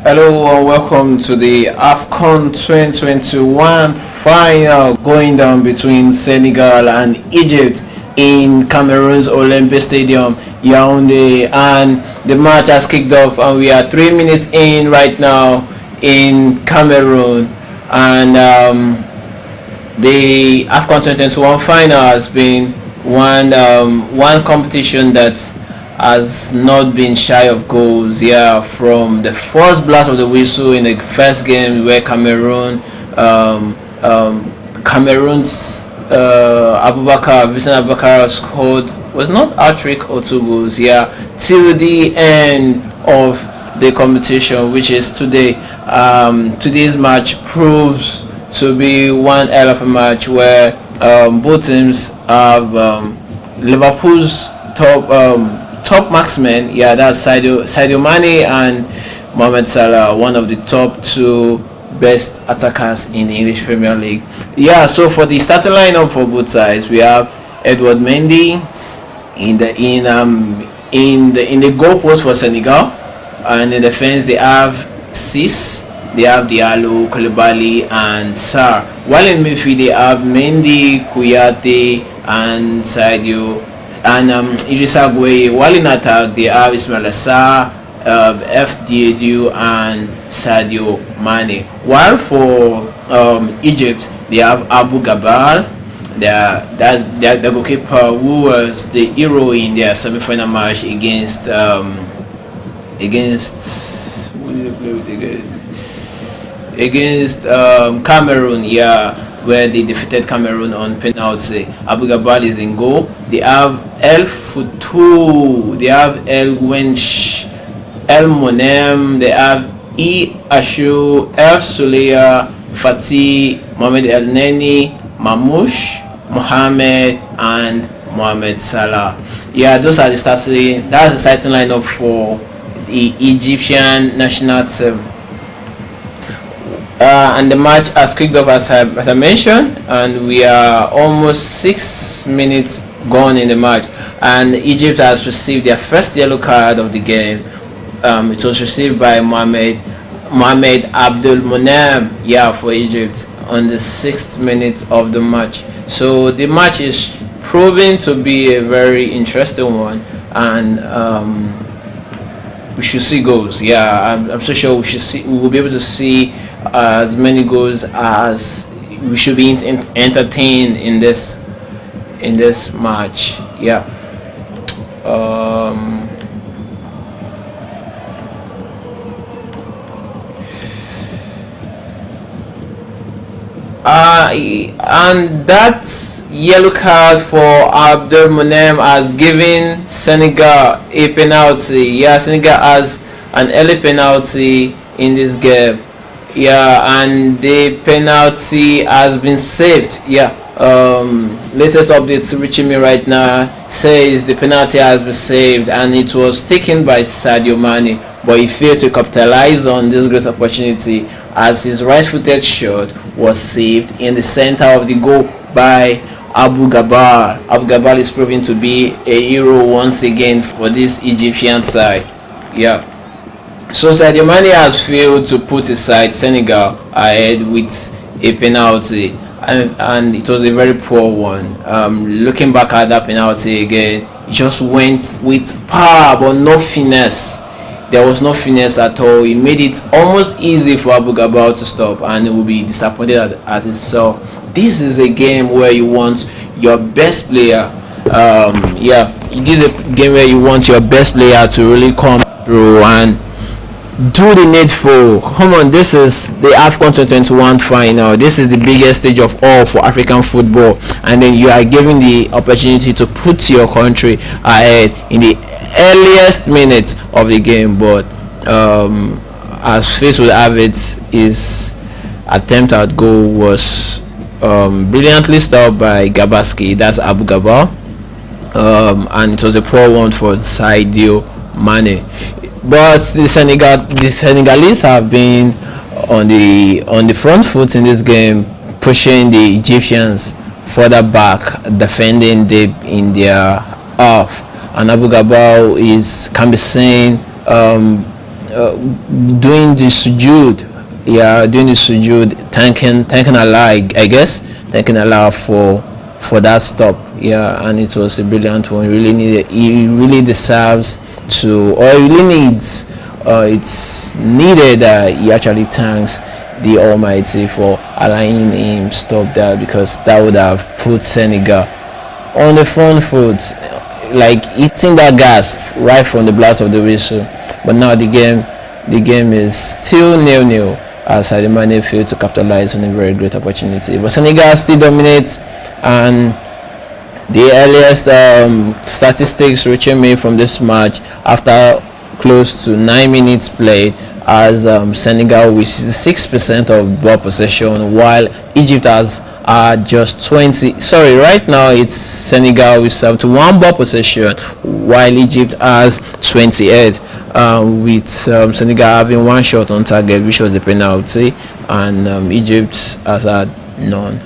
Hello and welcome to the Afcon 2021 final going down between Senegal and Egypt in Cameroon's Olympic Stadium, Yaoundé, and the match has kicked off and we are 3 minutes in right now in Cameroon, and the Afcon 2021 final has been one competition that has not been shy of goals. Yeah, from the first blast of the whistle in the first game where Cameroon's Vincent Abubakar scored, was not hat-trick or 2 goals. Yeah, till the end of the competition, which is today. Today's match proves to be one hell of a match where both teams have Liverpool's top marksmen. Yeah, that's Sadio Mane and Mohamed Salah, one of the top two best attackers in the English Premier League. Yeah, so for the starting lineup for both sides, we have Edward Mendy in the goal post for Senegal, and in defense they have Sis, they have Diallo, Koulibaly, and Sarr. While in midfield they have Mendy, Kouyaté, and Sadio and Idrissa Gueye. While in attack they have Ismail Assar, FDADU, and Sadio Mane. While for Egypt they have Abu Gabal, the goalkeeper who was the hero in their semi-final match against Cameroon. Yeah, where they defeated Cameroon on penalty. Abu Gabal is in goal. They have El Futu, they have El Wench, El Monem, they have E Ashu, El Suleya, Fatih, Mohamed El Neni, Mamouche, Mohamed, and Mohamed Salah. Yeah, those are that's the starting lineup for the Egyptian national team. And the match has kicked off as I mentioned, and we are almost 6 minutes gone in the match, and Egypt has received their first yellow card of the game. It was received by Mohamed Abdul Monem, yeah, for Egypt on the 6th minute of the match. So the match is proving to be a very interesting one, and we should see goals. Yeah, I'm so sure we will be able to see as many goals as we should be entertained in this match. Yeah. And that yellow card for Abdul Monem has given Senegal a penalty. Yeah, Senegal has an early penalty in this game. Yeah, and the penalty has been saved. Yeah, latest updates reaching me right now says the penalty has been saved and it was taken by Sadio Mane, but he failed to capitalize on this great opportunity as his right-footed shot was saved in the center of the goal by Abu Gabal. Abu Gabal is proving to be a hero once again for this Egyptian side. Yeah. So Sadio Mane has failed to put his side Senegal ahead with a penalty, and it was a very poor one. Looking back at that penalty again, it just went with power but no finesse. There was no finesse at all. He made it almost easy for Abu Gabal to stop, and he will be disappointed at himself. This is a game where you want your best player. This is a game where you want your best player to really come through and do the needful. Come on, this is the Afcon 2021 final. This is the biggest stage of all for African football, and then you are given the opportunity to put your country ahead in the earliest minutes of the game. But as fate will have it, his attempt at goal was brilliantly stopped by Gabaski, that's Abu Gabal, and it was a poor one for Sadio Mane. But the Senegalese have been on the front foot in this game, pushing the Egyptians further back, defending deep in their half. And Abu Gabal can be seen doing the sujood, doing the sujood, thanking Allah, I guess, thanking Allah for that stop. And it was a brilliant one. He really deserves to, or he really needs, it's needed that he actually thanks the Almighty for allowing him stop that, because that would have put Senegal on the front foot, like eating that gas right from the blast of the whistle. But now the game is still nil-nil, as Sadio Mane failed to capitalize on a very great opportunity. But Senegal still dominates, and the earliest statistics reaching me from this match after close to 9 minutes played, as Senegal with 66% of ball possession, while Egypt has just 20. Sorry, right now it's Senegal with 71 ball possession, while Egypt has 28. With Senegal having one shot on target, which was the penalty, and Egypt has had none.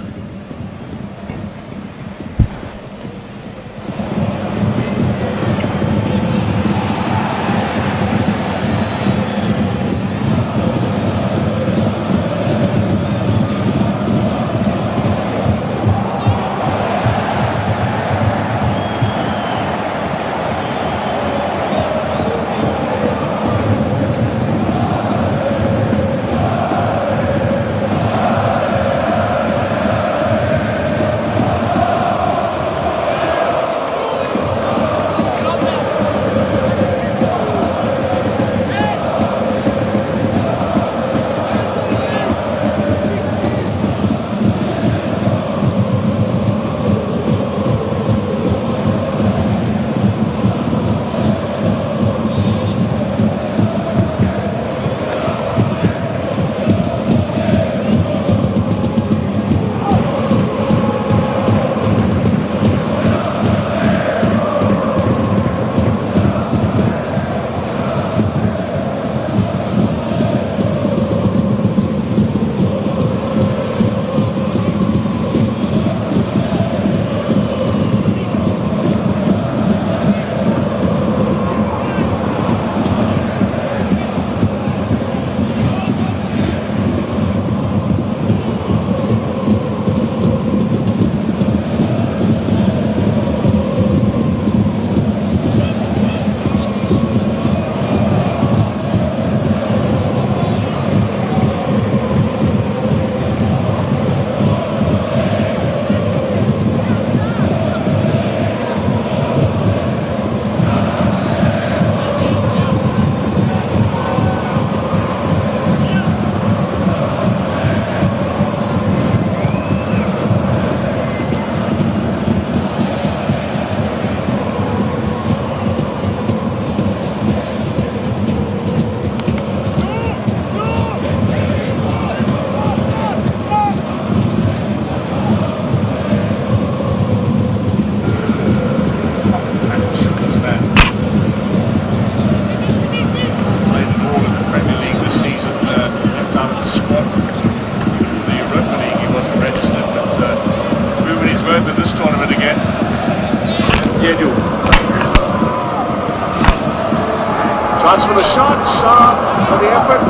Chance for the shot, sharp for the effort.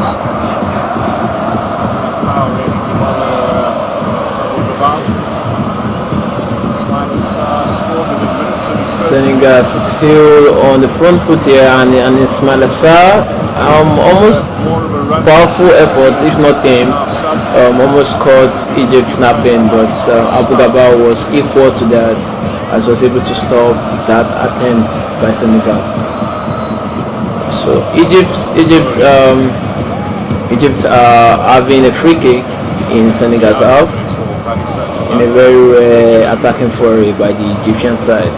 Power ready to bother ball. Smiler's scored with a minute, so he's Senegal still on the front foot here, and Ismail Assar, almost powerful efforts, if not him, almost caught Egypt snapping, but Abu Gabal was equal to that, as was able to stop that attempt by Senegal. So Egypt having a free kick in Senegal's half, in a very rare attacking foray by the Egyptian side.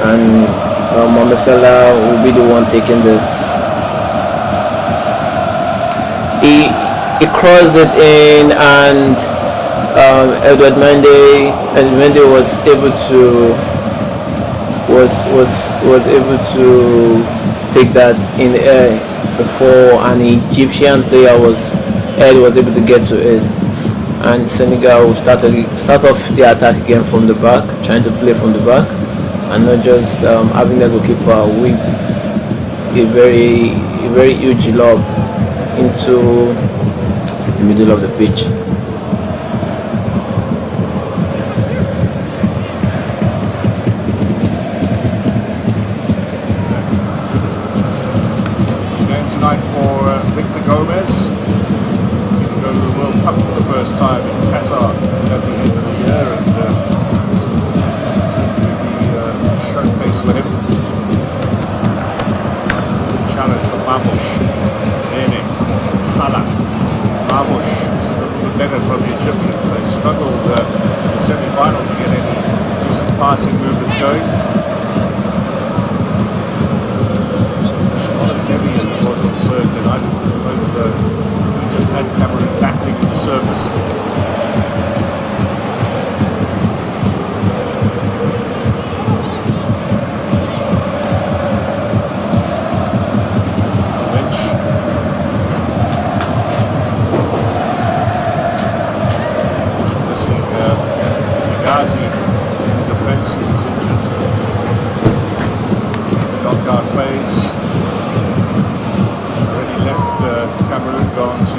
And Mohamed Salah will be the one taking this. He crossed it in, and Edouard Mendy was able to take that in the air before an Egyptian player was able to get to it, and Senegal will start off the attack again from the back, trying to play from the back. and not just having the goalkeeper whip a very huge lob into the middle of the pitch. Game tonight for Victor Gomez. He'll go to the World Cup for the first time in Qatar at the end of the year, and certainly be a showcase for him. Challenge from Mamush, Nene, Salah, Mamush. This is a little bit better from the Egyptians. They struggled in the semi-final to get any decent passing movements going. Not as heavy as it was on Thursday night. Both Egypt and Cameroon battling in the surface. Defence is injured. The knockout phase. He's already left Cameroon, gone to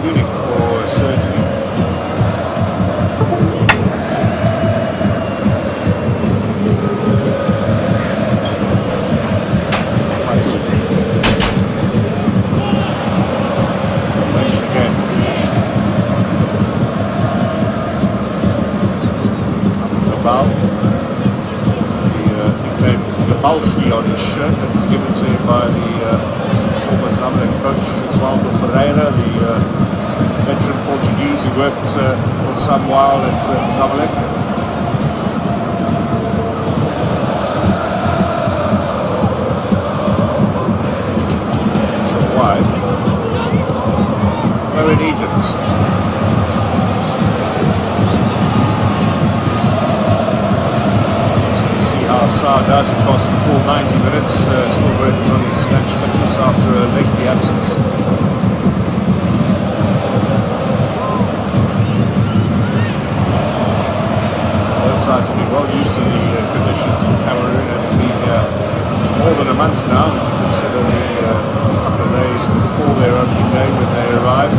Munich for surgery. Fati. Range again. Gabal. Balski on his shirt that was given to him by the former Zamalek coach Osvaldo Ferreira, the veteran Portuguese who worked for some while at Zamalek. So wide. We're in Egypt. Sarr does across the full 90 minutes, still working on his match fitness after a lengthy absence. Both sides have been well used to the conditions in Cameroon, and have been more than a month now, if you consider the couple of days before their opening game when they arrived.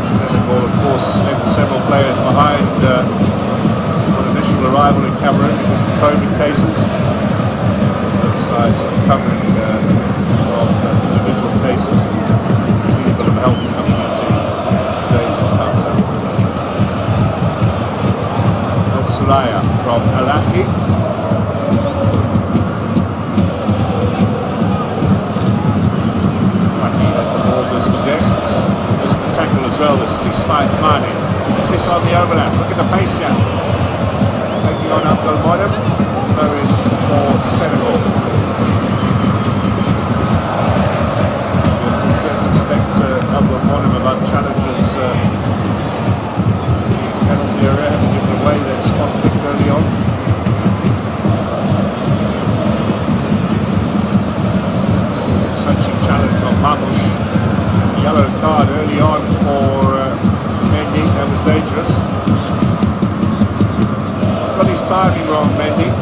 Senegal, of course, left several players behind initial arrival in Cameroon because of COVID cases. Both sides recovering from individual cases and a bit of health coming into today's encounter. El Suraya from Al Ahly. Fati had the ball dispossessed. Missed the tackle as well. The 6 fights Mane. Sis on the overlap. Look at the pace here. Taking on Abdelmonem, going for Senegal. In a certain respect, Abdelmonem about challenges in his penalty area, having given away that spot kick early on. Touching challenge on Mamush. Yellow card early on for Mendy, that was dangerous. Got his timing wrong, Mendy.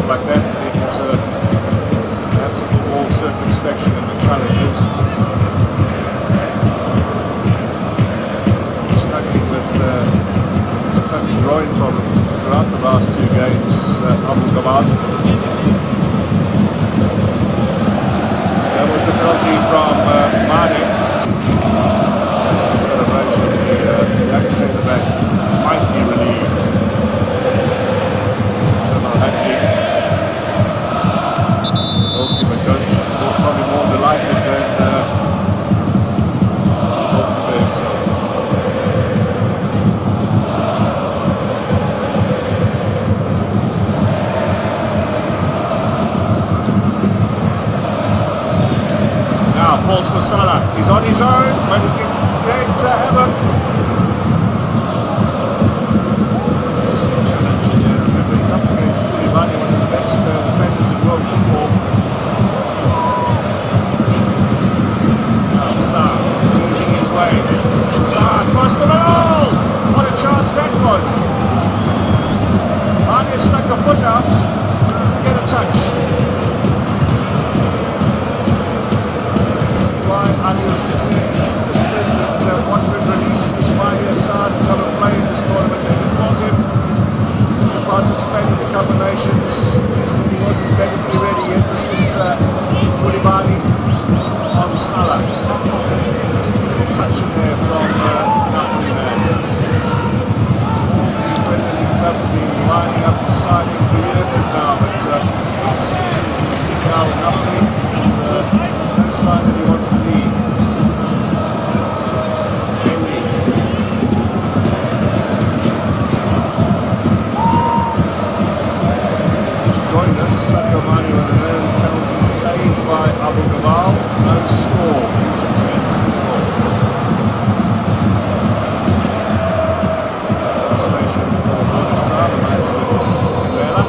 Like that, it's absolutely all circumspection in the challenges. He's been struggling with the tucking groin problem throughout the last 2 games, Abu Ghamad. That was the penalty from Mane. That's the celebration. The black centre-back mightily relieved. Hadley. Goalkeeper coach probably more delighted than the goalkeeper himself. balls for Salah. He's on his own, but he can create havoc. This is a challenge there. Remember, he's up against Koulibaly, one of the best defenders in world football. Now Salah teasing his way. Salah across the middle. What a chance that was. Mane stuck a foot out, didn't get a touch. Why Anil Sisse insisted that Watford release Ismail Assad and come and play in this tournament. They didn't want him to participate in the Cup of Nations. They said he wasn't medically ready yet. This was Koulibaly on Salah. Just a little touch in there from Napoli man. The Premier League clubs have been lining up to sign him for years now, but 8 seasons in Senegal and Napoli. No sign that he wants to leave. Henry. Just joined us. Sadio Mane with an early penalty saved by Abu Gabal. No score. Egypt against Senegal. Registration for Bonissa, the linesman of Senegal.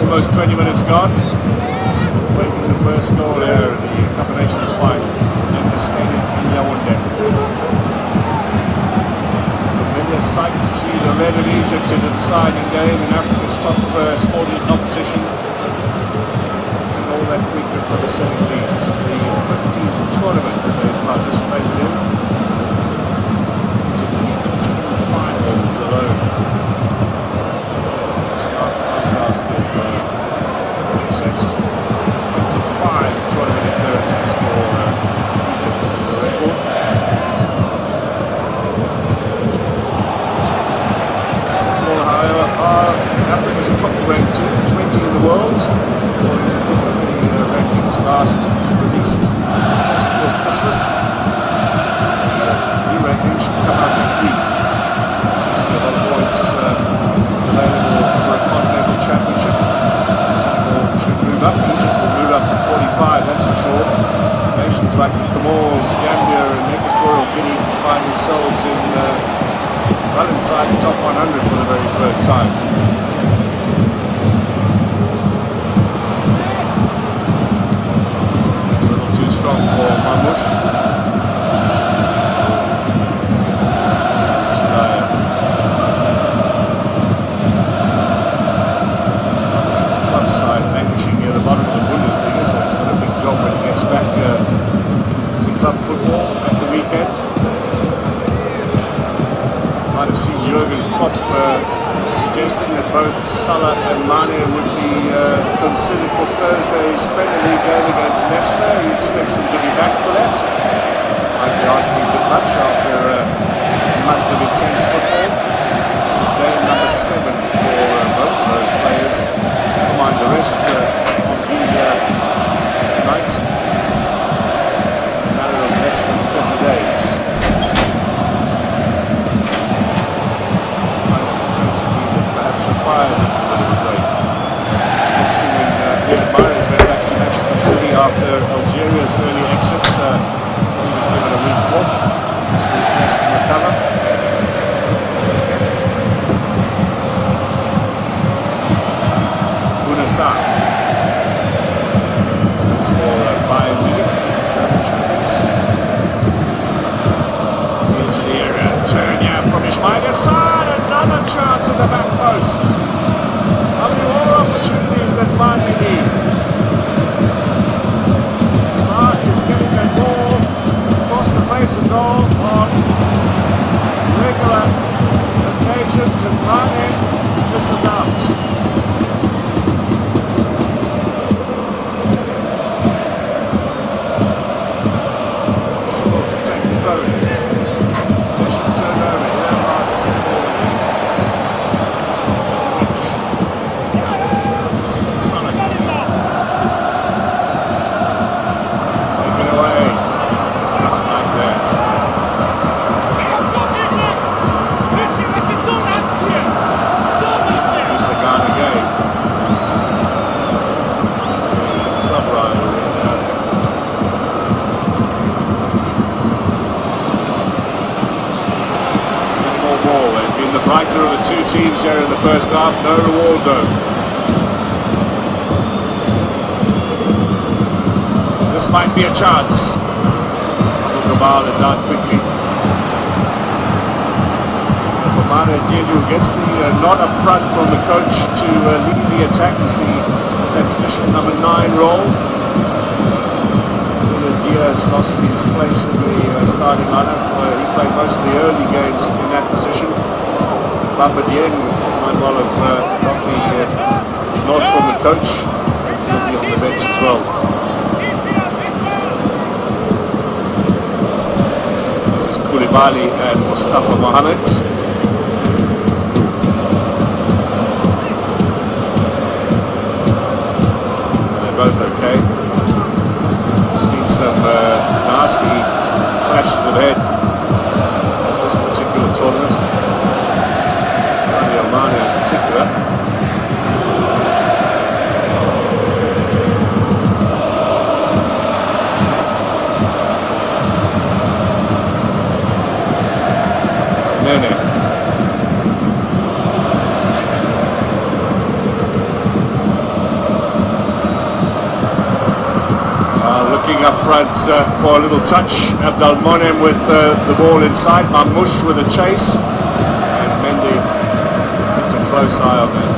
Almost 20 minutes gone. Still breaking the first goal there in the Cup of Nations final in the stadium in Yaoundé. Familiar sight to see the red of Egypt in a deciding game in Africa's top sporting competition. And all that frequent for the Senegalese. This is the 15th tournament that they've participated in. Egypt into 10 finals alone. Stark contrast of success. 25 tournament appearances for Egypt, which is a record. Senegal, however, are Africa's top ranked team, 20 in the world, according to FIFA, the rankings last released just before Christmas. The new rankings should come out next week. See a lot of points available for a continental championship. Senegal should move up. Egypt will move up from 45, that's for sure. Nations like the Comores, Gambia and Equatorial Guinea can find themselves in well inside the top 100 for the very first time. It's a little too strong for Mamouche. Side languishing near the bottom of the Bundesliga, so he's got a big job when he gets back to club football at the weekend. Might have seen Jurgen Klopp suggesting that both Salah and Mane would be considered for Thursday's Premier League game against Leicester. He expects them to be back for that. Might be asking a bit much after a month of intense football. This is game number 7 for both of those players. Never mind the rest on the tonight. A matter of less than 30 days. Intensity that perhaps requires a bit of a break. It's interesting when Riyad Mahrez went back to Manchester City after Algeria's early exit. He was given a week off. This week rest and recover. Bunassa. That's for Bayern Munich, German champions. The edge of the area. Turn here from Ismail Assad. Another chance at the back post. How many more opportunities does Mane need? Senegal on regular occasions, and Mane misses out. Short to take the throw. Possession turned over here by Senegal again. Senegal. Taken away. Not like that. It's a Ghana game. He's a club rivalry now. Senegal ball. They've been the brighter of the two teams here in the first half. No reward though. This might be a chance. Gabal is out quickly. Famara Diédhiou gets the nod up front from the coach to lead the attack as that traditional number 9 role. Diaz lost his place in the starting lineup. He played most of the early games in that position. Bamba Dieng might well have got the nod from the coach. He'll be on the bench as well. This is Koulibaly and Mustafa Mohamed. They're both okay. Seen some nasty clashes of head at this particular tournament. Sadio Mane in particular. Looking up front for a little touch. Abdelmonem with the ball inside. Mamouche with a chase. And Mendy kept a close eye on that.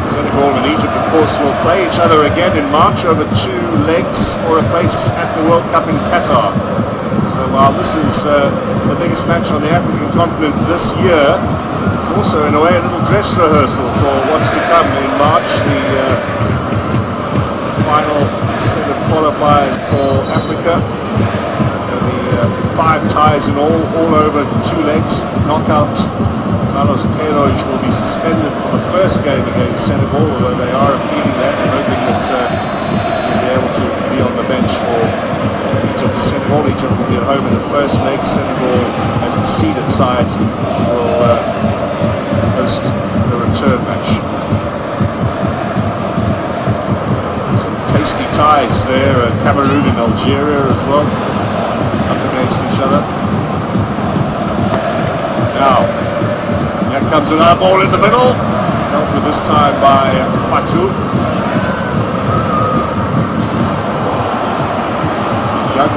Senegal and Egypt, of course, will play each other again in March over 2 legs for a place at the World Cup in Qatar. So while this is the biggest match on the African continent this year, it's also in a way a little dress rehearsal for what's to come in March, the final set of qualifiers for Africa. There'll be 5 ties in all over 2 legs. Knockout. Carlos Queiroz will be suspended for the first game against Senegal, although they are appealing that and hoping that he'll be able to be on the bench for Egypt. Senegal. Egypt will be at home in the first leg. Senegal, as the seeded side, will host the return match. Some tasty ties there. Cameroon and Algeria as well, up against each other. Now, here comes another ball in the middle, dealt with this time by Fatou. Young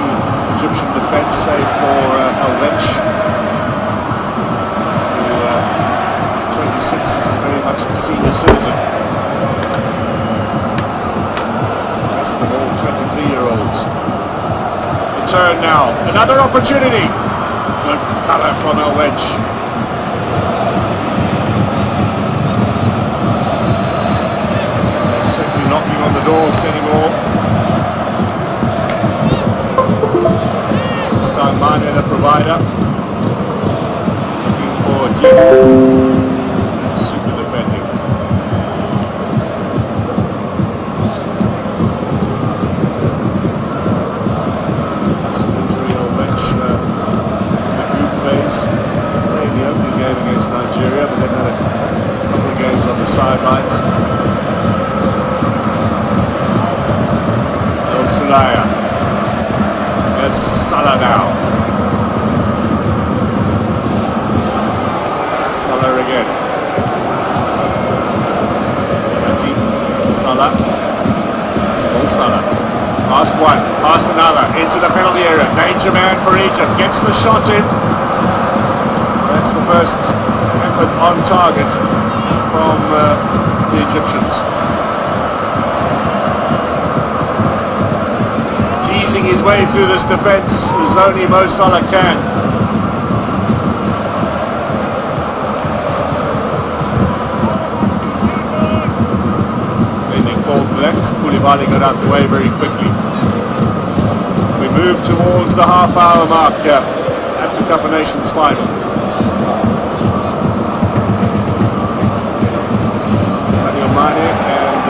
Egyptian defence, save for Al-Wench, who 26 is very much the senior citizen. The rest of them all 23-year-olds. The turn now, another opportunity. Good colour from Al-Wench. Certainly knocking on the door, Senegal. This time Mane, the provider, looking for Diédhiou. Super defending. Some injury on bench in the group phase. Played the opening game against Nigeria, but then had a couple of games on the sidelines. Sulaya. There's Salah now. Salah again. Fati. Salah. Still Salah. Past one. Past another. Into the penalty area. Danger man for Egypt. Gets the shot in. That's the first effort on target from the Egyptians. Teasing his way through this defence as only Mo Salah can. When they called for that, Koulibaly got out the way very quickly. We move towards the half-hour mark at the Cup of Nations final. Sadio Mane and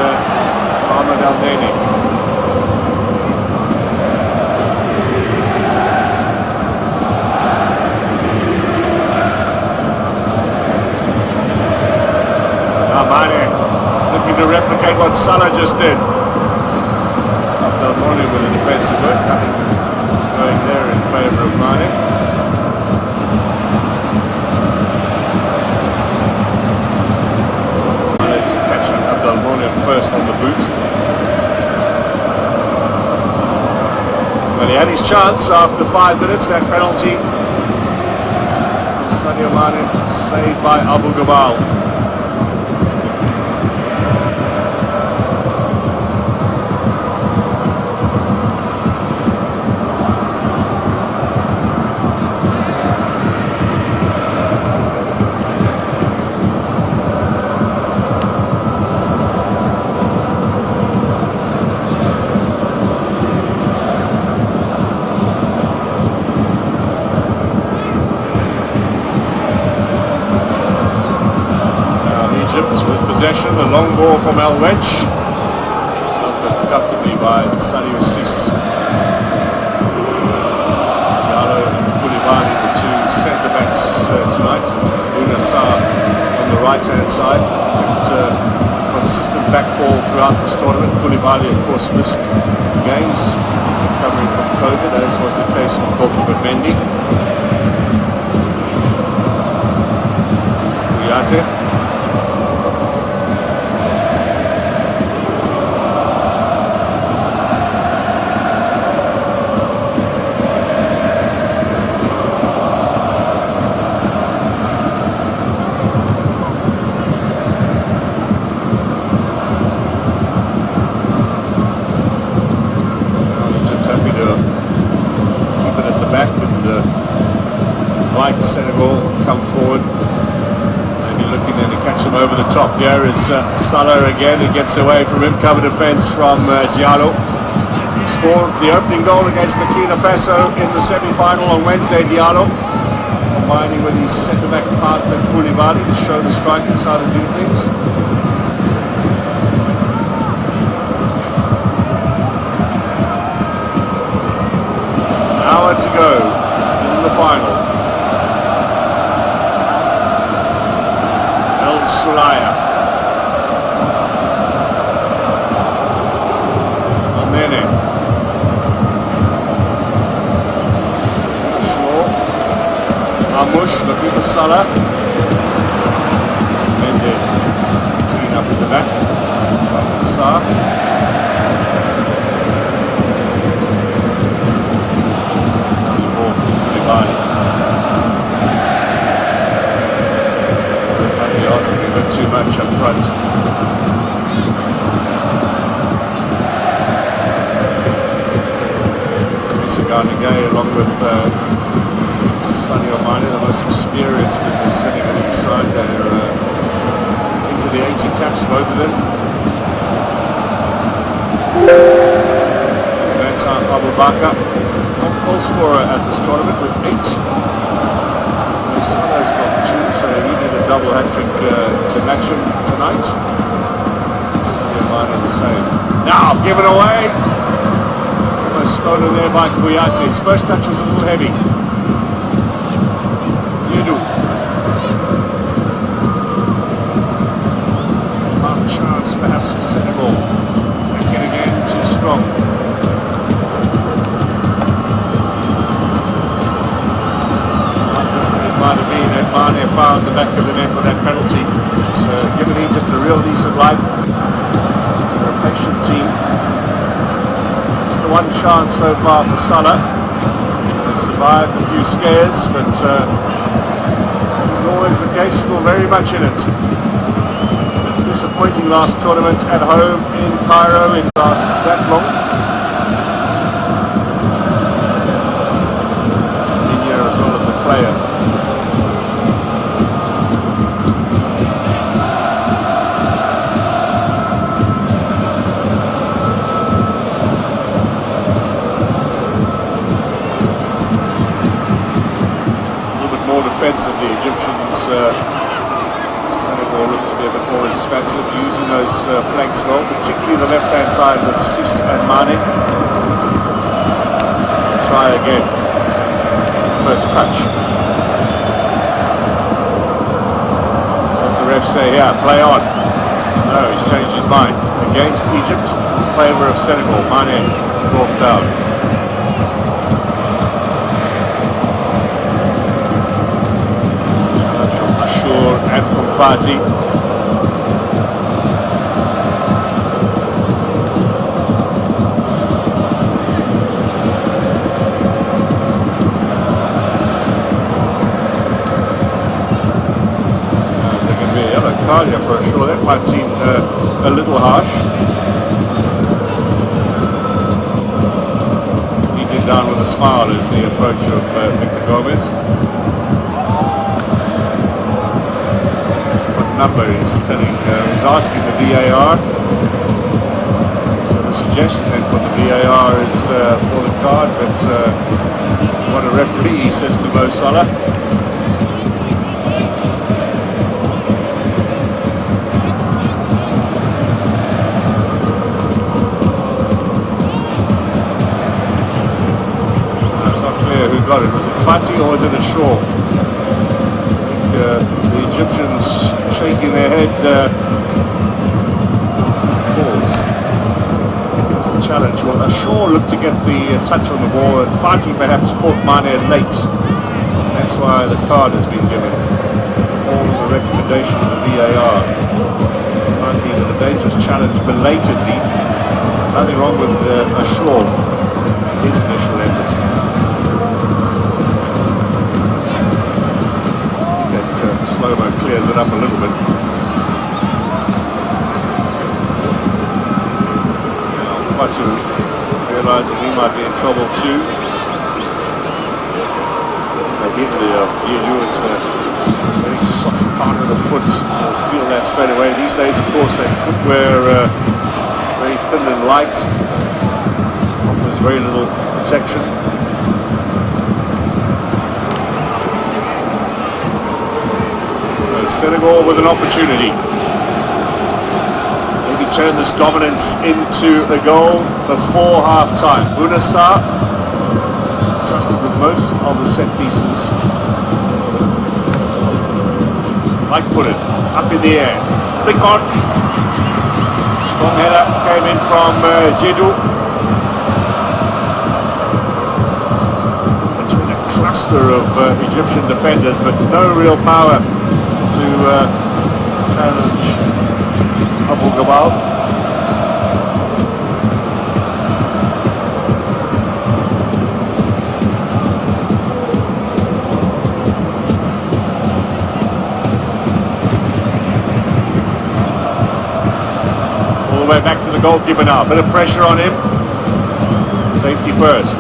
Mohamed El Neni. Now Mane looking to replicate what Salah just did. Morning with a defensive work, nothing going there in favour of Mane. Mane just catching Abdelmonem first on the boot. Well, he had his chance after 5 minutes, that penalty. Sadio Mane saved by Abu Gabal. With possession, the long ball from El Wedge, dealt with comfortably by Saliou Ciss. Diallo and Koulibaly, the two centre backs tonight. Bouna Sarr on the right hand side. Consistent backfall throughout this tournament. Koulibaly, of course, missed games recovering from COVID, as was the case with goalkeeper Mendy. Kouyaté. Senegal come forward, maybe looking then to catch him over the top. Here is Salah again, who gets away from him. Cover defence from Diallo. Scored the opening goal against Burkina Faso in the semi-final on Wednesday. Diallo combining with his centre-back partner Koulibaly to show the strikers how to do things. An hour to go in the final. Sulaya. Alnene. Shaw. Amouche looking for Salah. Mendy clean up at the back. Sarr. The ball from Koulibaly. Asking a bit too much up front. Gay, along with Sadio Mane, the most experienced in the Senegalese side. They're into the 80 caps, both of them. There's Vincent Abu Bakr, top goal scorer at this tournament with 8. Salah's got 2, so he did a double hat-trick to match him tonight. Sadio Mane the same. Now, given away. Almost stolen there by Kouyaté. His first touch was a little heavy. Diedou. Half chance perhaps for Senegal. Making again too strong. Might have been had Mane found the back of the net with that penalty. It's given Egypt a real lease of life. They're a patient team. Just the one chance so far for Salah. They've survived a few scares, but as is always the case, still very much in it. disappointing last tournament at home in Cairo. It lasts that long. In here as well as a player. Defensively, Egyptians Senegal look to be a bit more expansive, using those flanks well, particularly the left-hand side with Sis and Mane. Try again. First touch. What's the ref say here? Play on. No, he's changed his mind. Against Egypt, in favour of Senegal. Mane brought down. Ashur and from Fati. Is there going to be a yellow card here for Ashur? That might seem a little harsh. Beaten down with a smile is the approach of Victor Gomez. Number is telling, he's asking the VAR. So the suggestion then from the VAR is for the card, but what a referee, he says to Mo Salah. It's not clear who got it. Was it Fati or was it Ashur? The Egyptians shaking their head calls. That's the challenge. Well, Ashur looked to get the touch on the ball, and Fati perhaps caught Mane late. That's why the card has been given. All the recommendation of the VAR. Fati with a dangerous challenge belatedly. Nothing wrong with Ashur, his initial effort. Slow-mo clears it up a little bit. Now Fatu realising he might be in trouble too. The Hindley of Diallo, it's a very soft part of the foot. You'll feel that straight away. These days, of course, that footwear very thin and light, offers very little protection. Senegal with an opportunity. Maybe turn this dominance into a goal before half-time. Bounassa trusted with most of the set pieces. Light-footed, up in the air. Flick on. Strong header came in from Jedou. Between a cluster of Egyptian defenders, but no real power to challenge Abu Gabal. All the way back to the goalkeeper now. Bit of pressure on him. Safety first.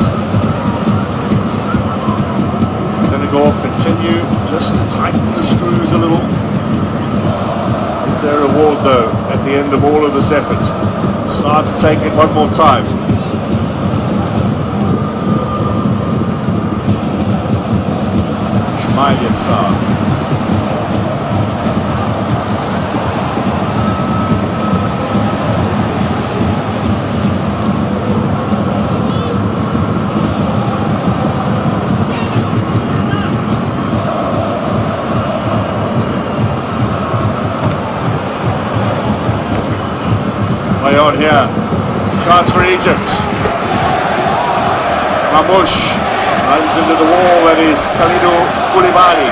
Senegal continue just to tighten the screws a little. Is there a reward though at the end of all of this effort? It's hard to take it one more time. Ismail Yassar. On here, chance for Egypt. Mamouche runs into the wall. That is Kalidou Koulibaly.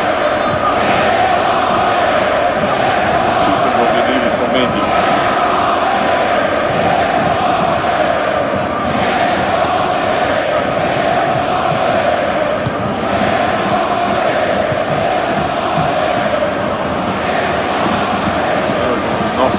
Some treatment will be needed for Mendy. There's a knock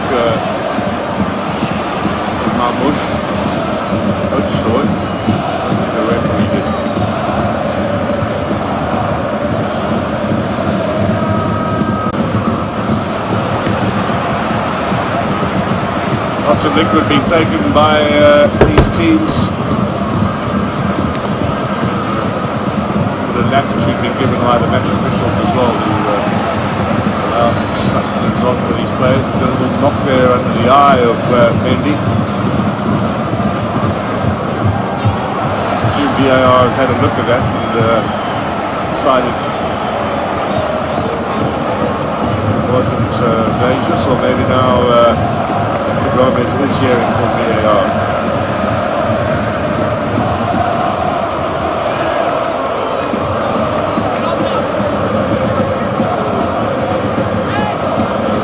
Lots of liquid being taken by these teams. The latitude being given by the match officials as well to allow some sustenance on for these players. There's a little knock there under the eye of Mendy. I presume VAR has had a look at that and decided it wasn't dangerous, or maybe now Gomez is hearing from VAR.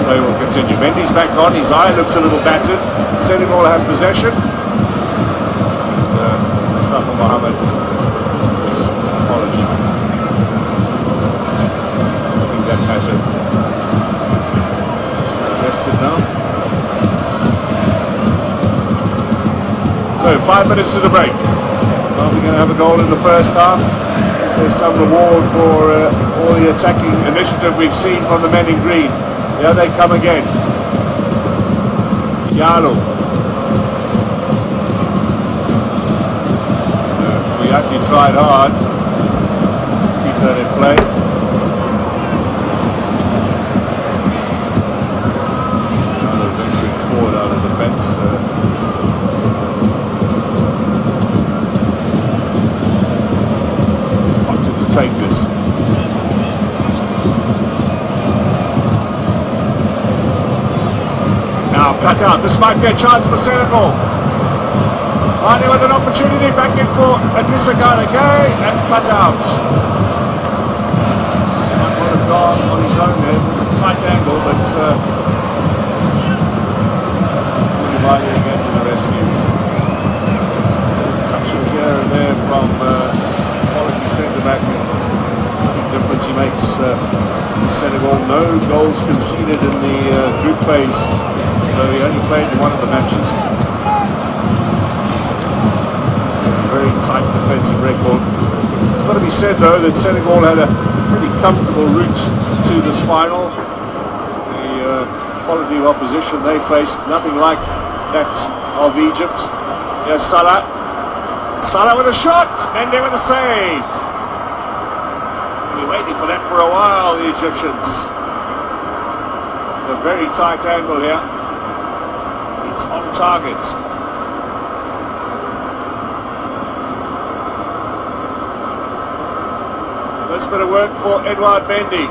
Play will continue. Mendy's back on. His eye looks a little battered. Senegal have possession. Mustafa Mohammed offers an apology. I think that matter is arrested now. So 5 minutes to the break. Are we going to have a goal in the first half? Is there some reward for all the attacking initiative we've seen from the men in green? Here they come again. Diallo. We actually tried hard. Keep that in play. Diallo venturing forward out of defence. Take this. Now cut out. This might be a chance for Senegal. Mane with an opportunity, back in for Idrissa Gana Gueye, and cut out. He might want to have gone on his own there. It was a tight angle, but Koulibaly again to the rescue. Touches here and there from quality centre-back. Difference he makes Senegal. No goals conceded in the group phase, though he only played in one of the matches. It's a very tight defensive record. It's got to be said though that Senegal had a pretty comfortable route to this final. The quality of opposition they faced, nothing like that of Egypt. Here's Salah. Salah with a shot, Mendy with a save. Waiting for that for a while, the Egyptians. It's a very tight angle here. It's on target. First bit of work for Edouard Mendy,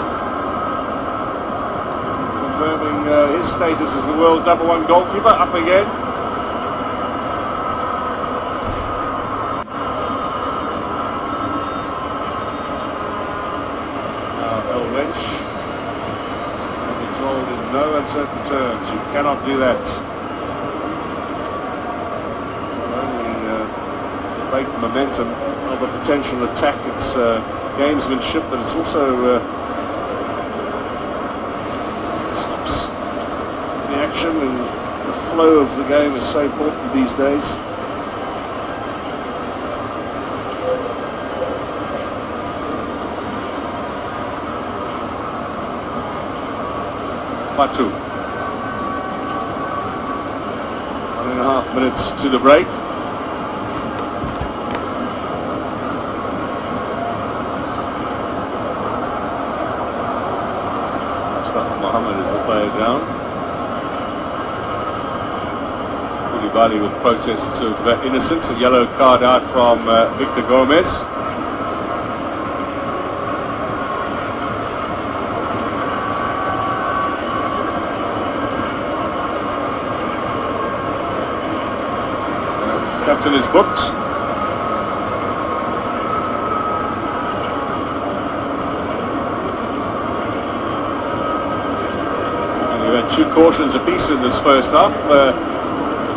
confirming his status as the world's #1 goalkeeper. Up again. No uncertain terms, you cannot do that. Not only does it break the momentum of a potential attack, it's gamesmanship, but it's also stops the action, and the flow of the game is so important these days. Fatou. 1.5 minutes to the break. Mustafa Mohammed is the player down. Koulibaly with protests of innocence. A yellow card out from Victor Gomez. Captain is booked. And we've had 2 cautions apiece in this first half.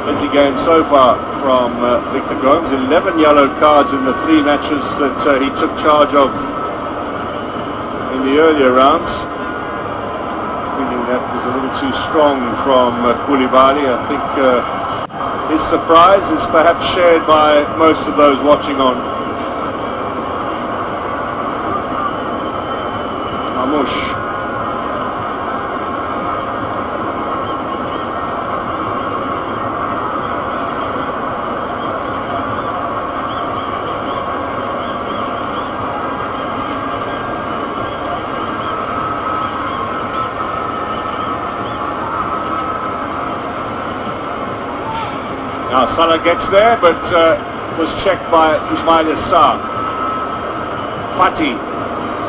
Busy game so far from Victor Gomez. 11 yellow cards in the 3 matches that he took charge of in the earlier rounds. Feeling that was a little too strong from Koulibaly. I think his surprise is perhaps shared by most of those watching on. Mamouche. Now Salah gets there, but was checked by Ismail Assar. Fati,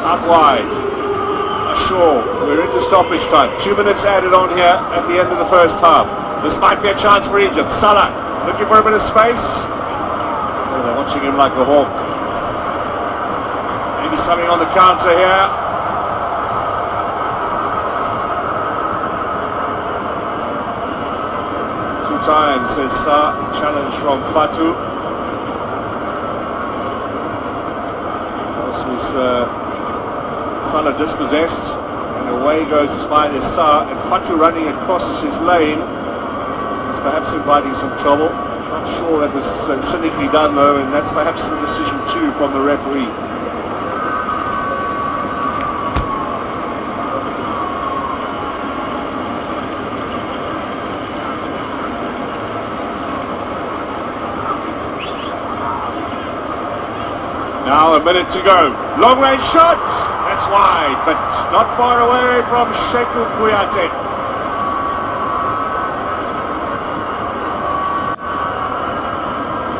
out wide. Ashore, we're into stoppage time. 2 minutes added on here at the end of the first half. This might be a chance for Egypt. Salah, looking for a bit of space. Oh, they're watching him like a hawk. Maybe something on the counter here. Two times, says Sa, challenge from Fatu. This was Salah dispossessed, and away goes Ismail Assar, and Fatu running across his lane is perhaps inviting some trouble. Not sure that was cynically done though, and that's perhaps the decision too from the referee. Now a minute to go. Long range shot! That's wide, but not far away from Sheku Kouyaté.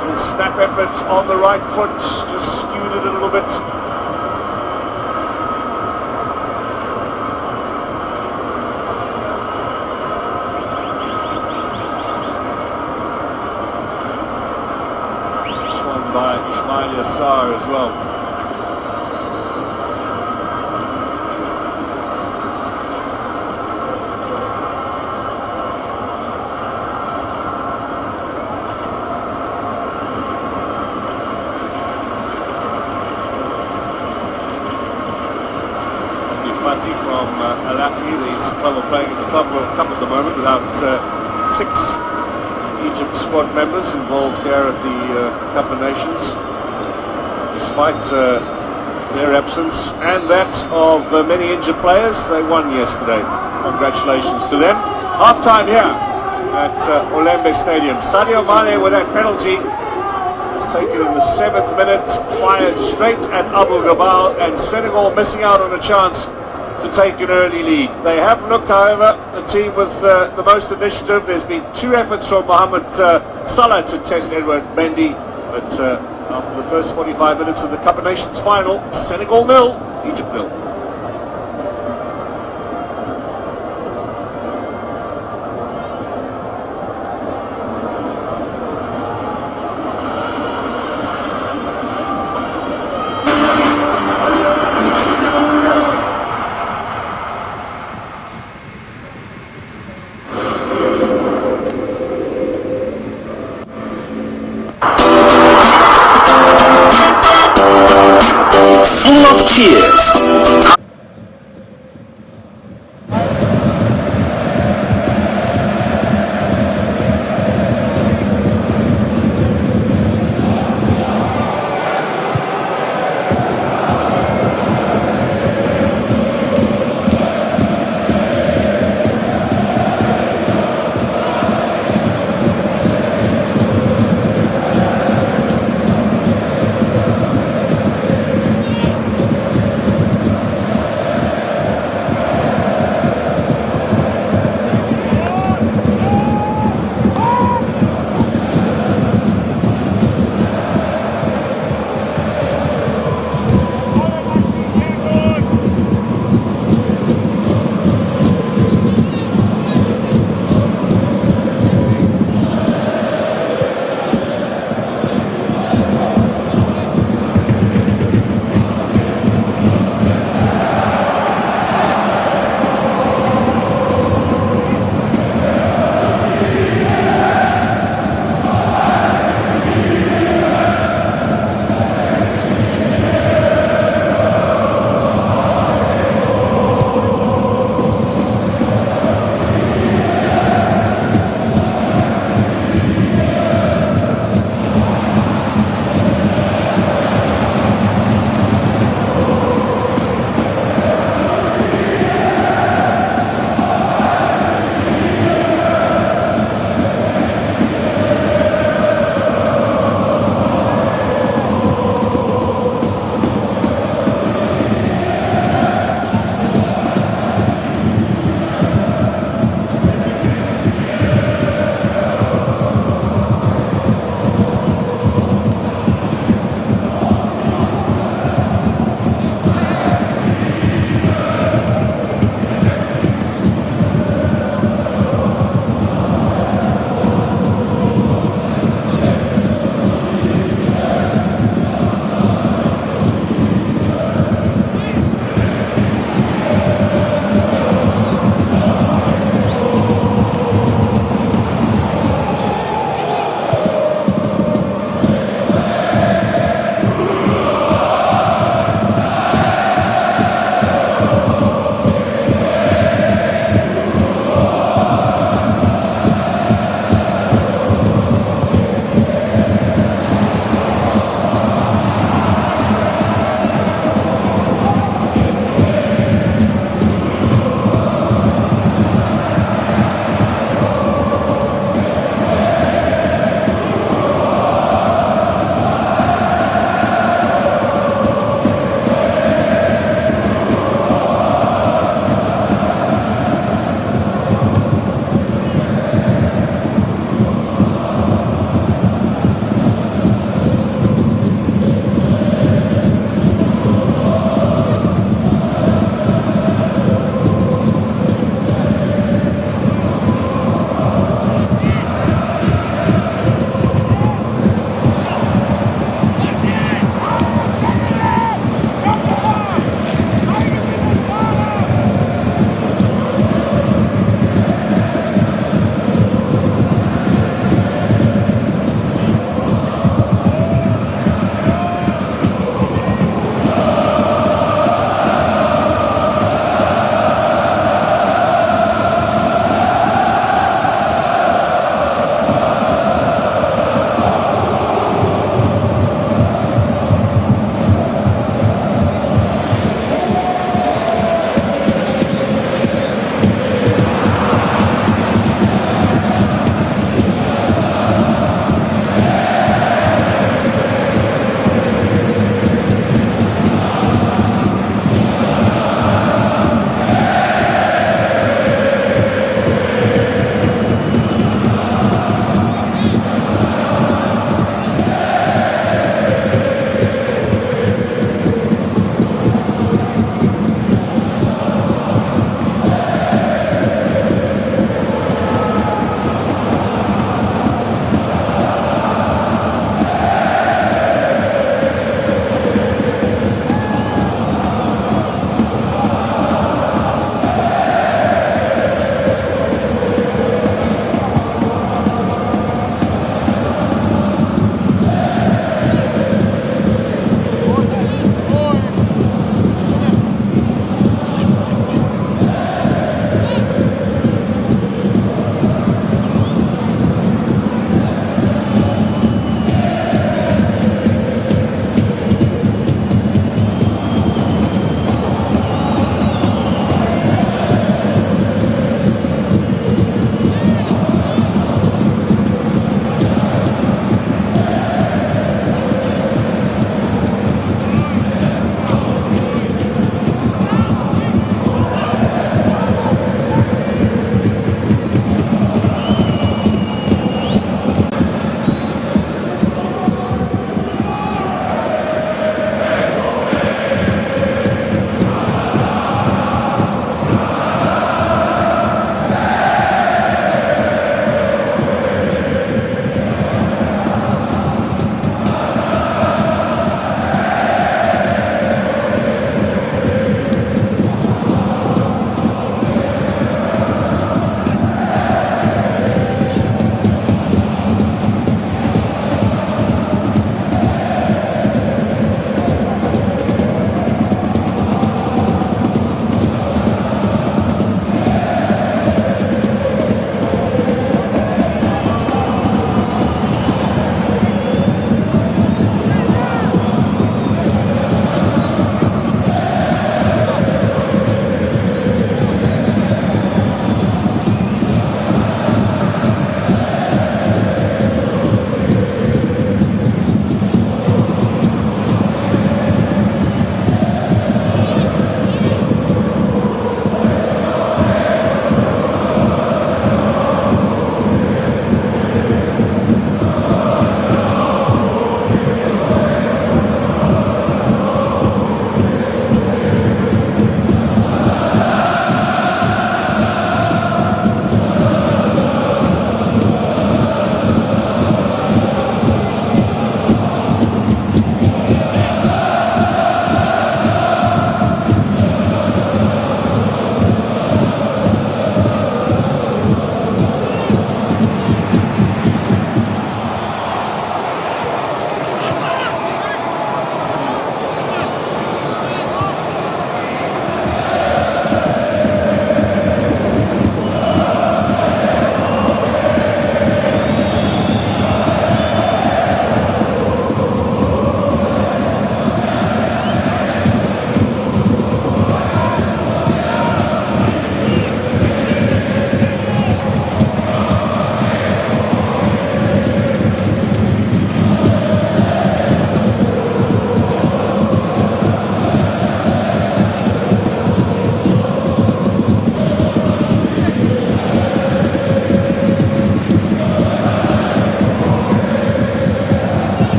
Little snap effort on the right foot, just skewed it a little bit. By Ismail Assar as well. Fati from Alati, the club are playing in the Club World Cup at the moment without 6 Egypt squad members involved here at the Cup of Nations, despite their absence and that of many injured players. They won yesterday. Congratulations to them. Half-time here at Olembe Stadium. Sadio Mane with that penalty was taken in the 7th minute, fired straight at Abu Gabal, and Senegal missing out on a chance to take an early lead. They have looked, however, the team with the most initiative. There's been 2 efforts from Mohamed Salah to test Edouard Mendy, but after the first 45 minutes of the Cup of Nations final, Senegal 0, Egypt 0. Full of cheers.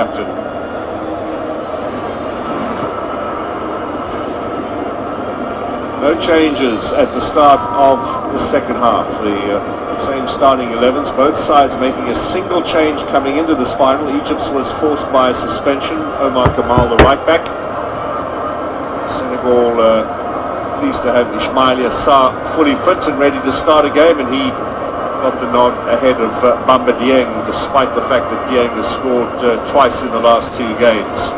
captain. No changes at the start of the second half. The same starting 11s, both sides making a single change coming into this final. Egypt's was forced by a suspension. Omar Kamal, the right back. Senegal pleased to have Ismail Assar fully fit and ready to start a game, and he got the nod ahead of Bamba Dieng, despite the fact that Dieng has scored twice in the last 2 games.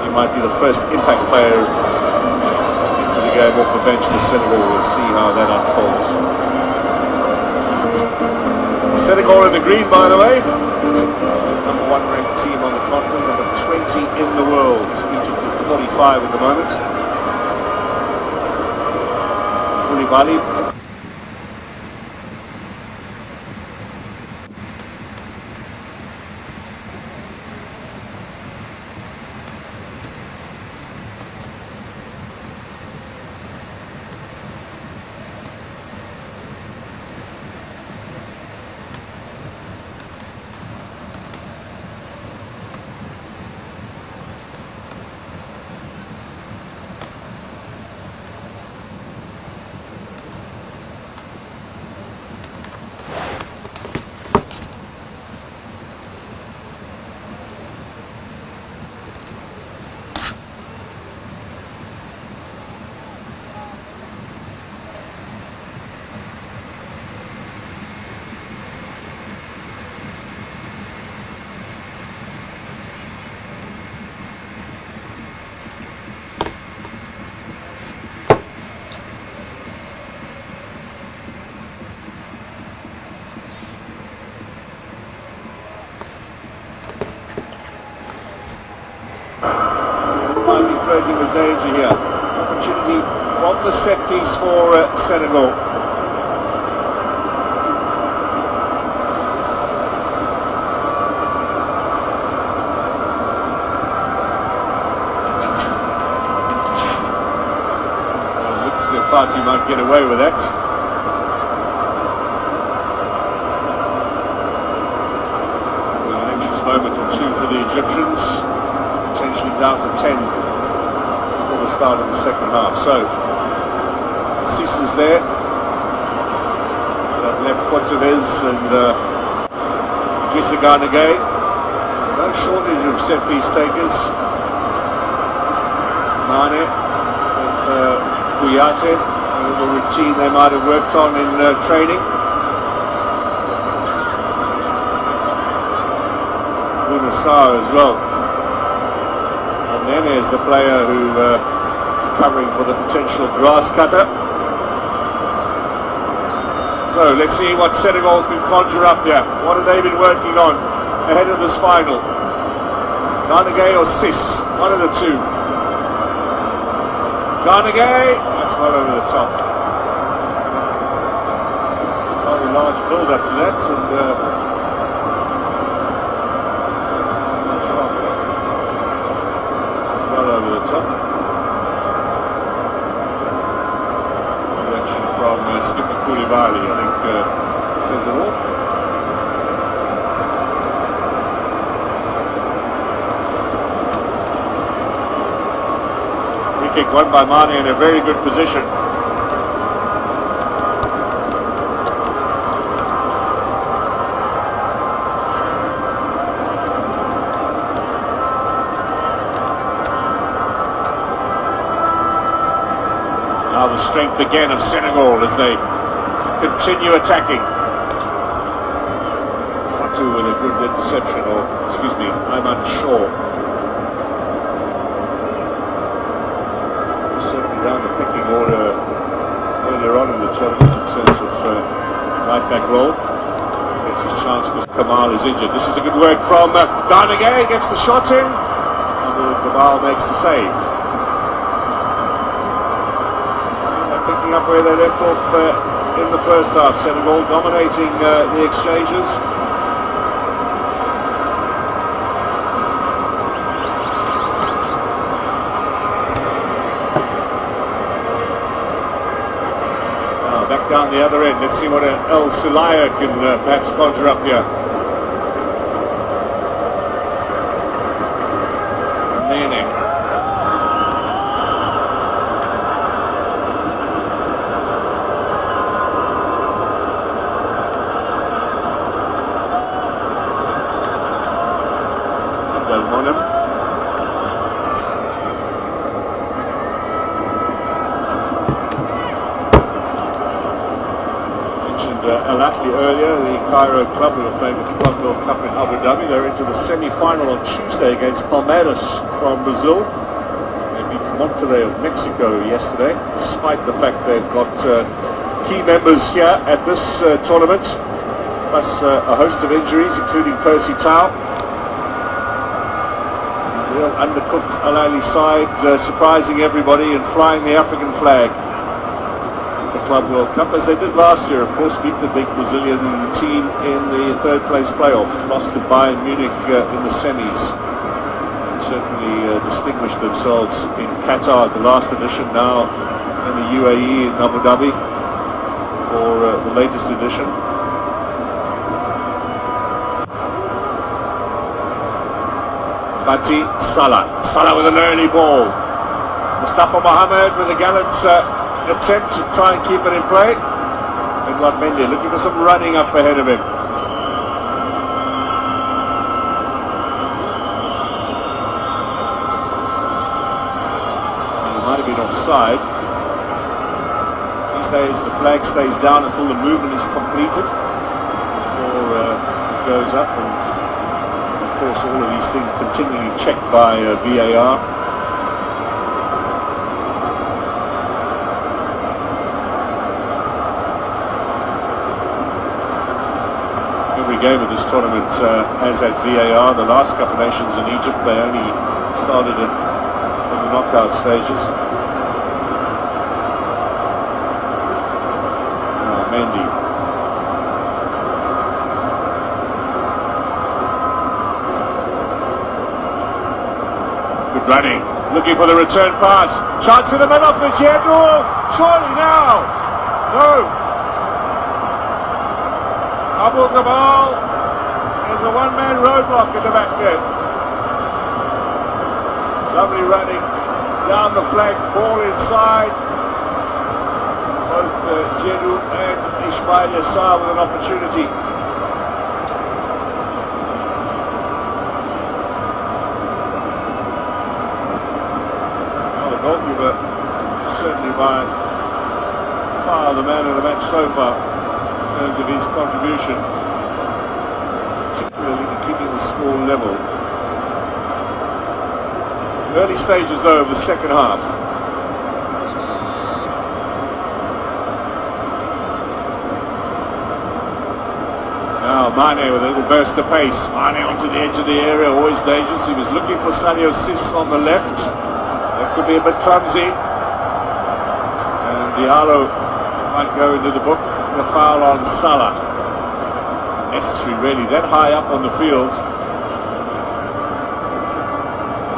He might be the first impact player into the game off the bench for Senegal. We'll see how that unfolds. Senegal in the green, by the way. Number 1 ranked team on the continent, number 20 in the world. Egypt at 45 at the moment. Koulibaly. Flirting with danger here. Opportunity from the set piece for Senegal. Looks as if Fati might get away with that. An anxious moment or two for the Egyptians. Potentially down to 10 before the start of the second half. So, Sis is there. That left foot of his, and Jessica Nagay. There's no shortage of set piece takers. Mane with Kouyaté, a little routine they might have worked on in training. Bunasar as well. Then is the player who is covering for the potential grass cutter. So let's see what Senegal can conjure up here. What have they been working on ahead of this final? Garnegay or Sis? One of the two. Garnegay, that's well over the top. Quite a large build up to that, and over the top. Direction from skipper Koulibaly, I think, says it all. Free kick won by Mane in a very good position. Now the strength again of Senegal as they continue attacking. Fatou with a good interception, or excuse me, Ayman Shaw. Certainly down the picking order earlier on in the tournament in terms of right back role. Gets his chance because Kamal is injured. This is a good work from Garnegay, gets the shot in, and Kamal makes the save. Picking up where they left off in the first half. Senegal dominating the exchanges. Now back down the other end. Let's see what El Sulaya can perhaps conjure up here. you earlier, the Cairo club who are playing the Club World Cup in Abu Dhabi. They're into the semi-final on Tuesday against Palmeiras from Brazil. They beat Monterrey of Mexico yesterday, despite the fact they've got key members here at this tournament, plus a host of injuries, including Percy Tau. Real undercooked Al Ahly side, surprising everybody and flying the African flag. The Club World Cup, as they did last year, of course, beat the big Brazilian team in the third place playoff, lost to Bayern Munich in the semis, and certainly distinguished themselves in Qatar, the last edition, now in the UAE in Abu Dhabi for the latest edition. Fatih Salah with an early ball. Mustafa Mohamed with a gallant attempt to try and keep it in play. Edouard Mendy looking for some running up ahead of him. He might have been offside. These days the flag stays down until the movement is completed before it goes up, and of course all of these things continually checked by VAR. Game of this tournament has had VAR. The last Cup of Nations in Egypt, they only started it in the knockout stages. Mendy. Good running, looking for the return pass. Chance in the middle for Jedro. Surely now. No. Abu Gabal, there's a one-man roadblock in the back there. Lovely running down the flank, ball inside. Both Jedou and Ismail Yassar with an opportunity. Well, the goalkeeper certainly by far the man of the match so far. In terms of his contribution, particularly to keeping the score level. Early stages though of the second half. Now Mane with a little burst of pace. Mane onto the edge of the area, always dangerous. He was looking for Sadio Sis on the left. That could be a bit clumsy. And Diallo might go into the book. A foul on Salah. Necessary really, that high up on the field.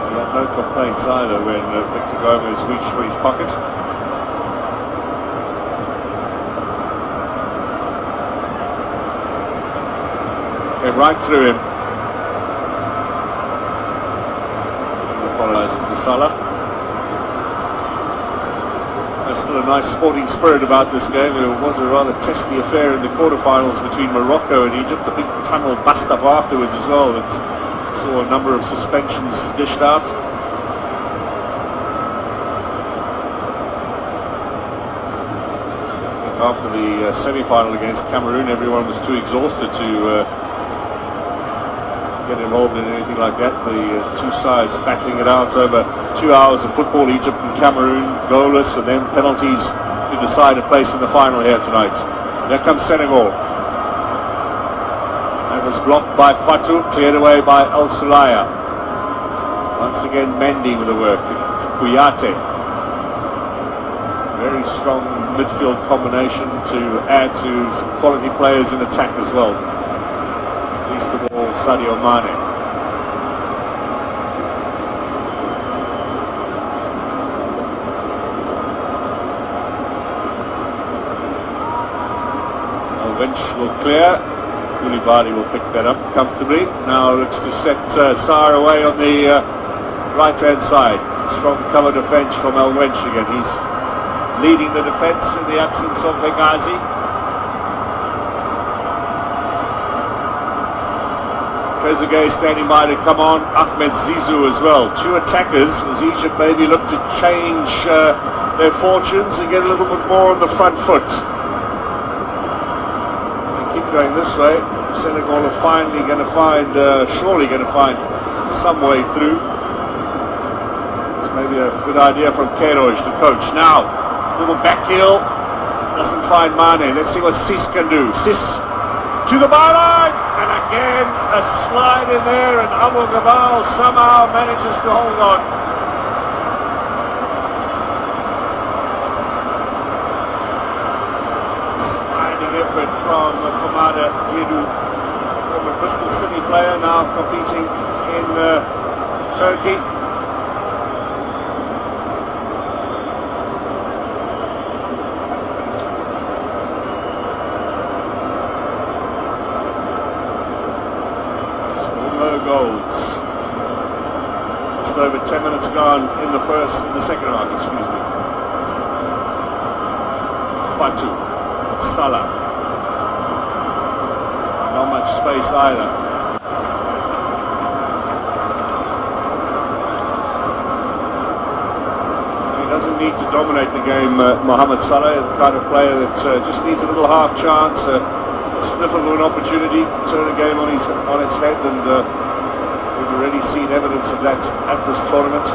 He had no complaints either when Victor Gomez reached for his pocket. Came right through him. Apologises to Salah. There's still a nice sporting spirit about this game. It was a rather testy affair in the quarterfinals between Morocco and Egypt. A big tunnel bust up afterwards as well that saw a number of suspensions dished out. After the semi-final against Cameroon, everyone was too exhausted to get involved in anything like that. The two sides battling it out over 2 hours of football. Egypt and Cameroon goalless, and then penalties to decide a place in the final here tonight. There comes Senegal. That was blocked by Fatou, cleared away by El Sulaya. Once again Mendy with the work. Kouyaté. Very strong midfield combination to add to some quality players in attack as well. Least of all Sadio Mane. Wench will clear. Koulibaly will pick that up comfortably. Now looks to set Sarr away on the right hand side. Strong cover defence from El Wench again. He's leading the defence in the absence of Hegazi. Trezeguet standing by to come on. Ahmed Zizou as well. Two attackers as Egypt maybe look to change their fortunes and get a little bit more on the front foot. going this way. Senegal are finally going to find, surely going to find some way through. It's maybe a good idea from Queiroz, the coach. Now, little back heel, doesn't find Mane. Let's see what Sis can do. Sis to the byline, and again a slide in there, and Abu Gabal somehow manages to hold on. Sliding effort from Famada Diedu, former Bristol City player, now competing in Turkey. Goals. Just over 10 minutes gone in the second half, excuse me. Fatu of Salah. Not much space either. He doesn't need to dominate the game, Mohamed Salah, the kind of player that just needs a little half chance, a sniff of an opportunity, turn a game on its head, and we've already seen evidence of that at this tournament.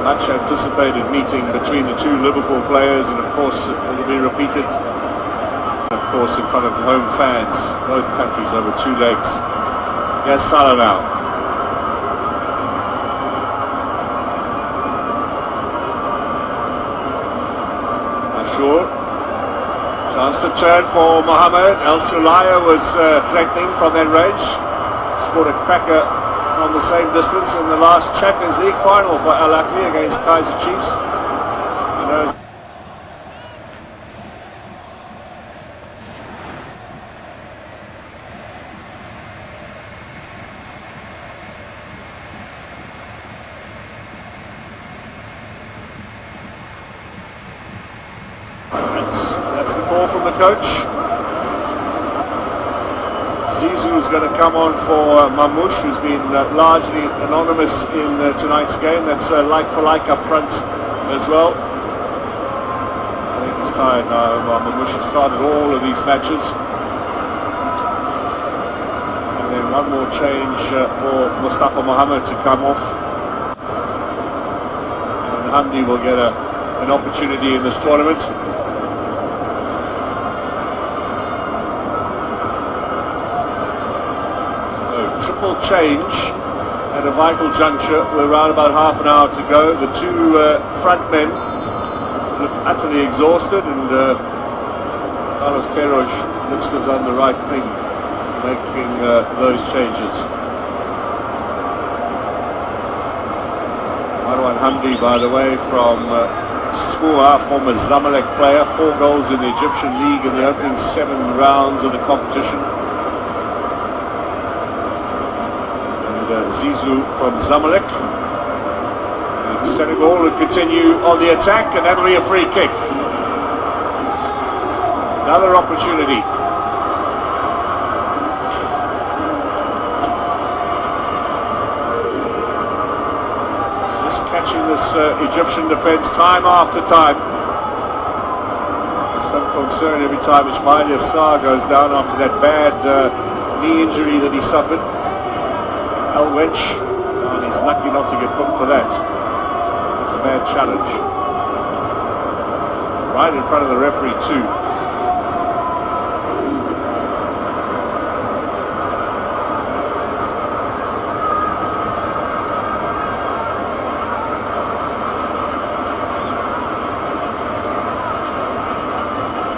Much anticipated meeting between the two Liverpool players, and of course it'll be repeated, of course, in front of home fans, both countries, over 2 legs. Here's Salah now. Sure. Chance to turn for Mohamed. El Sulaya was threatening from that range. Scored a cracker on the same distance in the last Champions League final for Al Ahly against Kaizer Chiefs. He knows. That's the call from the coach. Zizou's going to come on for Mamouche, who's been largely anonymous in tonight's game. That's like for like up front as well. I think he's tired now. Mamouche has started all of these matches. And then one more change for Mustafa Mohamed to come off. And Hamdi will get an opportunity in this tournament. Triple change at a vital juncture. We're around about half an hour to go. The two front men look utterly exhausted, and Carlos Queiroz looks to have done the right thing, making those changes. Marwan Hamdi, by the way, from Skoua, former Zamalek player, 4 goals in the Egyptian league in the opening 7 rounds of the competition. Zizou from Zamalek. And Senegal will continue on the attack, and that'll be a free kick. Another opportunity. Just catching this Egyptian defence time after time. There's some concern every time Ismail Yassar goes down after that bad knee injury that he suffered. El Wench, and he's lucky not to get booked for that. It's a bad challenge. Right in front of the referee too.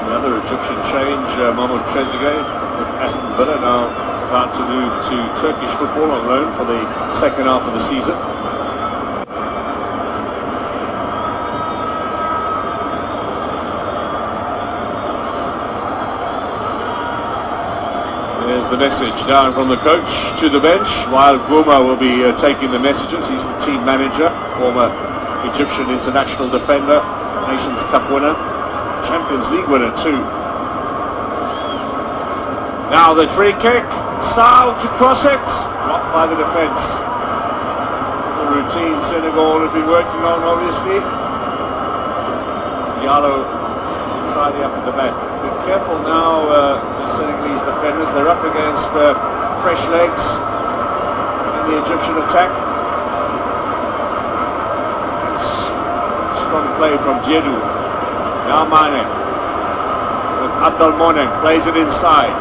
Another Egyptian change, Mahmoud Trezeguet with Aston Villa now about to move to Turkish football on loan for the second half of the season. There's the message down from the coach to the bench, while Gouma will be taking the messages. He's the team manager, former Egyptian international defender, Nations Cup winner, Champions League winner too. Now the free kick. Sao to cross it, blocked by the defence. The routine Senegal have been working on, obviously. Diallo tidy up at the back. Be careful now, the Senegalese defenders. They're up against fresh legs in the Egyptian attack. Strong play from Djedou. Now Mane with Abdelmonem, plays it inside.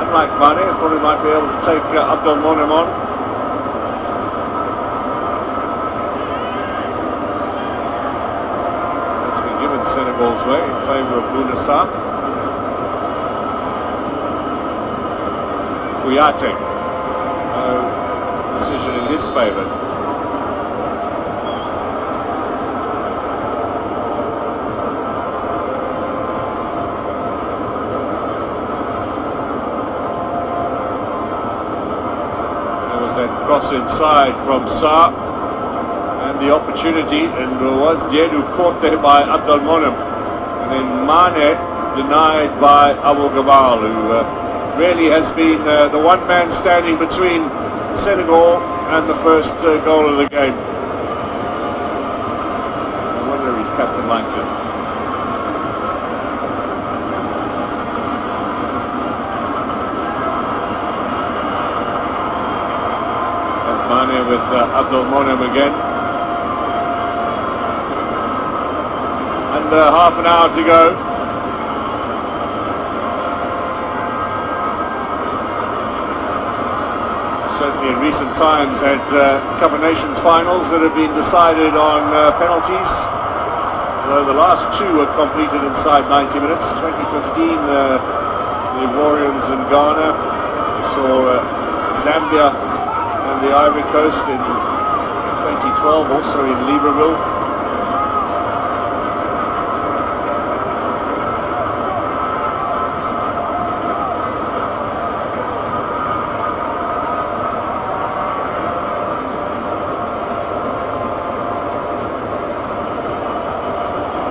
Unlike Mane, I thought he might be able to take Abdelmonem on. That's been given Senegal's way in favour of Bounassar. Kouyaté, no decision in his favour. That cross inside from Sarr, and the opportunity, and was Djedou caught there by Abdelmonem, and then Mane denied by Abu Gabal, who really has been the one man standing between Senegal and the first goal of the game. I wonder if his captain liked it. Mane with Abdelmonem again. And half an hour to go. Certainly in recent times had Cup of Nations finals that have been decided on penalties. Although the last two were completed inside 90 minutes. 2015, the Ivoirians and Ghana. We saw Zambia and the Ivory Coast in 2012, also in Libreville.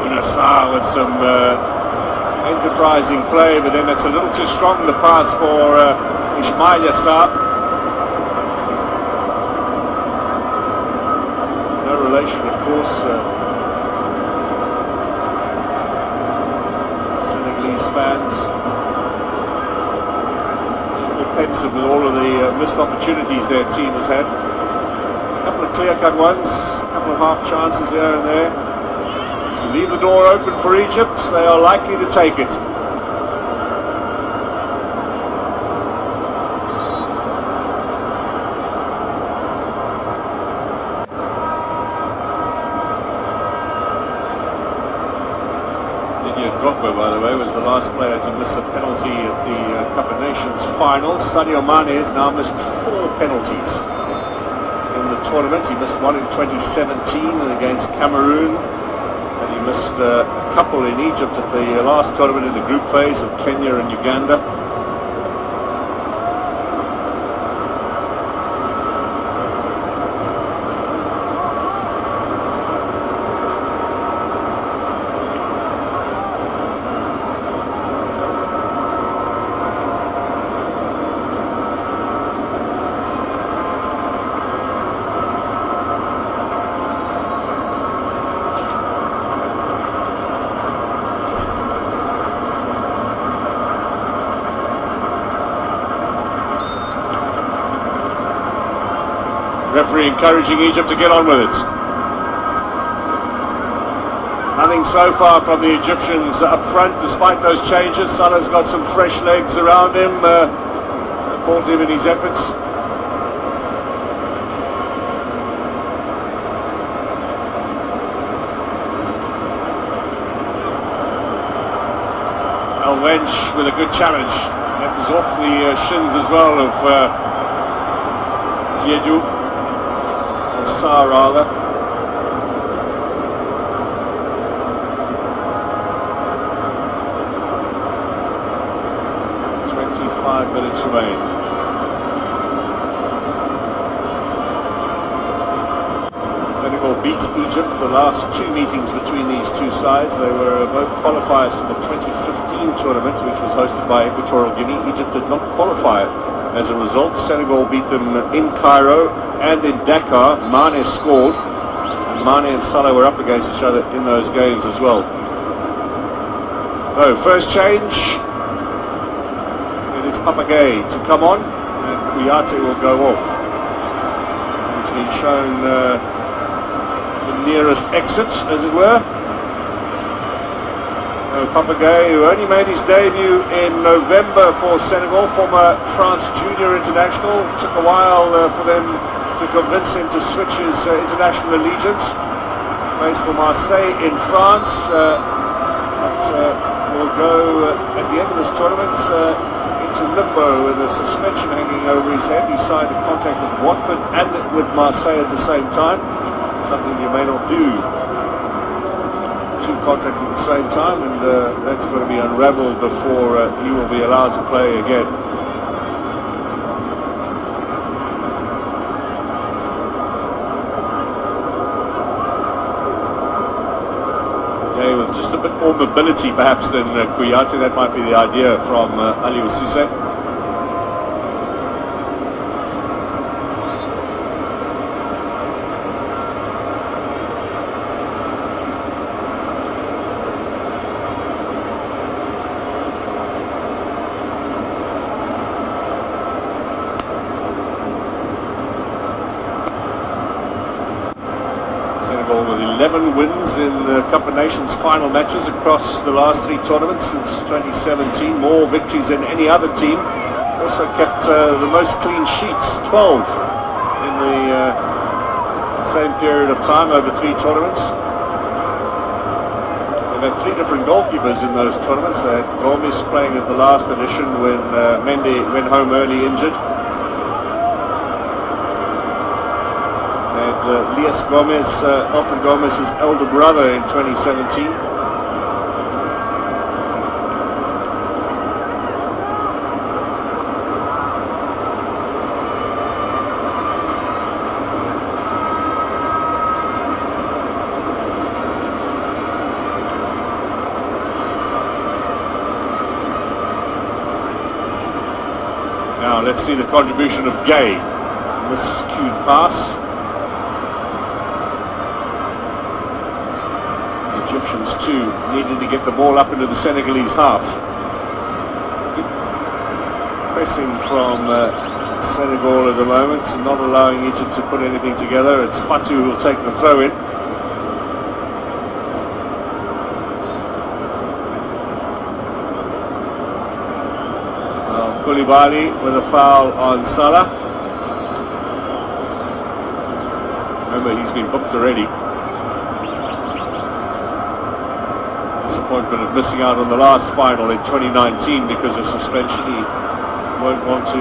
Bounassar with some enterprising play, but then it's a little too strong, the pass for Ismail Assar. Relation, of course. Senegalese fans a little pensive with all of the missed opportunities their team has had. A couple of clear-cut ones, a couple of half chances here and there. Leave the door open for Egypt, they are likely to take it. Drogba, by the way, was the last player to miss a penalty at the Cup of Nations finals. Sadio Mane has now missed 4 penalties in the tournament. He missed one in 2017 against Cameroon, and he missed a couple in Egypt at the last tournament in the group phase of Kenya and Uganda. Referee encouraging Egypt to get on with it. Nothing so far from the Egyptians up front, despite those changes. Salah's got some fresh legs around him, support him in his efforts. El Wench with a good challenge. That was off the shins as well of Djedou. Sarr rather. 25 minutes remain. Senegal beat Egypt the last 2 meetings between these two sides. They were both qualifiers for the 2015 tournament, which was hosted by Equatorial Guinea. Egypt did not qualify as a result. Senegal beat them in Cairo and in Dakar. Mane scored, and Mane and Salah were up against each other in those games as well. Oh, first change. It is Papagay to come on, and Kouyaté will go off. He's been shown the nearest exit, as it were. Papagay, who only made his debut in November for Senegal, former France junior international. Took a while for them to convince him to switch his international allegiance. Plays for Marseille in France, but will go at the end of this tournament into limbo with a suspension hanging over his head. He signed a contract with Watford and with Marseille at the same time, something you may not do. Two contracts at the same time, and that's going to be unravelled before he will be allowed to play again. Okay, with just a bit more mobility perhaps than Kouyaté, that might be the idea from Aliou Cissé. Senegal with 11 wins in the Cup of Nations final matches across the last three tournaments since 2017, more victories than any other team. Also kept the most clean sheets, 12 in the same period of time over three tournaments. They've had three different goalkeepers in those tournaments. They had Gomes playing at the last edition when Mendy went home early injured. Elias Gomes, Alfred Gomez' elder brother in 2017. Now let's see the contribution of Gay. Miscued pass. Egyptians too needing to get the ball up into the Senegalese half. Good pressing from Senegal at the moment, not allowing Egypt to put anything together. It's Fatou who will take the throw in. Koulibaly with a foul on Salah. Remember, he's been booked already. Disappointment of missing out on the last final in 2019 because of suspension. He won't want to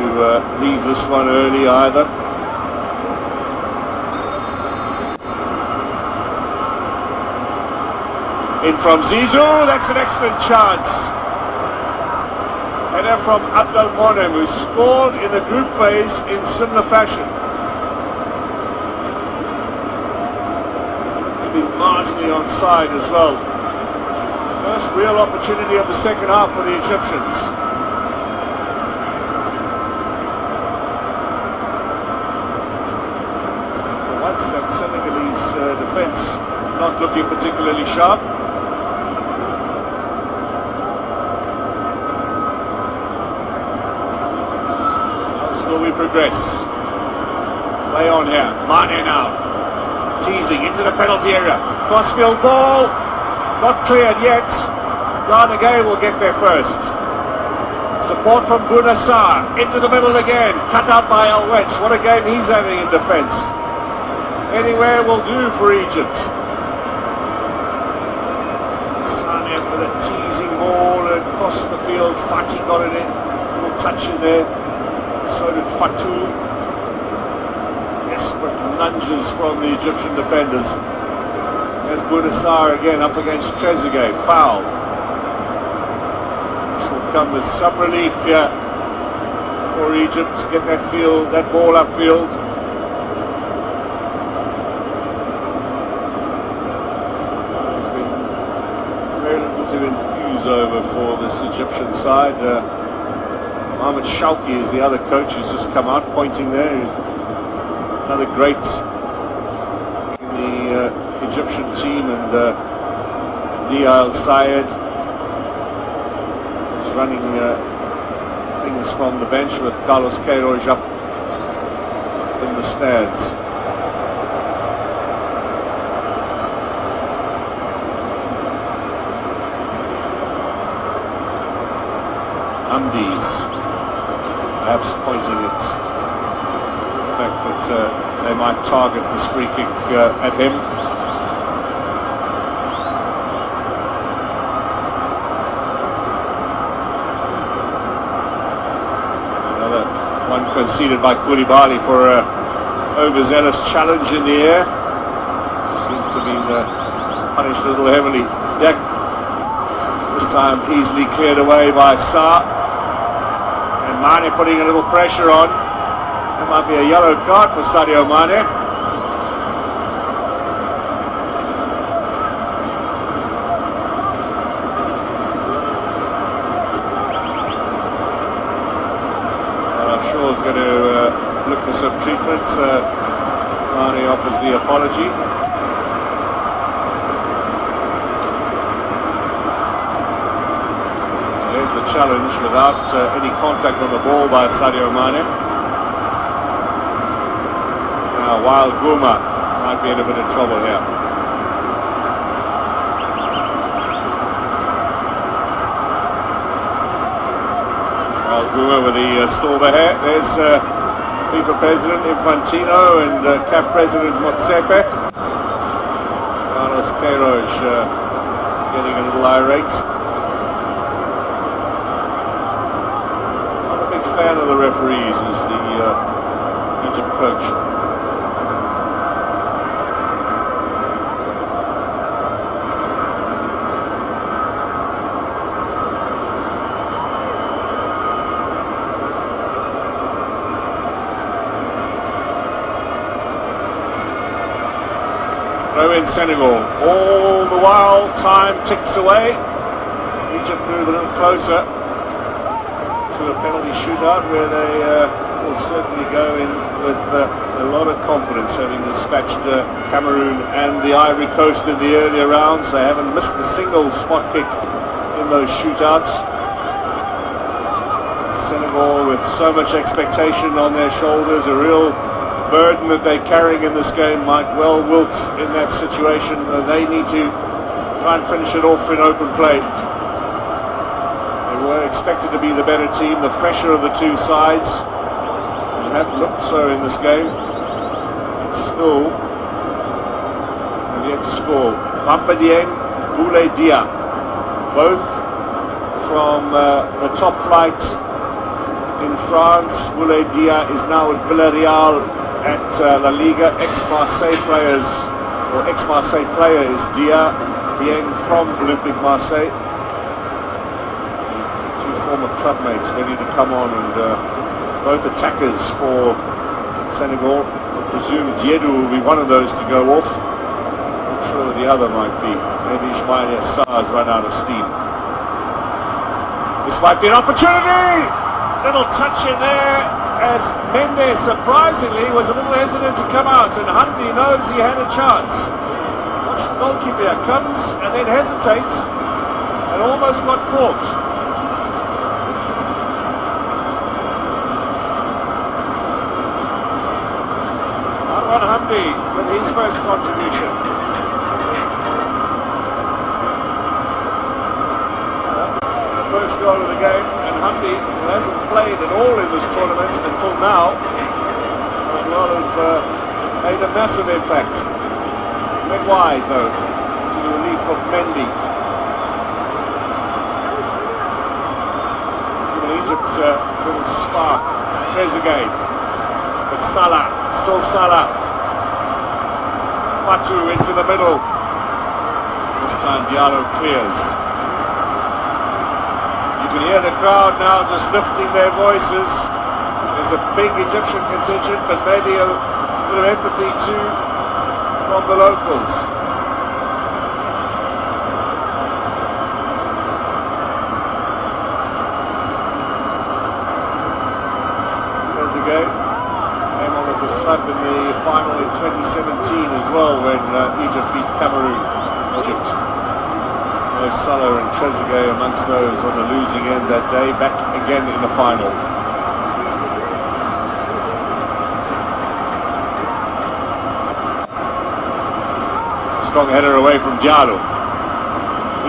leave this one early either. In from Zizou, that's an excellent chance. Header from Abdelmonem, who scored in the group phase in similar fashion. To be marginally onside as well. First real opportunity of the second half for the Egyptians. And for once, that Senegalese defence not looking particularly sharp. How still we progress. Play on here. Mane now. Teasing into the penalty area. Crossfield ball. Not cleared yet. Ghana Gay will get there first. Support from Bounassar. Into the middle again. Cut out by El Wedge. What a game he's having in defence. Anywhere will do for Egypt. Sane with a teasing ball across the field. Fati got it in. A little touch in there. So did Fatou. Desperate lunges from the Egyptian defenders. There's Bounassar again up against Trezeguet. Foul. This will come with some relief here for Egypt to get that ball upfield. There's been very little to enthuse over for this Egyptian side. Mohamed Shawki is the other coach who's just come out pointing there. He's another great in the Egyptian team, and Dia Al Sayed is running things from the bench with Carlos Queiroz up in the stands. Hamdi's perhaps pointing at the fact that they might target this free kick at him. Another one conceded by Koulibaly for an overzealous challenge in the air. Seems to be punished a little heavily. Yeah, this time easily cleared away by Sarr. Mane putting a little pressure on. There might be a yellow card for Sadio Mane. Shaw's going to look for some treatment. Mane offers the apology. There's the challenge without any contact on the ball by Sadio Mane. Now Wael Gouma might be in a bit of trouble here. Wael Gouma with the silver hair. There's FIFA President Infantino and CAF President Motsepe. Carlos Queiroz getting a little irate. Fan of the referees is the Egypt coach. Throw in Senegal. All the while time ticks away. Egypt move a little closer to a penalty shootout where they will certainly go in with a lot of confidence, having dispatched Cameroon and the Ivory Coast in the earlier rounds. They haven't missed a single spot kick in those shootouts. Senegal, with so much expectation on their shoulders, a real burden that they're carrying in this game, might well wilt in that situation. They need to try and finish it off in open play. Were expected to be the better team, the fresher of the two sides, and have looked so in this game. And still have yet to score. Bamba Dieng, Boulaye Dia, both from the top flight in France. Boulaye Dia is now with Villarreal at La Liga. Ex-Marseille players, or ex-Marseille player is Dia. Dieng from Olympique Marseille. Former clubmates ready to come on, and both attackers for Senegal. I presume Diedou will be one of those to go off. Not sure the other might be. Maybe Ismail Sarr's run out of steam. This might be an opportunity! Little touch in there as Mendes surprisingly was a little hesitant to come out, and Hamdi knows he had a chance. Watch the goalkeeper, comes and then hesitates and almost got caught. Hamdi with his first contribution. The first goal of the game, and Hamdi, who hasn't played at all in this tournament until now, might well have made a massive impact. Went wide though, to the relief of Mendy. It's given Egypt a little spark. Trezeguet with Salah, still Salah. Fatu into the middle. This time Diallo clears. You can hear the crowd now just lifting their voices. There's a big Egyptian contingent, but maybe a bit of empathy too from the locals. Trezeguet came on as a a sub in the final in 2017 as well, when Egypt beat Cameroon. Egypt. Mo Salah and Trezeguet amongst those on the losing end that day, back again in the final. Strong header away from Diallo.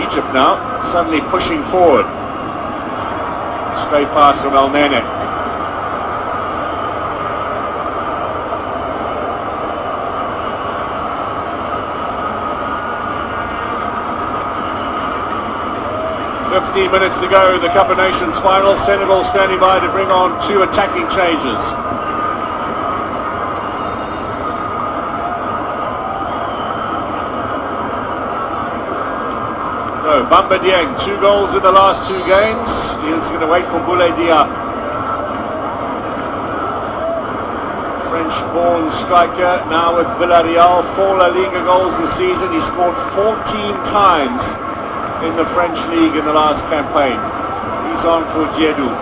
Egypt now suddenly pushing forward. Straight pass from El Nene. "15 minutes to go, the Cup of Nations final. Senegal standing by to bring on 2 attacking changes. So, Bamba Dieng, 2 goals in the last 2 games. He's going to wait for Boulaye Dia. French-born striker, now with Villarreal, 4 La Liga goals this season. He scored 14 times in the French league in the last campaign. He's on for Diedou.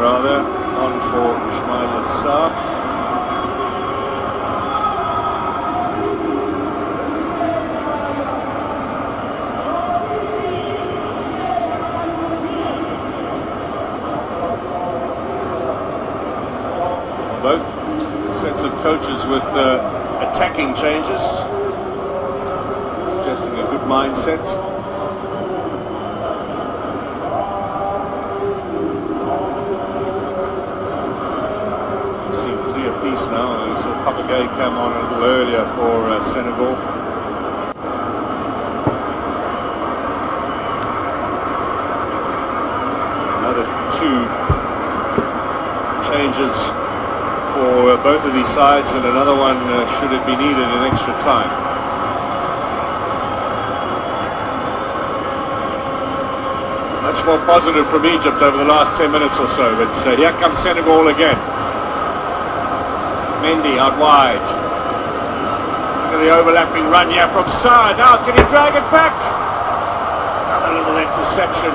Rather, on for Ismail Sarr. Both sets of coaches with attacking changes, suggesting a good mindset. Now, we saw Papagay come on a little earlier for Senegal. Another 2 changes for both of these sides, and another one should it be needed in extra time. Much more positive from Egypt over the last 10 minutes or so, but here comes Senegal again. Mendy out wide. Look at the overlapping run here from Sarr. Now can he drag it back? Another little interception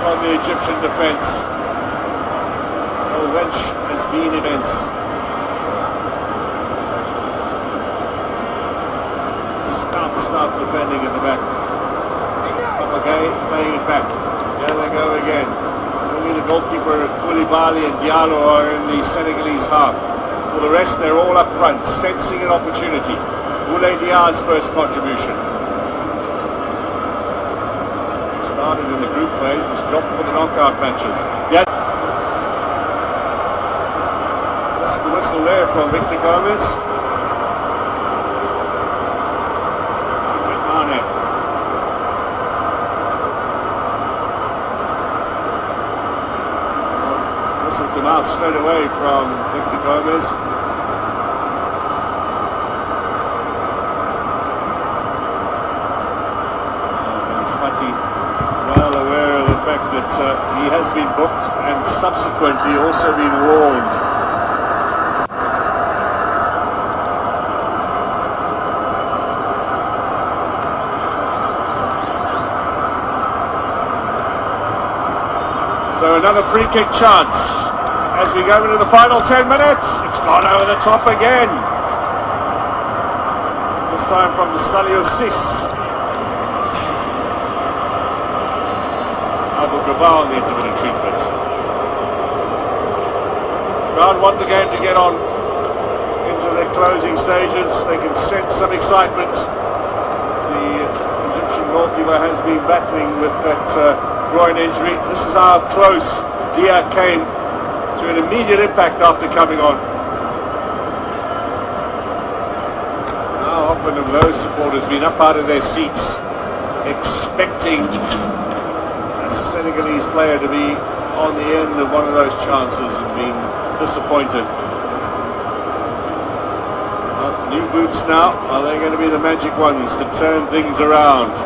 from the Egyptian defence. The wrench has been immense. Start defending at the back. Papagay playing it back. There they go again. Only the goalkeeper Koulibaly and Diallo are in the Senegalese half. For the rest, they're all up front, sensing an opportunity. Boulaye Dia's first contribution. Started in the group phase, was dropped for the knockout matches. Yeah. That's the whistle there from Victor Gomez. Whistle to mouth straight away from Victor Gomez. Well aware of the fact that he has been booked and subsequently also been warned. So another free kick chance as we go into the final 10 minutes. It's gone over the top again. This time from Salio Sis. Gabal needs a bit of treatment. Crowd want the game to get on into their closing stages. They can sense some excitement. The Egyptian goalkeeper has been battling with that groin injury. This is how close Dia came to an immediate impact after coming on. How often have those supporters been up out of their seats expecting Senegalese player to be on the end of one of those chances and being disappointed. Well, new boots now, are they going to be the magic ones to turn things around?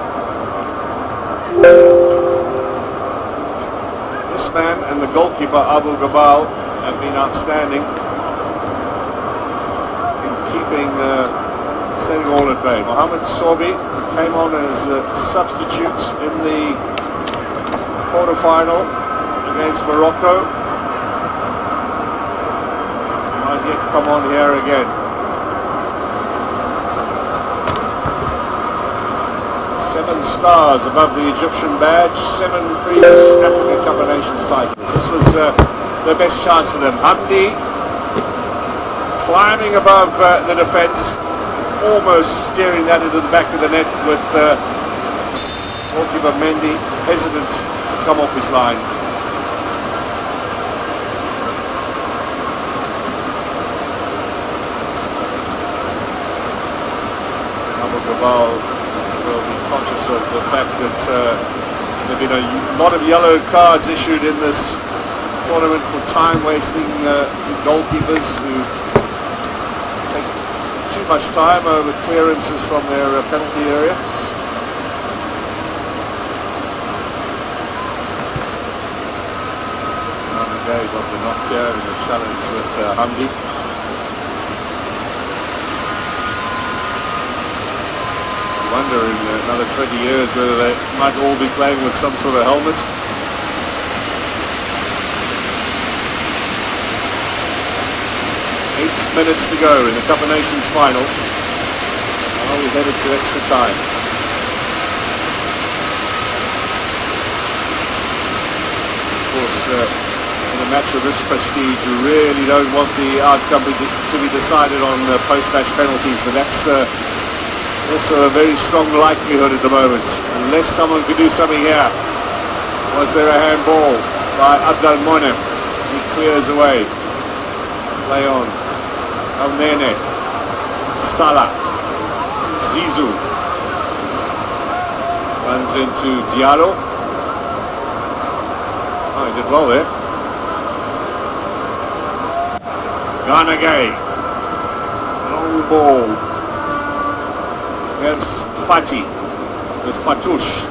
This man and the goalkeeper Abu Gabal have been outstanding in keeping Senegal at bay. Mohamed Sorbi came on as a substitute in the quarter-final against Morocco. Might yet come on here again. 7 stars above the Egyptian badge, 7 previous African Cup of Nations titles. This was their best chance for them. Hamdi climbing above the defence, almost steering that into the back of the net with goalkeeper Mendy hesitant to come off his line. Abu Gabal will be conscious of the fact that there have been a lot of yellow cards issued in this tournament for time wasting to goalkeepers who take too much time over clearances from their penalty area. Gay got the knock here in the challenge with Hamdi. I wonder in another 20 years whether they might all be playing with some sort of helmet. 8 minutes to go in the Cup of Nations final. Now we're headed to extra time. Of course, in a match of this prestige, you really don't want the outcome to be decided on post-match penalties, but that's also a very strong likelihood at the moment, unless someone could do something here. Was there a handball by Abdel Monem? He clears away. Play on. Al-Nene. Salah. Zizou. Runs into Diallo. Oh, he did well there. Ganagay. Long ball. Here's Fati with Fatouche.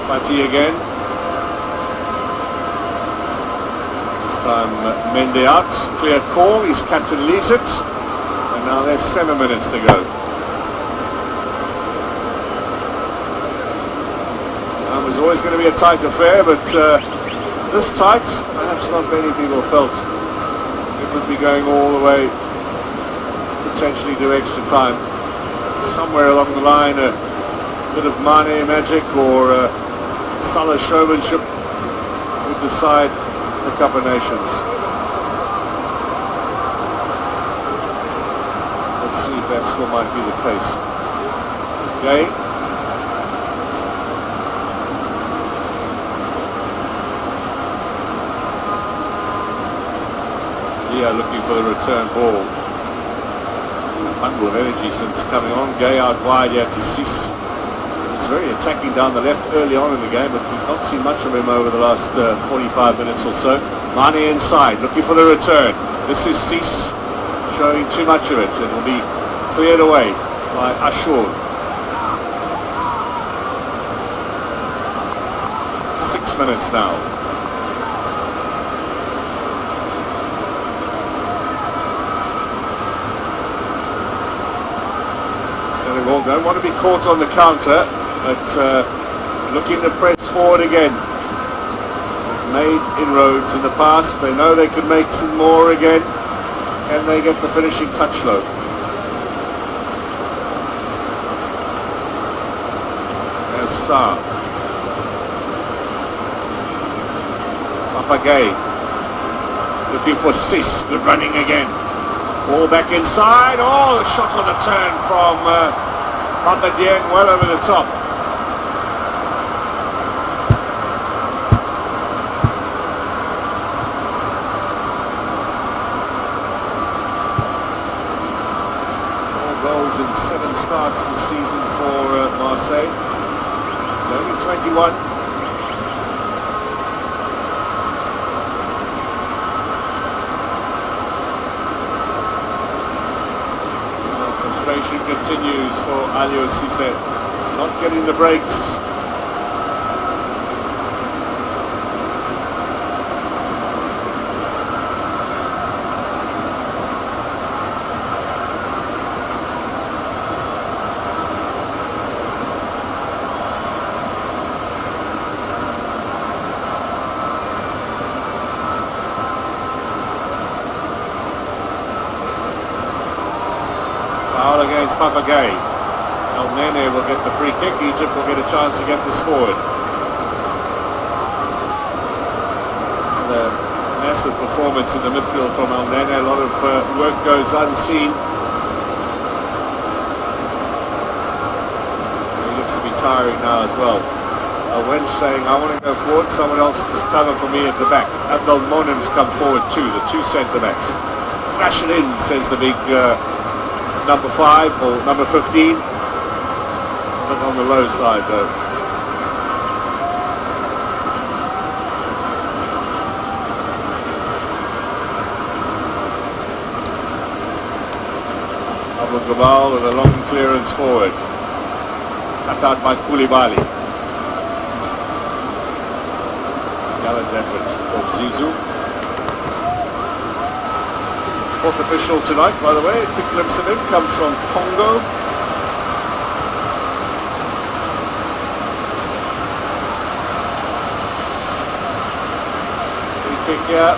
Fati again. This time Mendy out. Clear call. His captain leads it. And now there's 7 minutes to go. It was always going to be a tight affair, but this tight, perhaps not many people felt it would be going all the way, potentially to extra time. Somewhere along the line, a bit of Mane magic or Salah showmanship would decide the Cup of Nations. Let's see if that still might be the case. Gay. Yeah, looking for the return ball. A bundle of energy since coming on. Gay out wide here to Sis. He was very attacking down the left early on in the game, but we've not seen much of him over the last 45 minutes or so. Mane inside, looking for the return. This is Sis showing too much of it. It'll be cleared away by Ashur. 6 minutes now. Senegal don't want to be caught on the counter, but looking to press forward again. They've made inroads in the past. They know they can make some more again. Can they get the finishing touch though? There's Sarr. Papagay. Looking for Sis. Good running again. Ball back inside. Oh, the shot on the turn from Papa Dieng, well over the top. Goals in 7 starts this season for Marseille. He's only 21. Frustration continues for Aliou Cissé. He's not getting the breaks. against Papagay. El Nene will get the free kick. Egypt will get a chance to get this forward. And a massive performance in the midfield from El Nene. A lot of work goes unseen. He looks to be tiring now as well. Wench saying, I want to go forward, someone else just cover for me at the back. Abdul Monim's come forward too, the two centre-backs. Thrash it in, says the big number 5 or number 15. It's a bit on the low side though. Abu Gabal with a long clearance forward. Cut out by Koulibaly. Gallant effort from Zizou. Fourth official tonight, by the way. A quick glimpse of him comes from Congo. Free kick here.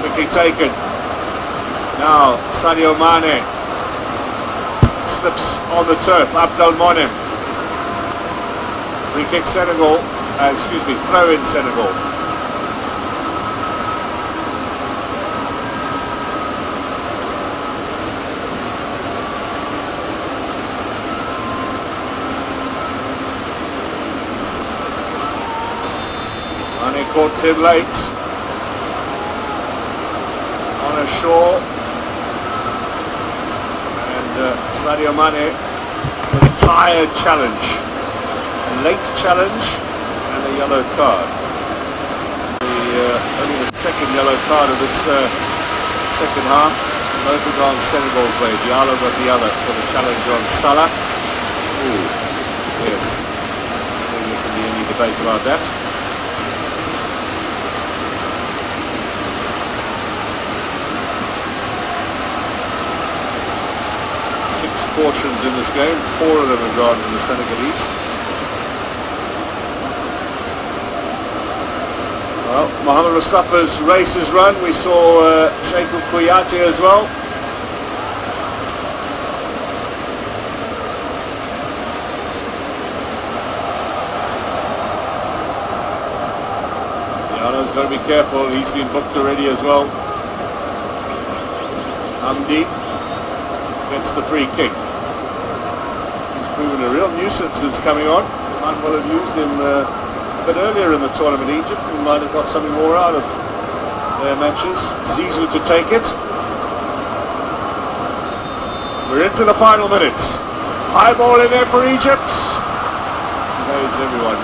Quickly taken. Now Sadio Mane. Slips on the turf. Abdul Monim. Free kick Senegal. Throw in Senegal. Mane caught him late. On a shore. Sadio Mane with a tired challenge, a late challenge and a yellow card. Only the second yellow card of this second half. Both have gone Senegal's way. Diallo got the other for the challenge on Salah. Ooh, yes. I don't think there can be any debate about that. Six cautions in this game, 4 of them have gone to the Senegalese. Well, Mohamed Mustafa's race is run. We saw Sheikh Kouyaté as well. Diallo's got to be careful, he's been booked already as well. Hamdi gets the free kick. He's proven a real nuisance since coming on. Might well have used him a bit earlier in the tournament. Egypt who might have got something more out of their matches. Zizou to take it. We're into the final minutes. High ball in there for Egypt. Evades everyone.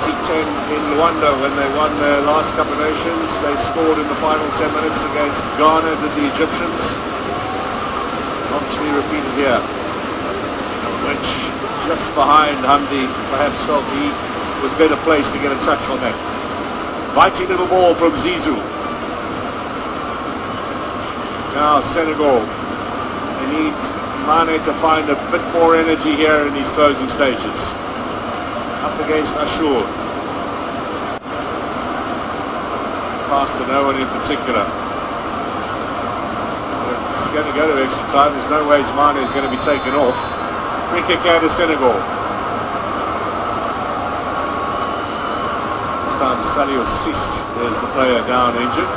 2010 in Luanda when they won their last Cup of Nations. They scored in the final 10 minutes against Ghana, did the Egyptians. Not to be repeated here. Which just behind Hamdi perhaps felt he was better placed to get a touch on that. Fighting little ball from Zizou. Now Senegal. They need Mane to find a bit more energy here in these closing stages. Up against Ashur. Pass to no one in particular. If it's going to go to extra time, there's no ways Mane is going to be taken off. Free kick out of Senegal. This time Salio Sis is the player down injured.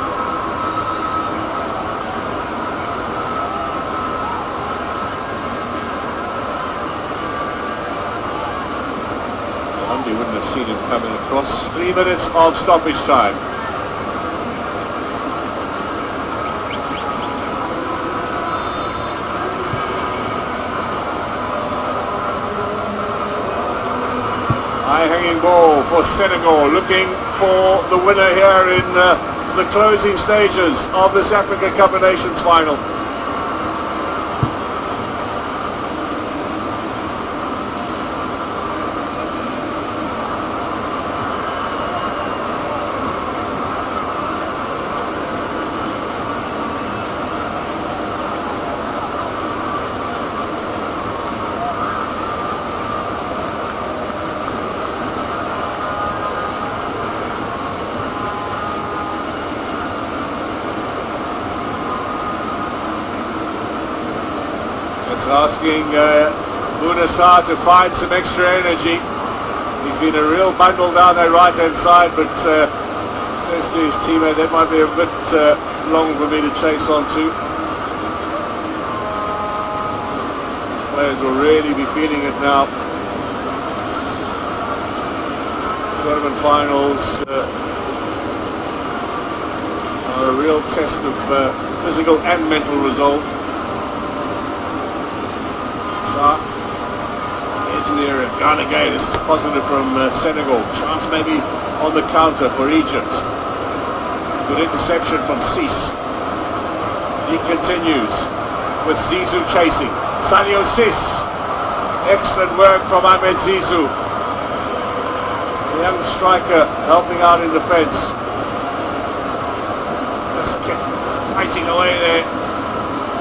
You wouldn't have seen him coming across. 3 minutes of stoppage time. High hanging ball for Senegal, looking for the winner here in the closing stages of this Africa Cup of Nations final. It's asking Bouna to find some extra energy. He's been a real bundle down that right-hand side, but says to his teammate, that might be a bit long for me to chase on to. These players will really be feeling it now. Tournament finals are a real test of physical and mental resolve. Edge of the area, gone again. This is positive from Senegal. Chance maybe on the counter for Egypt. Good interception from Sis. He continues with Zizou chasing. Sadio Sis. Excellent work from Ahmed Zizou. The young striker helping out in defence. Just kept fighting away there.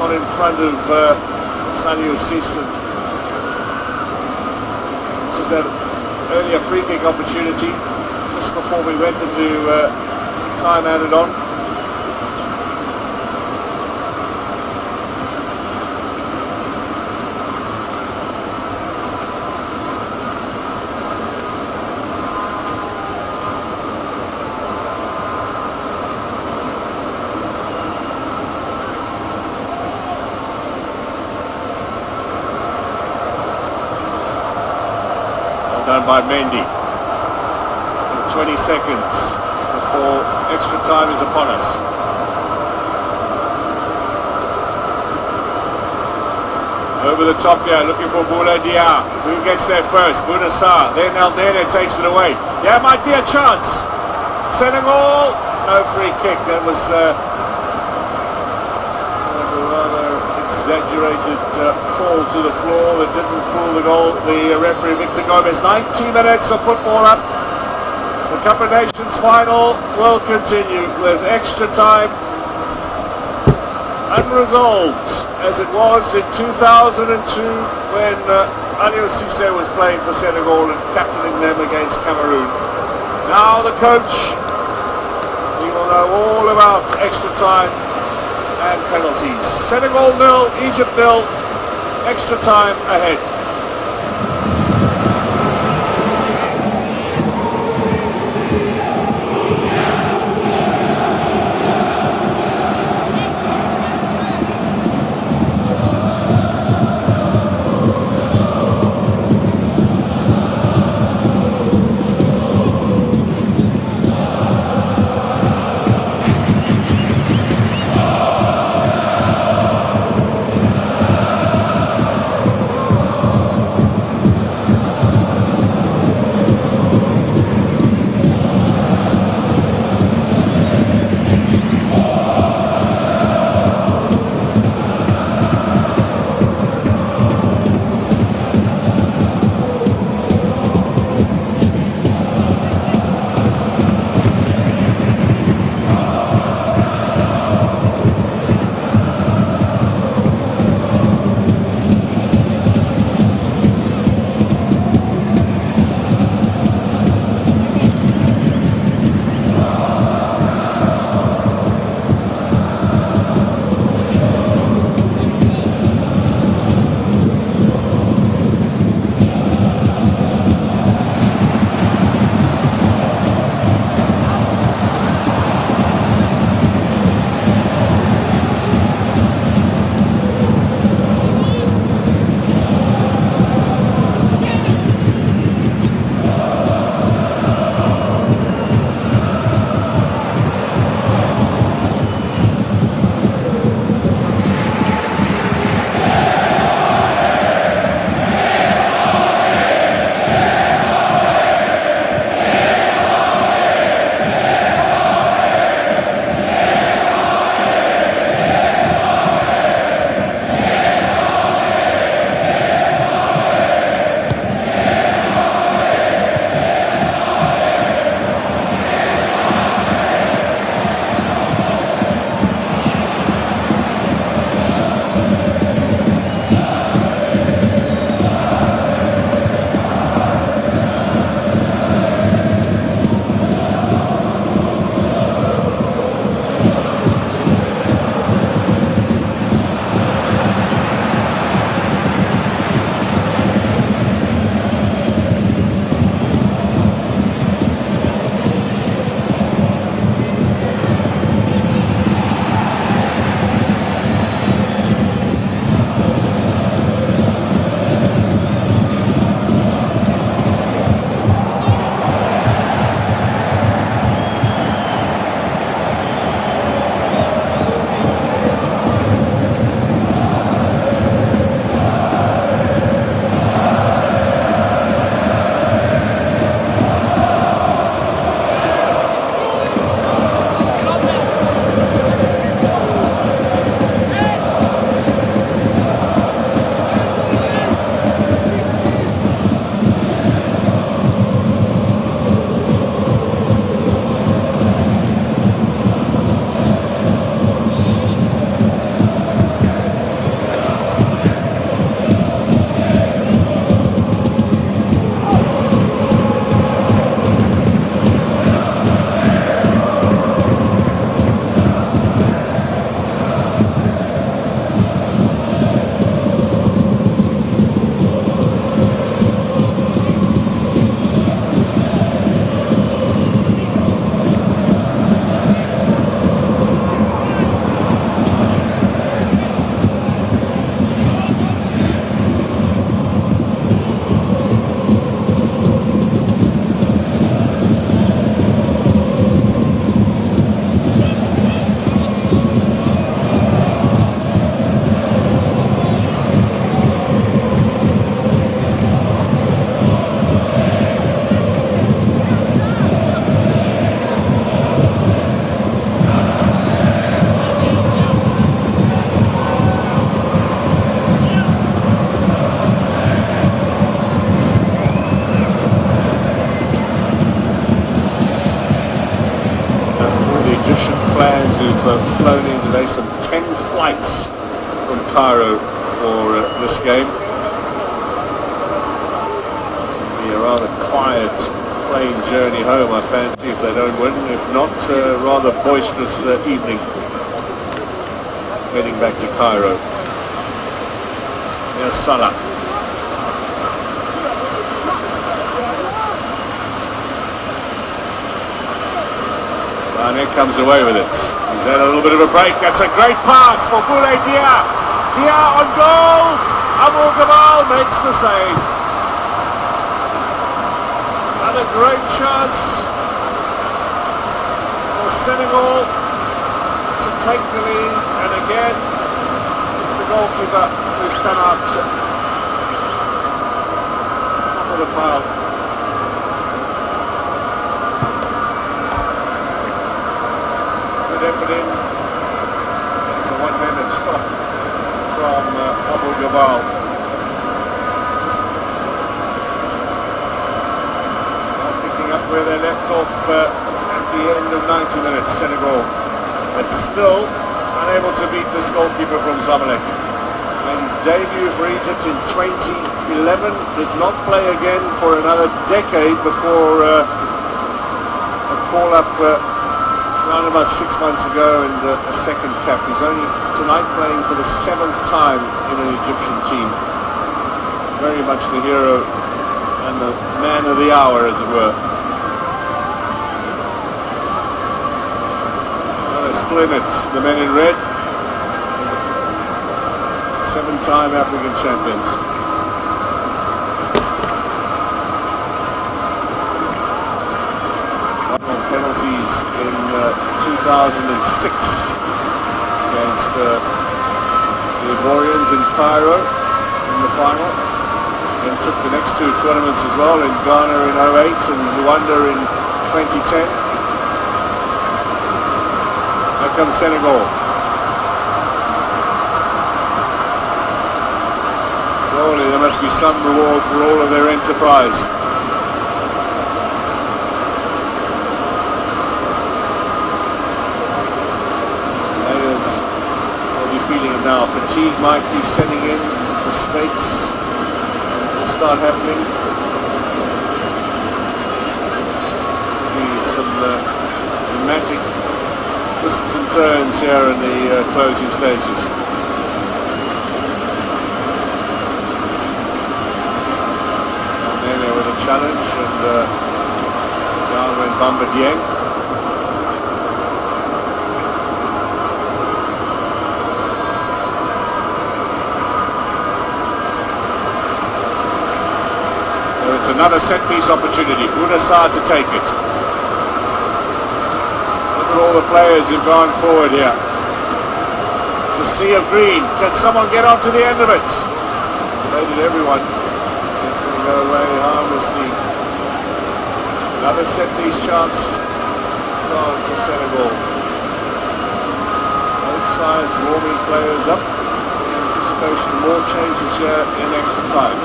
Not in front of Sadio Sis. This was that earlier free kick opportunity just before we went into time added on. Done by Mendy. 20 seconds before extra time is upon us. Over the top here, looking for Boula Dia. Who gets there first? Bouna Sarr. Then Aldana takes it away. There might be a chance. Senegal. No free kick. That was a rather exaggerated fall to the floor that didn't fool the referee Victor Gomez. 90 minutes of football up. The Cup of Nations final will continue with extra time unresolved as it was in 2002 when Aliou Cissé was playing for Senegal and captaining them against Cameroon. Now the coach, he will know all about extra time and penalties. Senegal 0, Egypt 0, extra time ahead. have flown in today, some 10 flights from Cairo for this game. It'll be a rather quiet plane journey home, I fancy, if they don't win. If not, a rather boisterous evening heading back to Cairo. Here's Salah. Mane comes away with it. He's had a little bit of a break. That's a great pass for Boulaye Dia. Dia on goal. Abu Gabal makes the save. Another great chance for Senegal to take the lead. And again, it's the goalkeeper who's come out top of the pile. Effort in. There's the one-handed stop from Abu Gabal. Picking up where they left off at the end of 90 minutes, Senegal. But still unable to beat this goalkeeper from Zamalek. Made his debut for Egypt in 2011. Did not play again for another decade before a call-up around about 6 months ago, and a second cap. He's only tonight playing for the 7th time in an Egyptian team. Very much the hero and the man of the hour, as it were. Well, they're still in it, the men in red. 7-time African champions. Penalties in 2006 against the Ivorians in Cairo in the final, and took the next two tournaments as well, in Ghana in 2008 and Rwanda in 2010. Here comes Senegal. Surely there must be some reward for all of their enterprise. Feeling it now. Fatigue might be setting in. Mistakes will start happening. Maybe some dramatic twists and turns here in the closing stages. And then with a challenge, and down went Bamba Dieng. It's another set-piece opportunity. Unasar to take it. Look at all the players who've gone forward here. It's a sea of green. Can someone get onto the end of it? Evaded everyone. It's going to go away harmlessly. Another set-piece chance gone for Senegal. Both sides warming players up in anticipation of more changes here in extra time.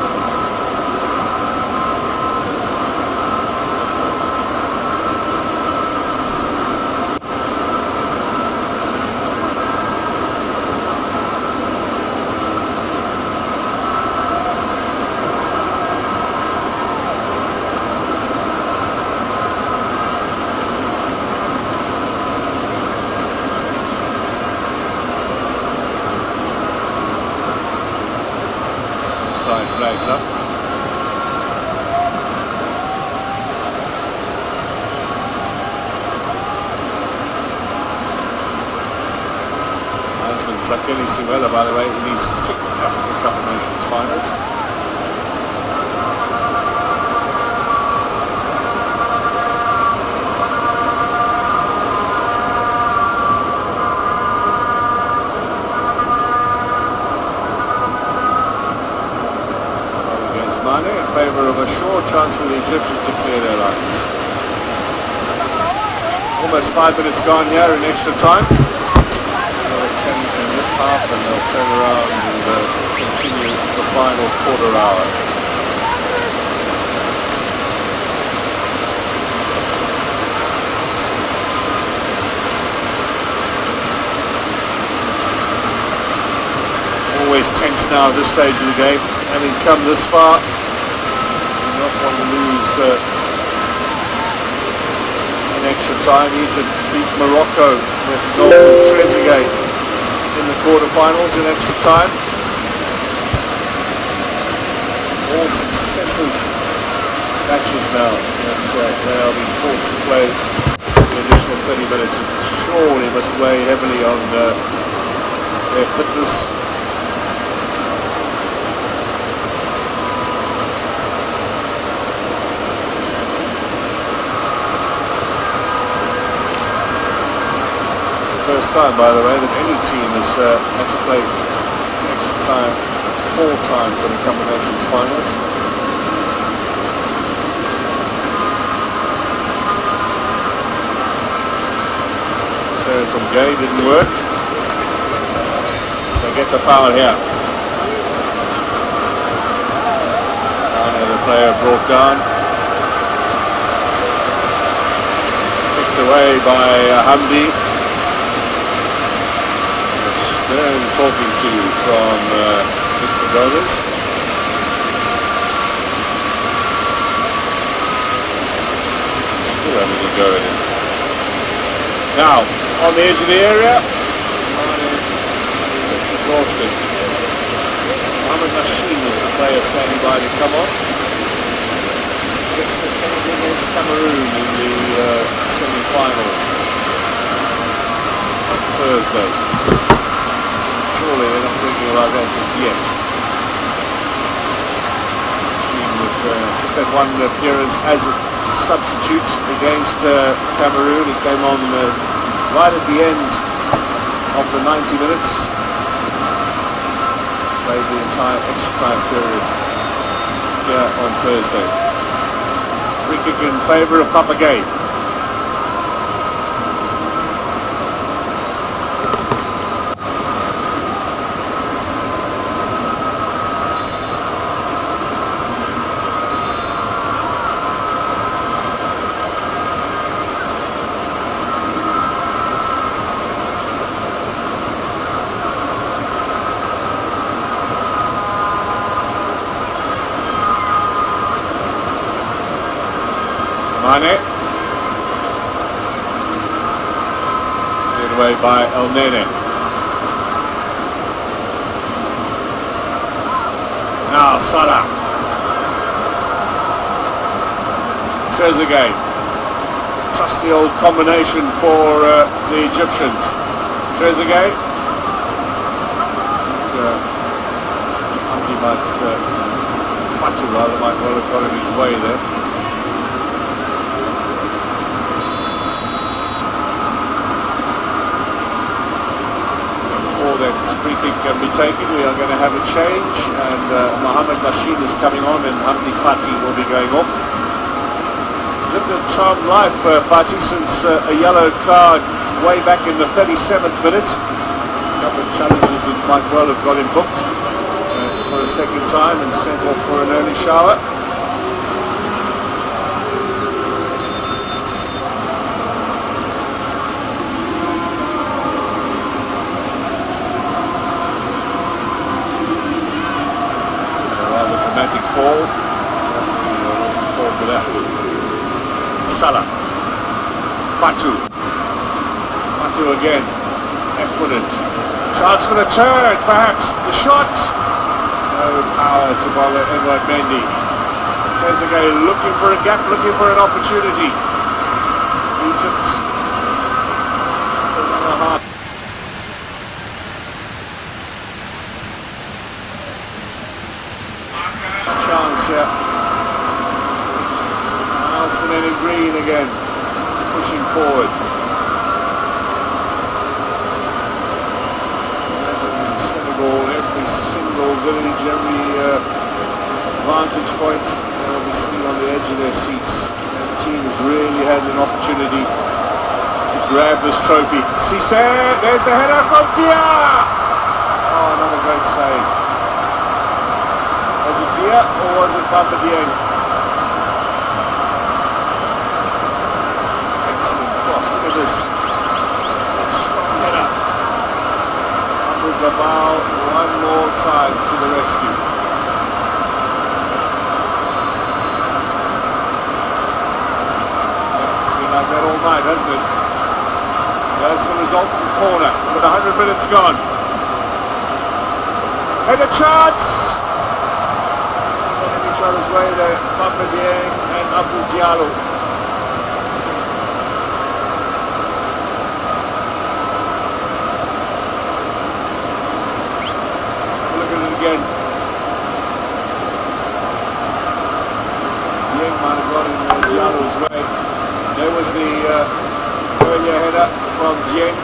Side flags up. Linesman Zakeli Siwela, by the way, in his 6th African Cup of Nations finals. Mane in favour of a short chance for the Egyptians to clear their lines. Almost 5 minutes gone here in extra time. Another 10 in this half, and they'll turn around and continue the final quarter hour. always tense now at this stage of the game. Having come this far, you not want to lose in extra time. Egypt beat Morocco with a goal from Trezeguet in the quarterfinals in extra time. 4 successive matches now that they are being forced to play the additional 30 minutes. It surely must weigh heavily on their fitness. It's the first time, by the way, that any team has had to play extra time 4 times in the combinations finals. Turn from Gay didn't work. They get the foul here. The player brought down. Kicked away by Hamdi. A stern talking to from Victor Gomez. Still having a go at it. Now, on the edge of the area. It's exhausted. Mohamed Nasheem is the player standing by to come on. Successful penalty against Cameroon in the semi-final on Thursday. Surely they're not thinking about that just yet. Nasheem with just had one appearance as a substitute against Cameroon. He came on right at the end of the 90 minutes. Played the entire extra time period here on Thursday. Free kick in favour of Papagay. Mane. Cleared away by El Nene. Now Salah. Trezeguet. Trusty old combination for the Egyptians. Trezeguet. I think he might, Fatou rather, might well have got in his way there. That free kick can be taken, we are going to have a change, and Mohamed Nasheem is coming on and Hamdi Fati will be going off. He's lived a charmed life, Fati, since a yellow card way back in the 37th minute. A couple of challenges that might well have got him booked for a second time and sent off for an early shower. Dramatic fall. Definitely wasn't fall for that. Salah. Fatou. Fatou again. F-footed. Chance for the turn, perhaps. The shot. No power to bother Edouard Mendy. Trezeguet looking for a gap, looking for an opportunity. Egypt. Chance here. Now it's the men in green again, pushing forward. Imagine in Senegal, every single village, every vantage point, they'll be sitting on the edge of their seats. And the team has really had an opportunity to grab this trophy. Cissé, there's the header from Dia! Oh, another great save. Was it Dia or was it Bamba Dieng? Excellent cross. Look at this. Strong header. Gabal one more time to the rescue. It's been like that all night, hasn't it? That's the resultant corner with 100 minutes gone. And a chance! In each other's way there, Papa Dieng and Abu Diallo. Look at it again. Dieng might have got in Diallo's way. There was the earlier header from Dieng.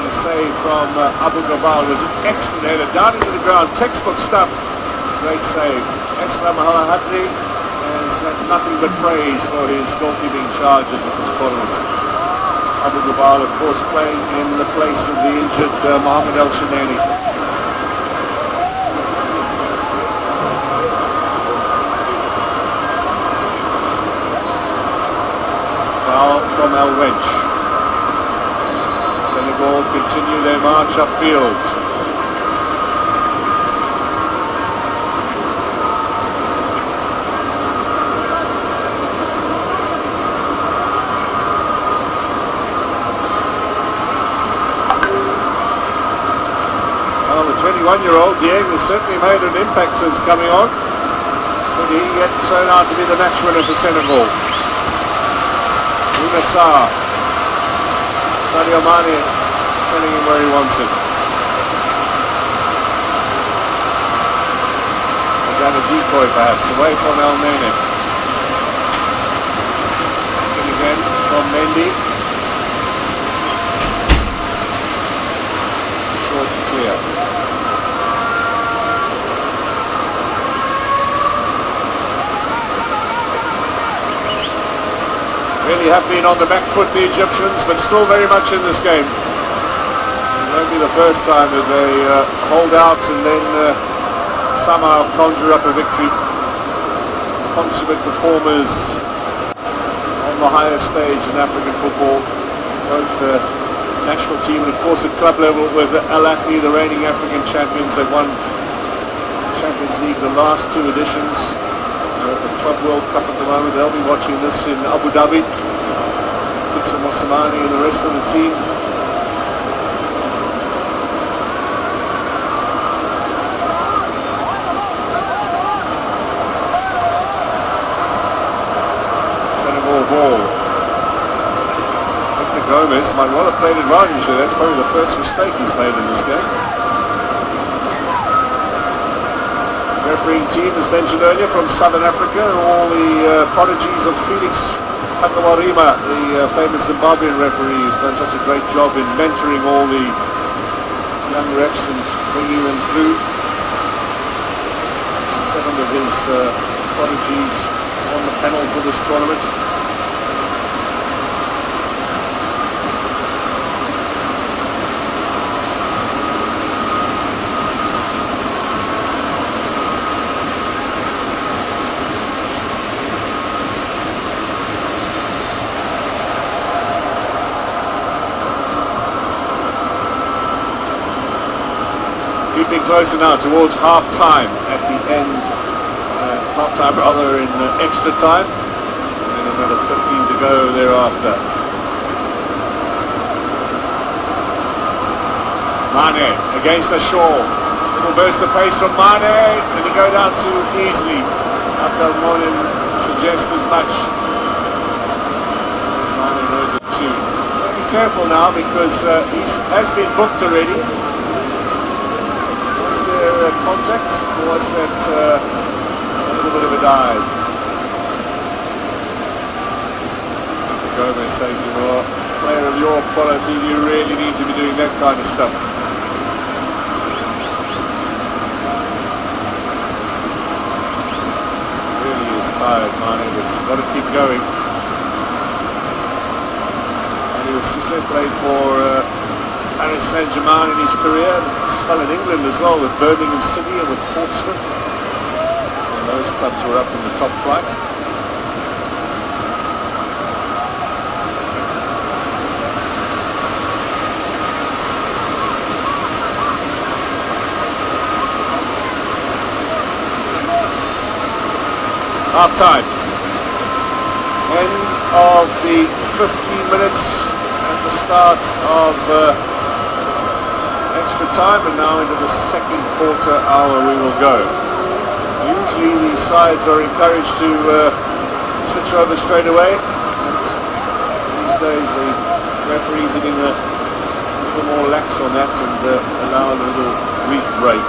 The save from Abu Gabal was an excellent header down into the ground, textbook stuff. Great save. Esra Mahalahadri has had nothing but praise for his goalkeeping charges at this tournament. Abu Gabal, of course, playing in the place of the injured Mohamed El Shanani. Foul from El Wench. Senegal continue their march upfield. Well, the 21-year-old Dieng has certainly made an impact since coming on. Could he yet turn out to be the match winner for Senegal? Sarr. Sadio Mane telling him where he wants it. Is that a decoy perhaps? Away from El Nene. And again from Mendy. Short and clear. Really have been on the back foot, the Egyptians, but still very much in this game. It won't be the first time that they hold out and then somehow conjure up a victory. Consummate performers on the highest stage in African football, both the national team and of course at club level with Al Ahly, the reigning African champions. They've won Champions League the last two editions. At the Club World Cup at the moment. They'll be watching this in Abu Dhabi. Pitsa Mosamani and the rest of the team. Senegal ball. Victor Gomez might well have played advantage there. That's probably the first mistake he's made in this game. Refereeing team, as mentioned earlier, from Southern Africa, and all the prodigies of Felix Kakawarima, the famous Zimbabwean referee, who's done such a great job in mentoring all the young refs and bringing them through. 7 of his prodigies on the panel for this tournament. Creeping closer now towards half-time at the end, half-time rather in extra time, and then another 15 to go thereafter. Mane against the shore, little burst of pace from Mane, and he go down too easily. Abdel Monem suggests as much. Mane knows it too. Be careful now because he has been booked already. Was there contact, or was that a little bit of a dive? Victor Gomez says, well, player of your quality, you really need to be doing that kind of stuff. Really is tired, Mane, but he's got to keep going. And he was played for Paris Saint-Germain in his career, spell in England as well, with Birmingham City and with Portsmouth. And those clubs were up in the top flight. Half time. End of the 15 minutes at the start of extra time, and now into the second quarter hour we will go. Usually these sides are encouraged to switch over straight away, but these days the referees are being a little more lax on that and allow a little brief break.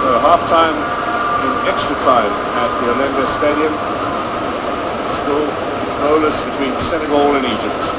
So half time in extra time at the Olemba Stadium, still goalless between Senegal and Egypt.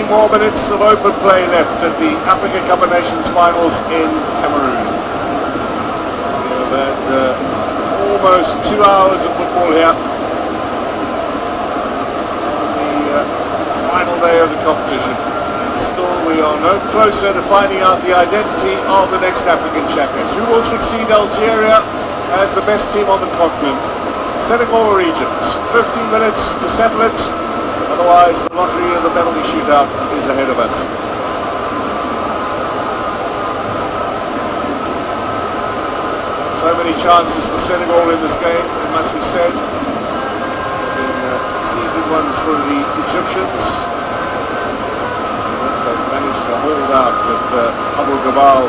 More minutes of open play left at the African Cup of Nations finals in Cameroon. We have had almost 2 hours of football here on the final day of the competition, and still we are no closer to finding out the identity of the next African champions. Who will succeed Algeria as the best team on the continent? Senegal or Egypt? 15 minutes to settle it. Otherwise, the lottery of the penalty shootout is ahead of us. So many chances for Senegal in this game, it must be said. Three good ones for the Egyptians. They've managed to hold out with Abu Gabal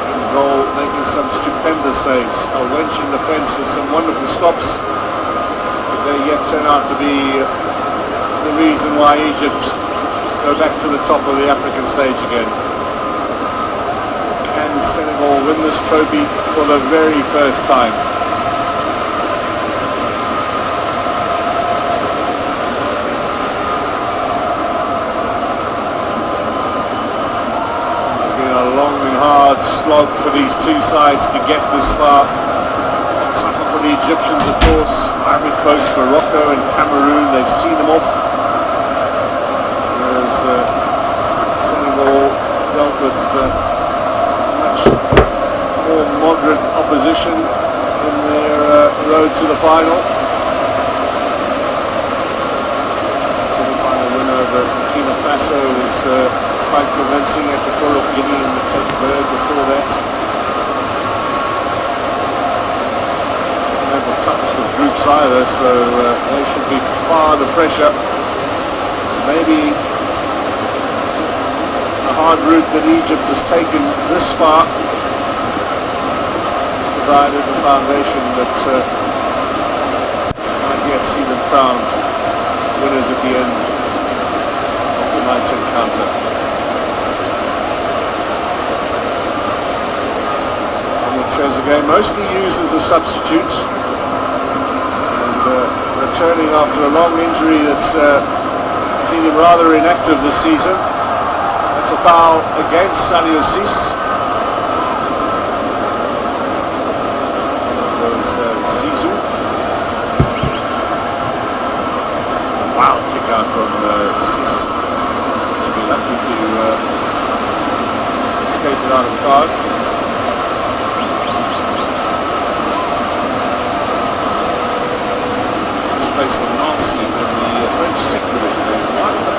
in goal, making some stupendous saves. A wench in defence with some wonderful stops. But they yet turn out to be the reason why Egypt go back to the top of the African stage again. Can Senegal win this trophy for the very first time? It's been a long and hard slog for these two sides to get this far. Tougher for the Egyptians, of course. Ivory Coast, Morocco and Cameroon, they've seen them off. Senegal dealt with much more moderate opposition in their road to the final. Semi-final win over Burkina Faso was quite convincing. Equatorial Guinea and the Cape Verde before that. Not the toughest of groups either, so they should be far the fresher. Maybe the hard route that Egypt has taken this far has provided the foundation that might yet see them crowned winners at the end of tonight's encounter. Ahmed Trezeguet, mostly used as a substitute, and returning after a long injury that's seen him rather inactive this season. That's a foul against Salih Assis. Goes Zizou. Wow, kick out from Assis. They'll be lucky to escape without a card.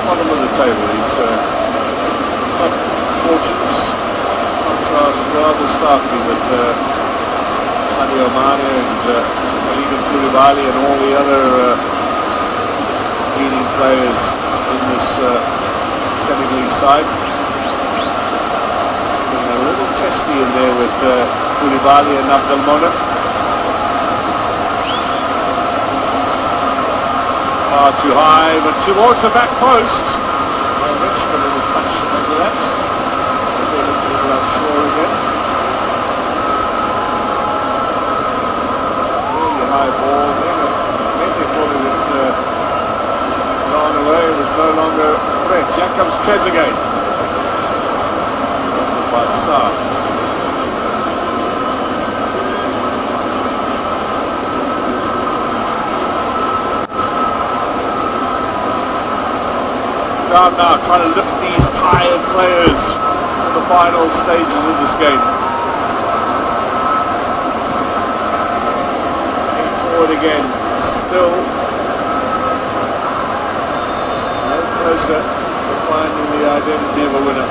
bottom of the table. His top fortunes contrast rather starkly with Sadio Mane and Kalidou Koulibaly and all the other leading players in this Senegalese side. It's been a little testy in there with Koulibaly and Abdelmonem. Far too high, but towards the back post. Rich got a little touch over that. Maybe a little unsure again. Really high ball. Maybe thought it had gone away. It was no longer a threat. Here comes Trezeguet. By Sarr. Now trying to lift these tired players in the final stages of this game. Going forward again, still no closer to finding the identity of a winner.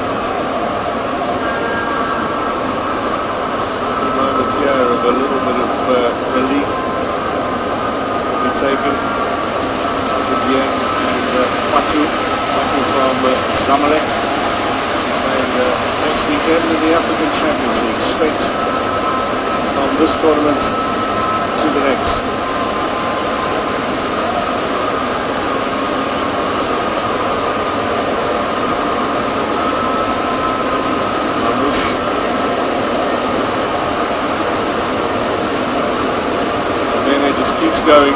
A moment here of a little bit of relief will be taken with Yang and Fatou from Zamalek, and next weekend in the African Champions League, straight from this tournament to the next. Mamouche. And then it just keeps going.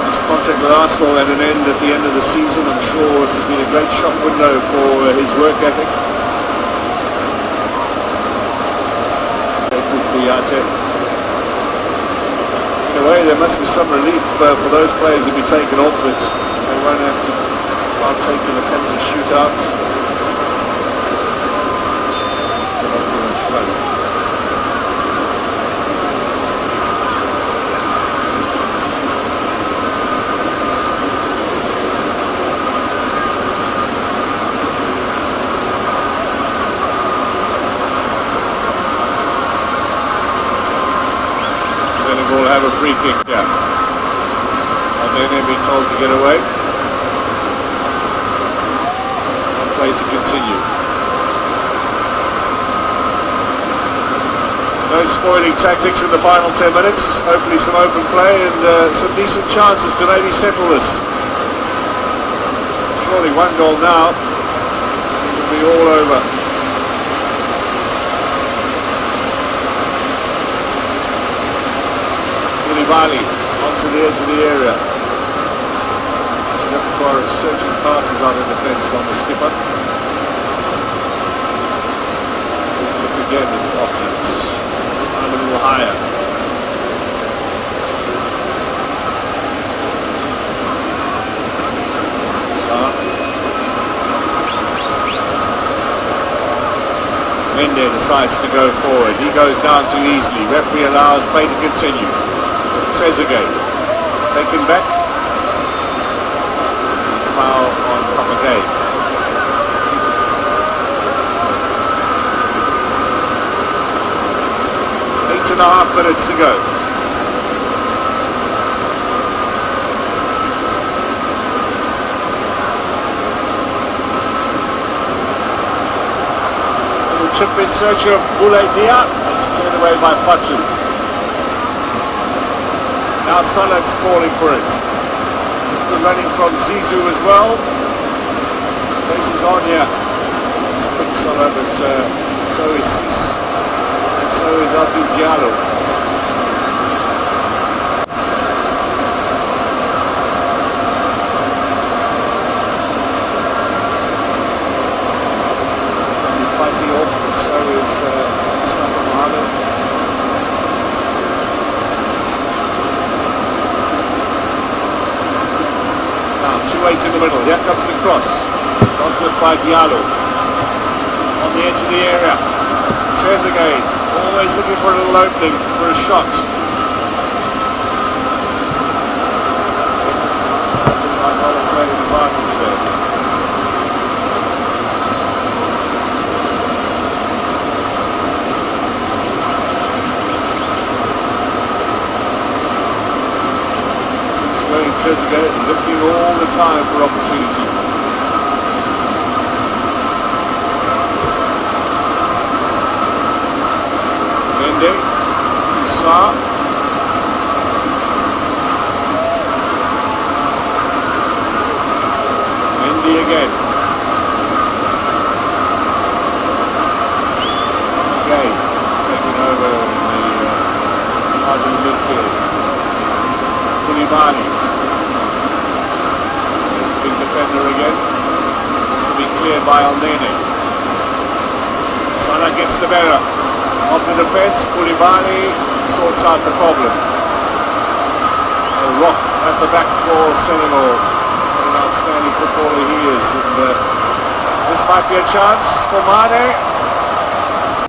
His contract with Arsenal at an end at the end of the season. I'm sure this has been a great shop window for his work ethic. In a way, there must be some relief for those players who've been taken off that they won't have to partake in a penalty shootout. Not too much fun. Senegal have a free kick there. And then they'll be told to get away. And play to continue. No spoiling tactics in the final 10 minutes. Hopefully some open play and some decent chances to maybe settle this. Surely one goal now. It will be all over. Koulibaly onto the edge of the area. His repertoire of searching passes out of defence from the skipper. Let's look again at his options. This time a little higher. Sarr. Mende decides to go forward. He goes down too easily. Referee allows play to continue. Trezeguet taken back. Foul on Papagay. Eight and a half minutes to go. Little chip in search of Boulaye Dia. It's cleared away by Fatou. Now Salah's calling for it. He's been running from Zizou as well. Pace is on here. It's quick Salah, but so is Sis. And so is Abdou Diallo. Fighting off, so is Mustafa Mohamed. 2-8 in the middle. Here comes the cross. Dealt with by Diallo. On the edge of the area. Trezeguet. Always looking for a little opening for a shot. I think I've got a great advantage there. Trezeguet looking all the time for opportunity. Mendy to Sarr. Mendy again. Again, he's taken over in the part of the midfield. Koulibaly. There's the big defender again. This will be cleared by Elneny. Salah gets the better of the defence. Koulibaly sorts out the problem. A rock at the back for Senegal. What an outstanding footballer he is. And this might be a chance for Mane.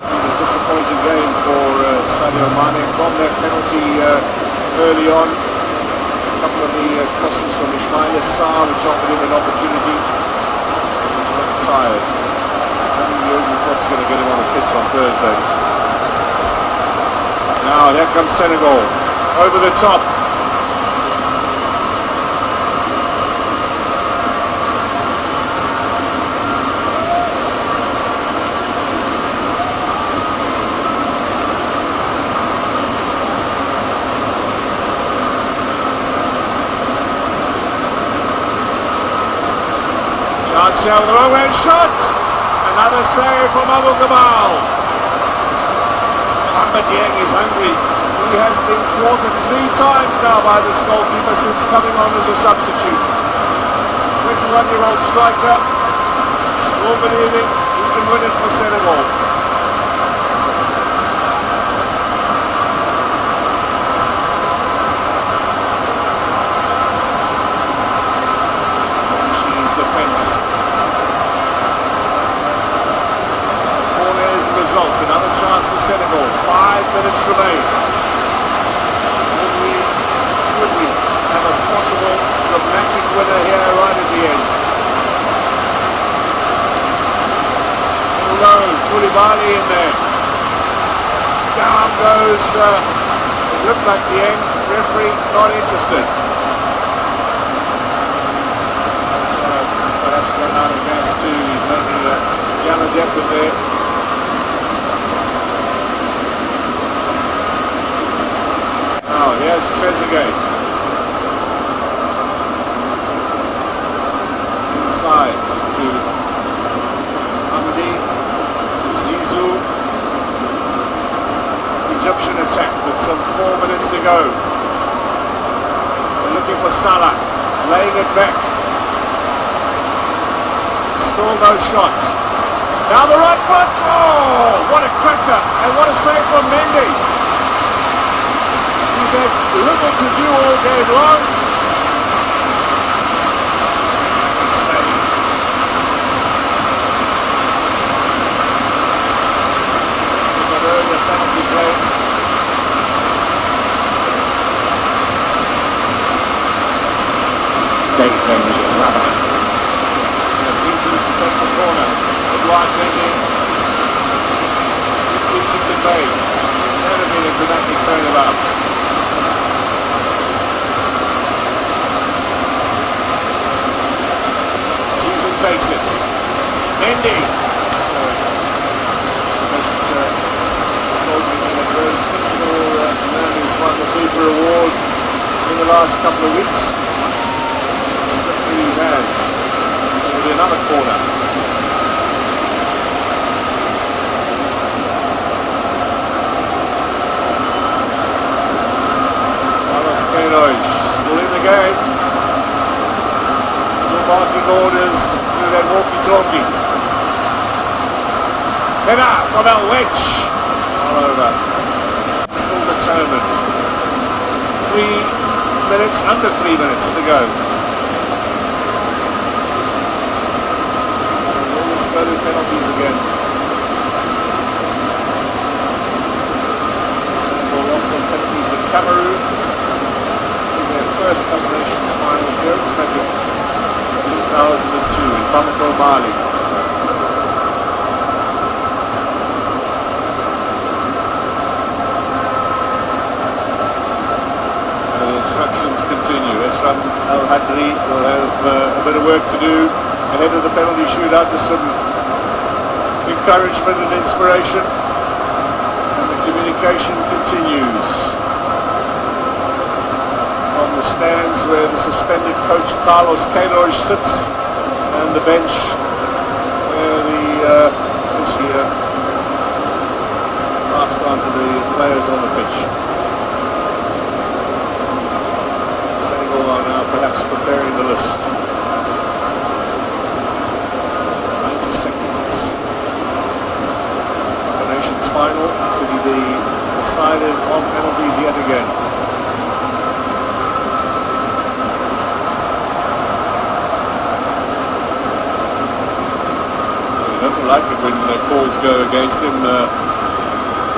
A disappointing game for Sadio Mane from their penalty early on. A couple of the crosses from Ismail Sarr which offered him an opportunity. He's not tired. I think Jurgen Klopp's going to get him on the pitch on Thursday. Now here comes Senegal over the top. Chance here with the long-range shot. Another save from Abu Gabal. Dieng is hungry. He has been thwarted 3 times now by this goalkeeper since coming on as a substitute. 21-year-old striker, still believing he can win it for Senegal. She's the fence. Result, another chance for Senegal. 5 minutes remain. Could we have a possible dramatic winner here right at the end? Alone, Koulibaly in there. Down goes. It looked like the end. Referee not interested. So he's perhaps run out of gas too. He's making a gallant effort there. Now here's Trezeguet. Inside to Hamdi, to Zizou. Egyptian attack with some 4 minutes to go. They're looking for Salah, laying it back. Still no shot. Now the right foot. Oh, what a cracker, and what a save from Mendy. He's had little to do all game long. That's a good save. There's an earlier penalty claim. Declan was a rubber. It's easy to take the corner. Good line bending. It's easy to make. Never been a dramatic turnabout. Takes it. Mendy. That's just holding an advertisement for the man who's won the FIFA award in the last couple of weeks. Slipped through his hands. It'll be another corner. Carlos Queiroz still in the game. Still barking orders through that walkie-talkie. Header from El Wedge. All over. Still determined. 3 minutes, under 3 minutes to go. We'll always go to penalties again. Senegal lost on penalties to Cameroon in their first Cup Nations final appearance back in 2002 in Bamako, Mali. And the instructions continue. Esram Al Hadri will have a bit of work to do ahead of the penalty shootout. Just some encouragement and inspiration, and the communication continues from the stands where the suspended coach Carlos Queiroz sits, and the bench where the passed on to the players on the pitch. Senegal are now perhaps preparing the list. 90 seconds. The nation's final to be decided on penalties yet again. He doesn't like it when the calls go against him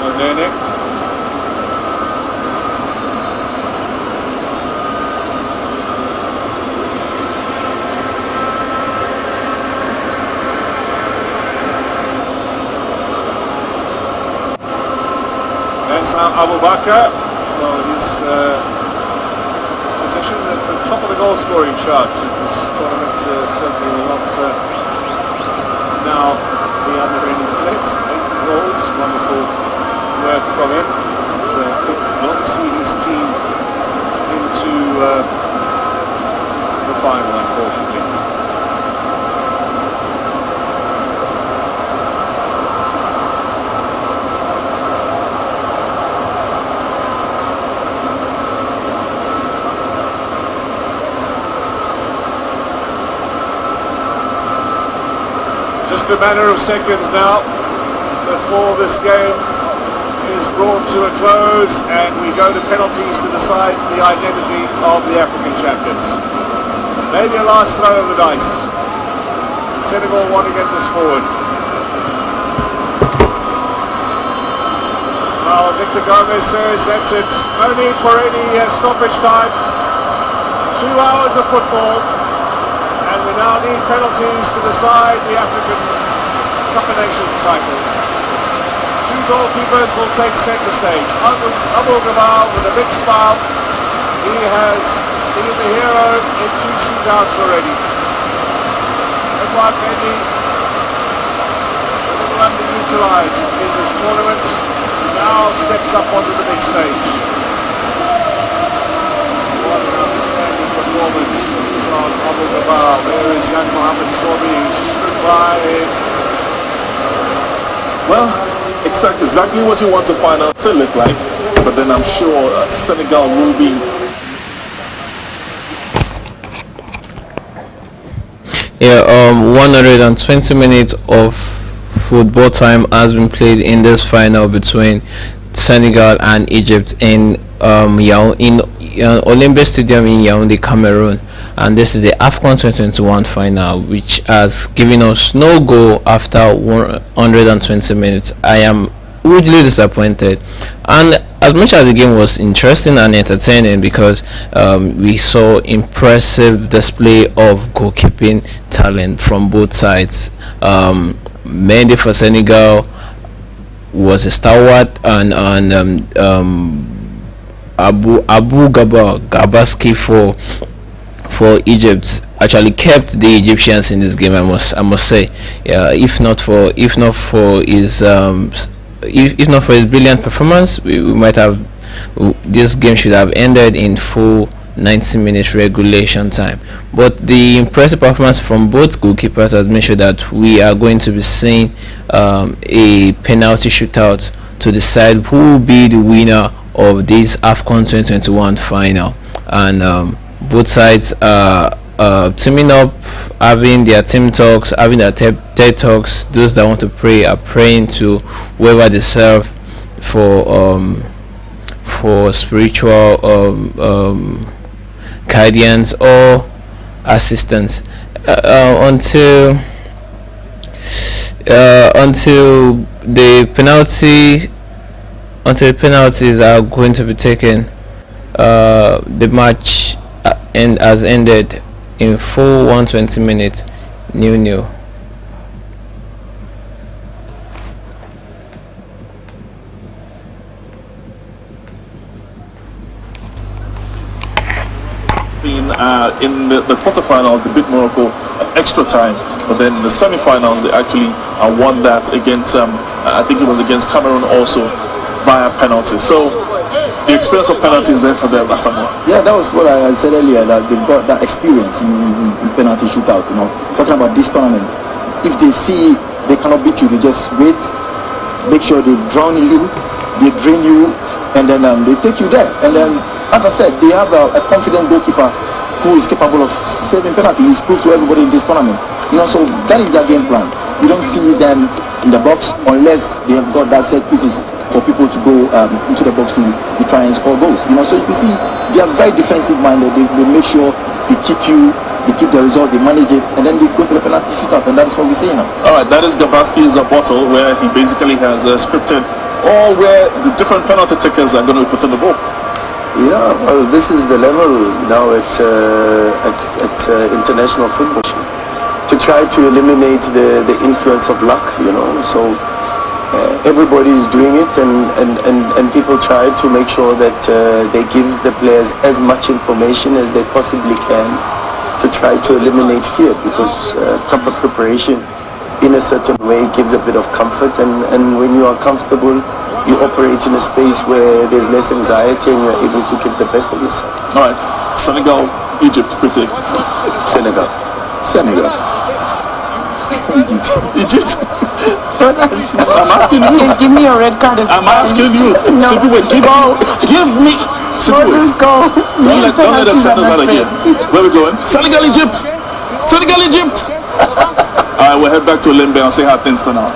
on their neck. Abu Bakr, well, his position at the top of the goal scoring charts at this tournament certainly will not now be under any threat. 8 goals, wonderful work from him. But, could not see his team into the final, unfortunately. Just a matter of seconds now before this game is brought to a close and we go to penalties to decide the identity of the African champions. Maybe a last throw of the dice. Senegal want to get this forward. Well, Victor Gomez says that's it. No need for any stoppage time. 2 hours of football. And we now need penalties to decide the African Cup of Nations title. 2 goalkeepers will take centre stage. Abu Gabal with a big smile. He has been the hero in 2 shootouts already. Edouard Mendy, a little underutilised in this tournament, now steps up onto the big stage. What an outstanding performance from Abu Gabal. There is young Mohamed Sobi, who stood by. Well, exactly what you want the final to look like, but then I'm sure Senegal will be. Yeah, 120 minutes of football time has been played in this final between Senegal and Egypt in Olympia Stadium in Yaoundé, Cameroon, and this is the Afcon 2021 final, which has given us no goal after 120 minutes. I am hugely disappointed, and as much as the game was interesting and entertaining because we saw impressive display of goalkeeping talent from both sides. Mendy for Senegal was a stalwart, and Abu Gabaski for Egypt actually kept the Egyptians in this game. I must say, if not for his if not for his brilliant performance, we might have, this game should have ended in full 90 minutes regulation time. But the impressive performance from both goalkeepers has made sure that we are going to be seeing a penalty shootout to decide who will be the winner of this Afcon 2021 final, and both sides are teaming up, having their team talks, having their TED talks. Those that want to pray are praying to whoever they serve for spiritual guidance or assistance until the penalties are going to be taken. The match has ended in full 120 minutes, 0-0. Being in the quarterfinals, they beat Morocco extra time, but then in the semi-finals, they actually won that against, I think it was against Cameroon also, via penalties. So the experience of penalties there for them, Asamoah. Yeah, that was what I said earlier, that they've got that experience in penalty shootout. Talking about this tournament, if they see they cannot beat you, they just wait, make sure they drown you, they drain you, and then they take you there. And then, as I said, they have a confident goalkeeper who is capable of saving penalty. He's proved to everybody in this tournament. So that is their game plan. You don't see them in the box unless they have got that set pieces for people to go into the box to try and score goals. So you can see they are very defensive minded. They make sure they keep the results, they manage it, and then they go to the penalty shootout, and that is what we see now. All right, that is Gabaski's bottle, where he basically has scripted all where the different penalty takers are going to put in the ball. Yeah, well, this is the level now at international football, to try to eliminate the influence of luck. So everybody is doing it, and people try to make sure that they give the players as much information as they possibly can to try to eliminate fear, because proper preparation in a certain way gives a bit of comfort, and when you are comfortable, you operate in a space where there's less anxiety and you're able to give the best of yourself. All right, Senegal, Egypt, quickly. Senegal. Egypt. Don't ask me. I'm asking you. Give me your red card. I'm asking you. No. Simple way. Give me. Simple way. Moses, go. Don't let them send us out of here. Where we going? Senegal, Egypt. Senegal, Egypt. All right, we'll head back to Limbe and see how things turn out.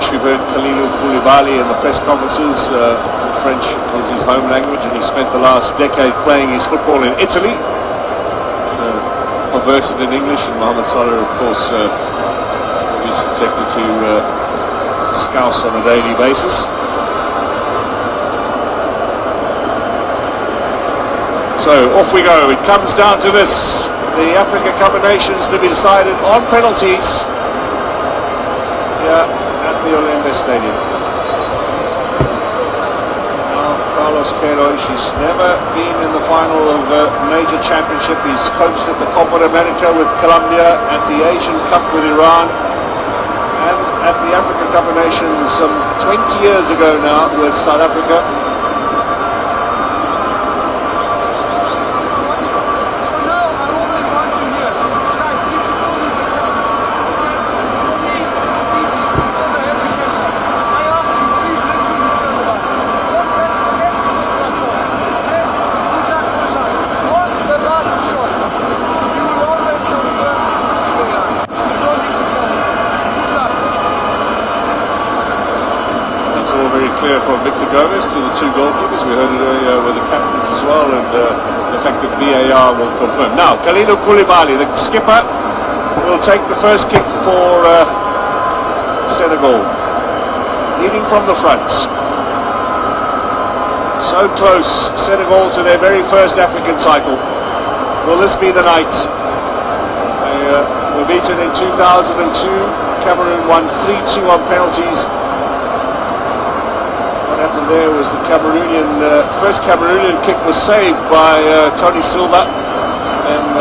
We've heard Kalidou Koulibaly in the press conferences. French is his home language, and he spent the last decade playing his football in Italy. So conversant in English, and Mohamed Salah, of course, will be subjected to scouts on a daily basis. So off we go. It comes down to this: the Africa Cup of Nations to be decided on penalties. Yeah. At the Olembe Stadium. Now, Carlos Queiroz, he's never been in the final of a major championship. He's coached at the Copa America with Colombia, at the Asian Cup with Iran, and at the Africa Cup of Nations some 20 years ago now with South Africa. Clear from Victor Gomez to the two goalkeepers. We heard it earlier with the captains as well, and the fact that VAR will confirm. Now, Kalidou Koulibaly, the skipper, will take the first kick for Senegal, leading from the front. So close, Senegal, to their very first African title. Will this be the night? They were beaten in 2002. Cameroon won 3-2 on penalties. What happened there was the first Cameroonian kick was saved by Tony Silva, and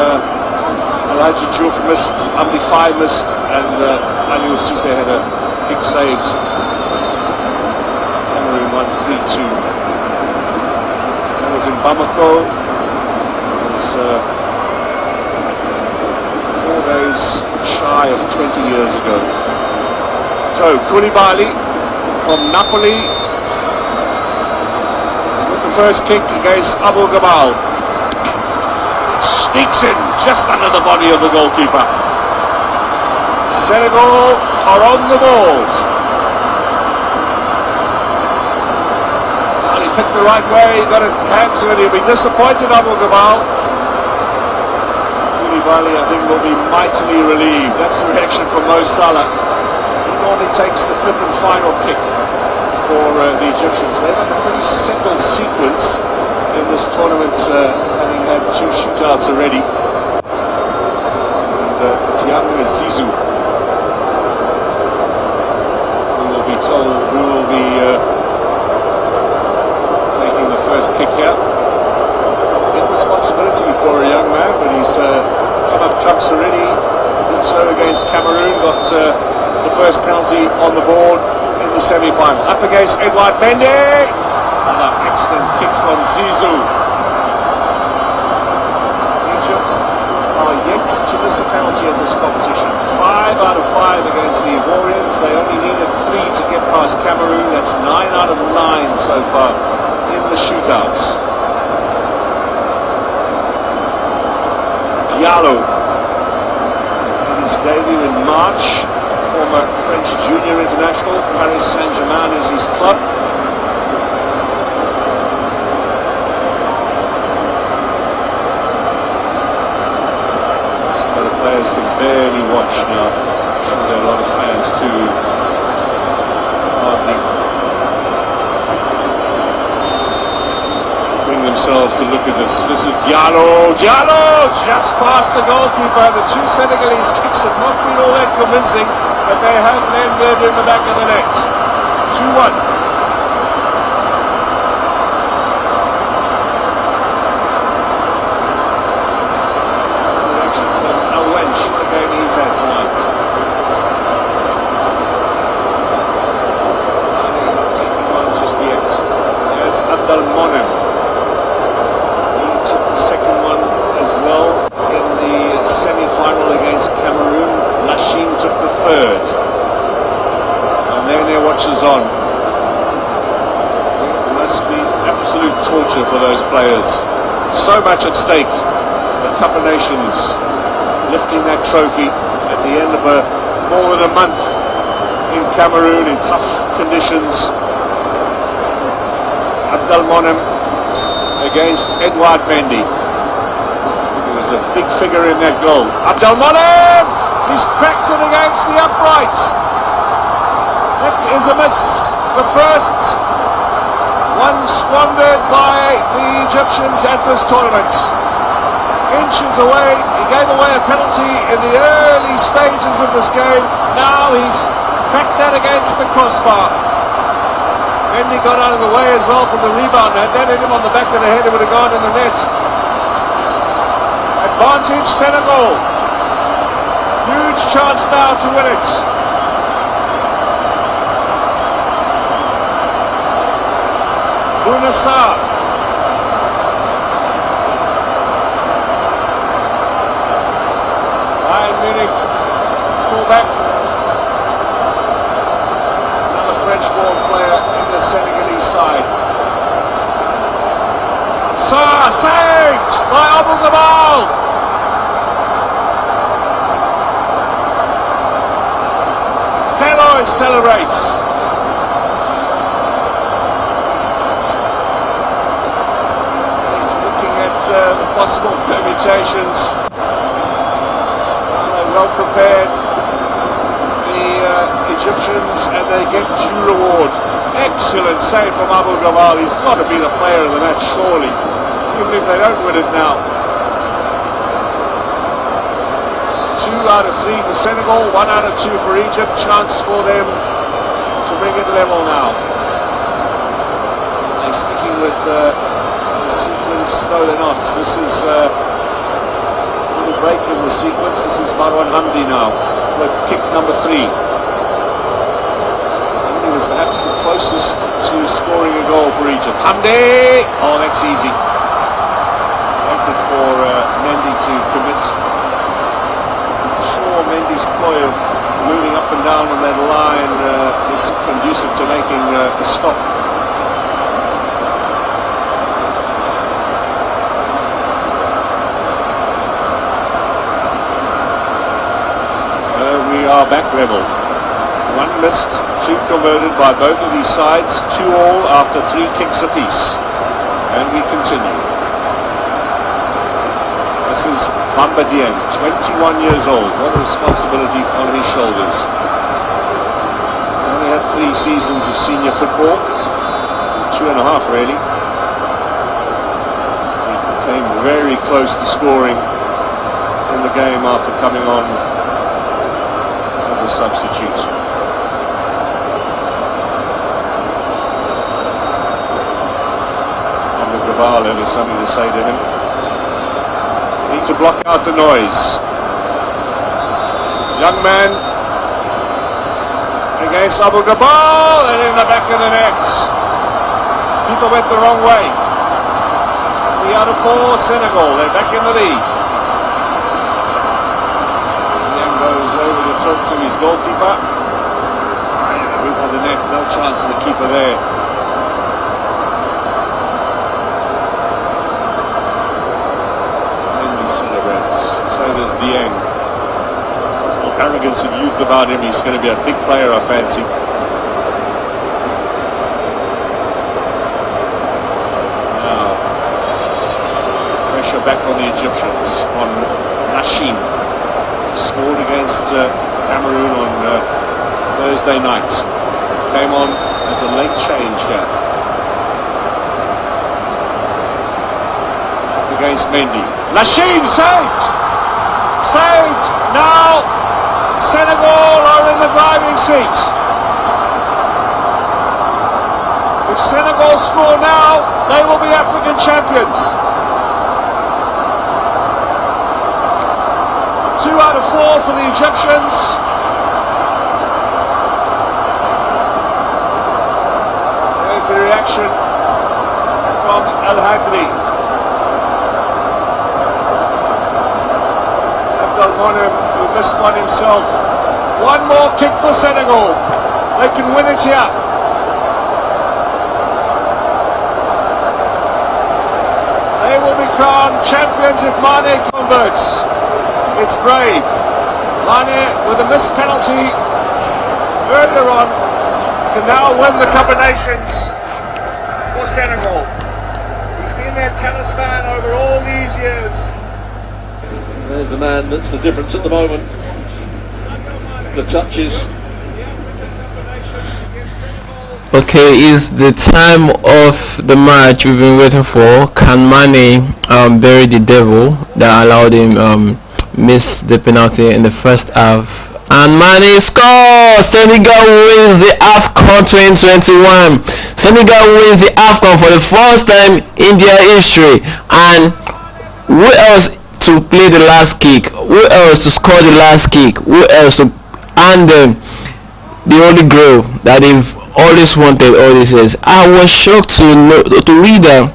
Elijah Diouf missed, Amdi Faye missed, and Aliou Cisse had a kick saved. Cameroon won 3-2. That was in Bamako. It was 4 days shy of 20 years ago. So Koulibaly from Napoli, first kick against Abu Gamal. Sneaks in just under the body of the goalkeeper. Senegal are on the ball. Well, he picked the right way, got a hand to it. He'll be disappointed, Abu Gamal. Koulibaly, I think, will be mightily relieved. That's the reaction from Mo Salah. He normally takes the fifth and final kick for the Egyptians. They've had a pretty settled sequence in this tournament, having had 2 shootouts already. And it's young Zizou who will be taking Tamsarini did so against Cameroon, got the first penalty on the board in the semi-final. Up against Edouard Mendy, and an excellent kick from Zizou. Egypt are yet to miss a penalty in this competition. 5 out of 5 against the Ivorians. They only needed 3 to get past Cameroon. That's 9 out of 9 so far in the shootouts. Diallo, in his debut in March, former French junior international. Paris Saint-Germain is his club. Some of the players can barely watch now. I'm sure there are a lot of fans too. Hardly bring themselves to look at this. This is Diallo. Diallo just past the goalkeeper. The two Senegalese kicks have not been all that convincing, but they have landed in the back of the net. 2-1. On. It must be absolute torture for those players. So much at stake. The Cup of Nations lifting that trophy at the end of more than a month in Cameroon in tough conditions. Abdelmonem against Edouard Mendy. He was a big figure in that goal. Abdelmonem! He's cracked it against the upright. That is a miss. The first one squandered by the Egyptians at this tournament. Inches away. He gave away a penalty in the early stages of this game. Now he's cracked that against the crossbar. Mendy got out of the way as well from the rebound. Had that hit him on the back of the head, it would have gone in the net. Advantage Senegal. Huge chance now to win it. Bounassar. Bayern Munich fullback. Another French-born player in the Senegalese side. Sarr saved by Abu Gabal. Keloy celebrates. The possible permutations. They're well prepared, the Egyptians, and they get due reward. Excellent save from Abu Gabal. He's got to be the player of the match, surely, even if they don't win it now. 2 out of 3 for Senegal, 1 out of 2 for Egypt. Chance for them to bring it level now. They're sticking with the sequence. No, they're not. This is a little break in the sequence. This is Marwan Hamdi now with kick number 3. Hamdi was perhaps the closest to scoring a goal for Egypt. Hamdi! Oh, that's easy. Waited for Mendy to commit. I'm sure Mendy's ploy of moving up and down on that line is conducive to making a stop. Are back level. 1 missed, 2 converted by both of these sides, 2 all after 3 kicks apiece. And we continue. This is Bamba Dieng, 21 years old. What a responsibility on his shoulders. He only had 3 seasons of senior football, 2.5 really. He came very close to scoring in the game after coming on as a substitute. Abu Gabal has something to say to him. Need to block out the noise. Young man against Abu Gabal, and in the back of the net. People went the wrong way. 3 out of 4, Senegal, they're back in the lead. Young goes over to talk to his goalkeeper. Roof of the net, no chance for the keeper there. Mendy celebrates, so does Dieng. Arrogance and youth about him. He's going to be a big player, I fancy. Now, pressure back on the Egyptians, on Nashin. Scored against Cameroon on Thursday night. Came on as a late change here. Against Mendy. Nashin saved! Saved! Now Senegal are in the driving seat. If Senegal score now, they will be African champions. 2 out of 4 for the Egyptians. There's the reaction from Al Hadri. Abdel Monem, who missed one himself. One more kick for Senegal. They can win it here. They will be crowned champions if Mane converts. It's brave. Mane, with a missed penalty earlier on, can now win the Cup of Nations for Senegal. He's been their talisman over all these years. There's the man that's the difference at the moment. The touches. Okay, is the time of the match we've been waiting for. Can Mane bury the devil that allowed him miss the penalty in the first half? And Mane scores! Senegal wins the Afcon 2021. Senegal wins the Afcon for the first time in their history. And who else to play the last kick? Who else to score the last kick? Who else to hand them the holy grail that they've always wanted all these years? I was shocked to read that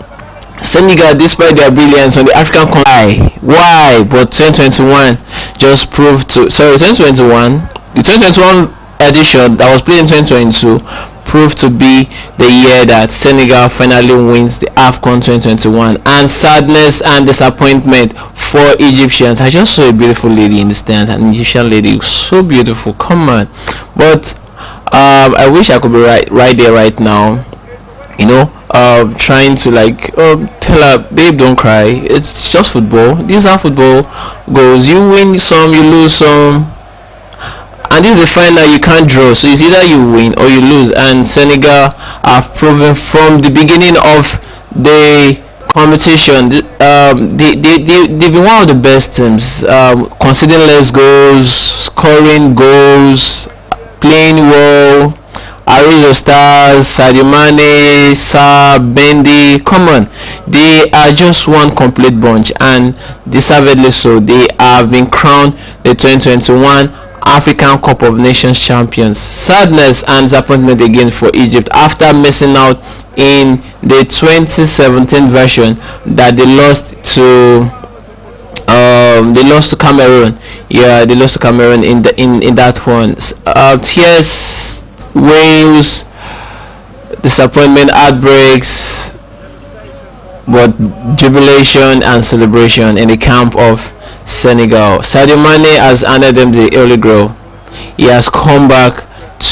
Senegal, despite their brilliance on the African continent, why? But 2021 just proved to 2021, the 2021 edition that was played in 2022 proved to be the year that Senegal finally wins the Afcon 2021. And sadness and disappointment for Egyptians. I just saw a beautiful lady in the stands, an Egyptian lady, so beautiful, come on. But I wish I could be right there right now, you know, trying to tell her, babe, don't cry, it's just football, these are football goals, you win some, you lose some, and this is the final, you can't draw, so it's either you win or you lose. And Senegal have proven from the beginning of the competition, they've been one of the best teams, conceding less goals, scoring goals, playing well. Arizo Stars, Sadio Mane, Sa, Bendy, come on, they are just one complete bunch, and deservedly so. They have been crowned the 2021 African Cup of Nations champions. Sadness and disappointment again for Egypt after missing out in the 2017 version that they lost to Cameroon. Yeah, they lost to Cameroon in that one. Tears, waves, disappointment, heartbreaks, but jubilation and celebration in the camp of Senegal. Sadio Mane has handed them the early grail. He has come back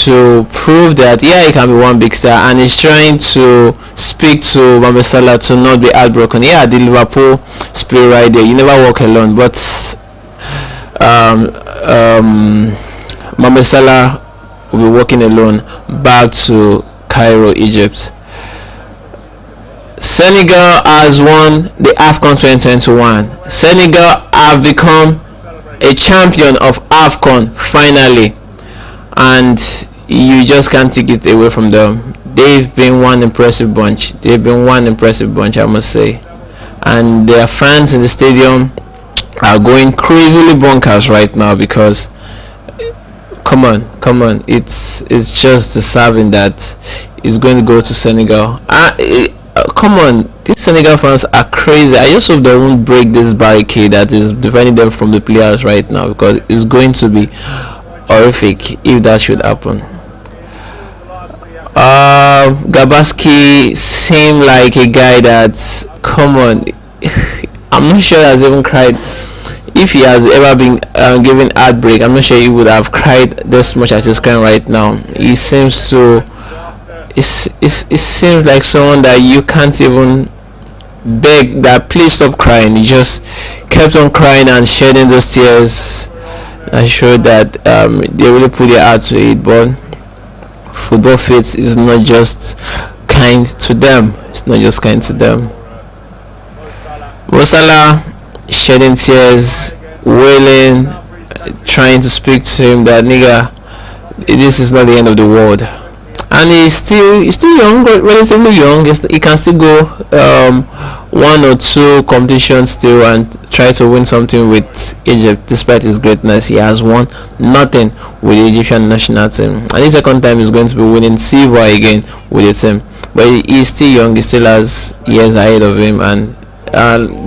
to prove that he can be one big star, and he's trying to speak to Mohamed Salah to not be heartbroken. The Liverpool spirit right there. You never walk alone. But Mohamed Salah will be walking alone back to Cairo, Egypt. Senegal has won the Afcon 2021. Senegal have become a champion of Afcon finally, and you just can't take it away from them. They've been one impressive bunch. I must say. And their fans in the stadium are going crazily bonkers right now because come on. It's just deserving that it's going to go to Senegal. Come on, these Senegal fans are crazy. I just hope they won't break this barricade that is dividing them from the players right now, because it's going to be horrific if that should happen. Gabaski seemed like a guy that, come on, I'm not sure he has even cried. If he has ever been given heartbreak, I'm not sure he would have cried this much as he's crying right now. He seems so. It seems like someone that you can't even beg that please stop crying. He just kept on crying and shedding those tears. I showed that they really put their heart to it, but football faith is not just kind to them. It's not just kind to them. Mo Salah shedding tears, wailing, trying to speak to him that nigga, this is not the end of the world. And he's still young, relatively young. He can still go one or two competitions still and try to win something with Egypt. Despite his greatness, he has won nothing with the Egyptian national team, and the second time he's going to be winning silver again with the team. But he's still young. He still has years ahead of him. And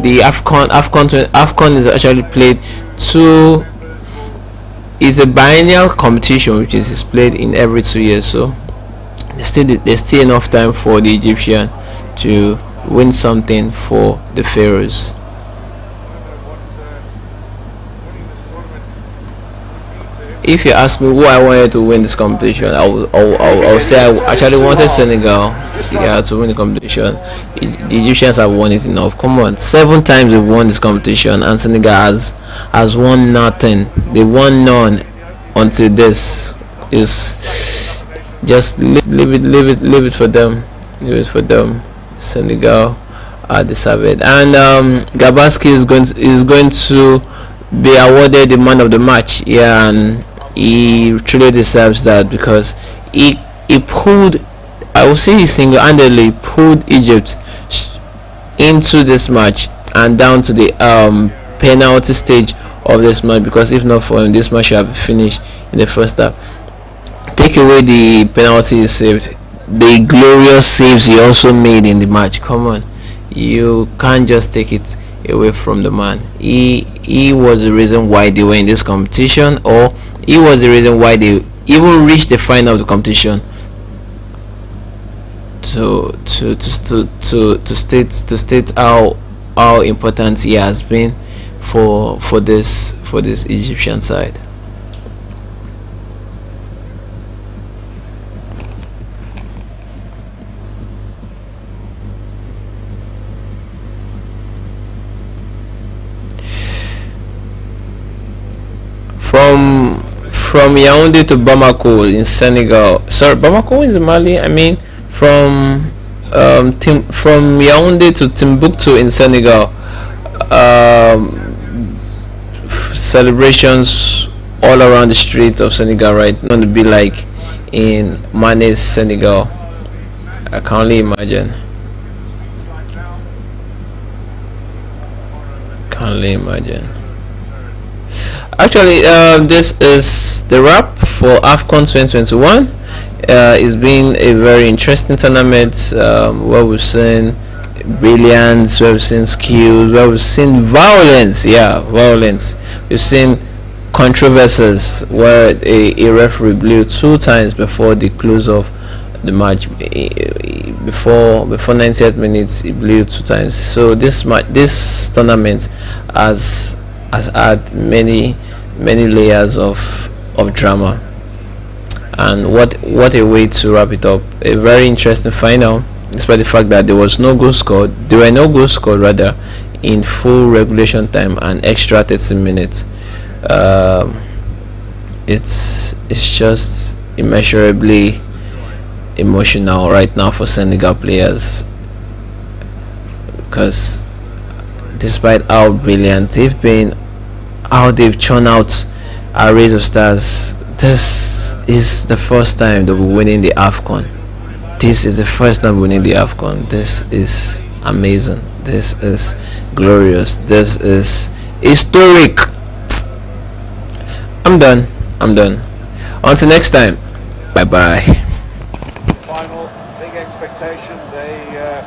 the Afcon is actually played two. It's a biennial competition which is played in every 2 years. So there's still enough time for the Egyptian to win something for the Pharaohs. If you ask me who I wanted to win this competition, I'll say I actually wanted Senegal, yeah, to win the competition. The Egyptians have won it enough. Come on, 7 times they've won this competition, and Senegal has won nothing. They won none until this. Is just leave it for them. Leave it for them. Senegal deserve it. And Gabaski is going to be awarded the man of the match. Yeah, and he truly deserves that, because he pulled, I would say he single-handedly pulled Egypt into this match and down to the penalty stage of this match, because if not for him, this match should have finished in the first half. Take away the penalty he saved, the glorious saves he also made in the match. Come on, you can't just take it away from the man. He was the reason why they were in this competition, or he was the reason why they even reached the final of the competition. To state how important he has been for this Egyptian side. From Yaoundé to Bamako in Senegal. Sorry, Bamako is in Mali. I mean, from Yaoundé to Timbuktu in Senegal. Celebrations all around the streets of Senegal, right? Not to be like in Mane's Senegal. I can only imagine. Actually, this is the wrap for Afcon 2021. It's been a very interesting tournament where we've seen brilliance, where we've seen skills, where we've seen violence. Yeah, violence. We've seen controversies where a referee blew 2 times before the close of the match. Before 90th minutes, he blew 2 times. So this tournament has had many layers of drama, and what a way to wrap it up. A very interesting final, despite the fact that there were no goals scored rather, in full regulation time and extra 30 minutes. It's just immeasurably emotional right now for Senegal players, because despite how brilliant they've been, how they've churned out arrays of stars, this is the first time they'll be winning the Afcon. This is amazing. This is glorious. This is historic. I'm done. Until next time, bye bye. Final big expectation. They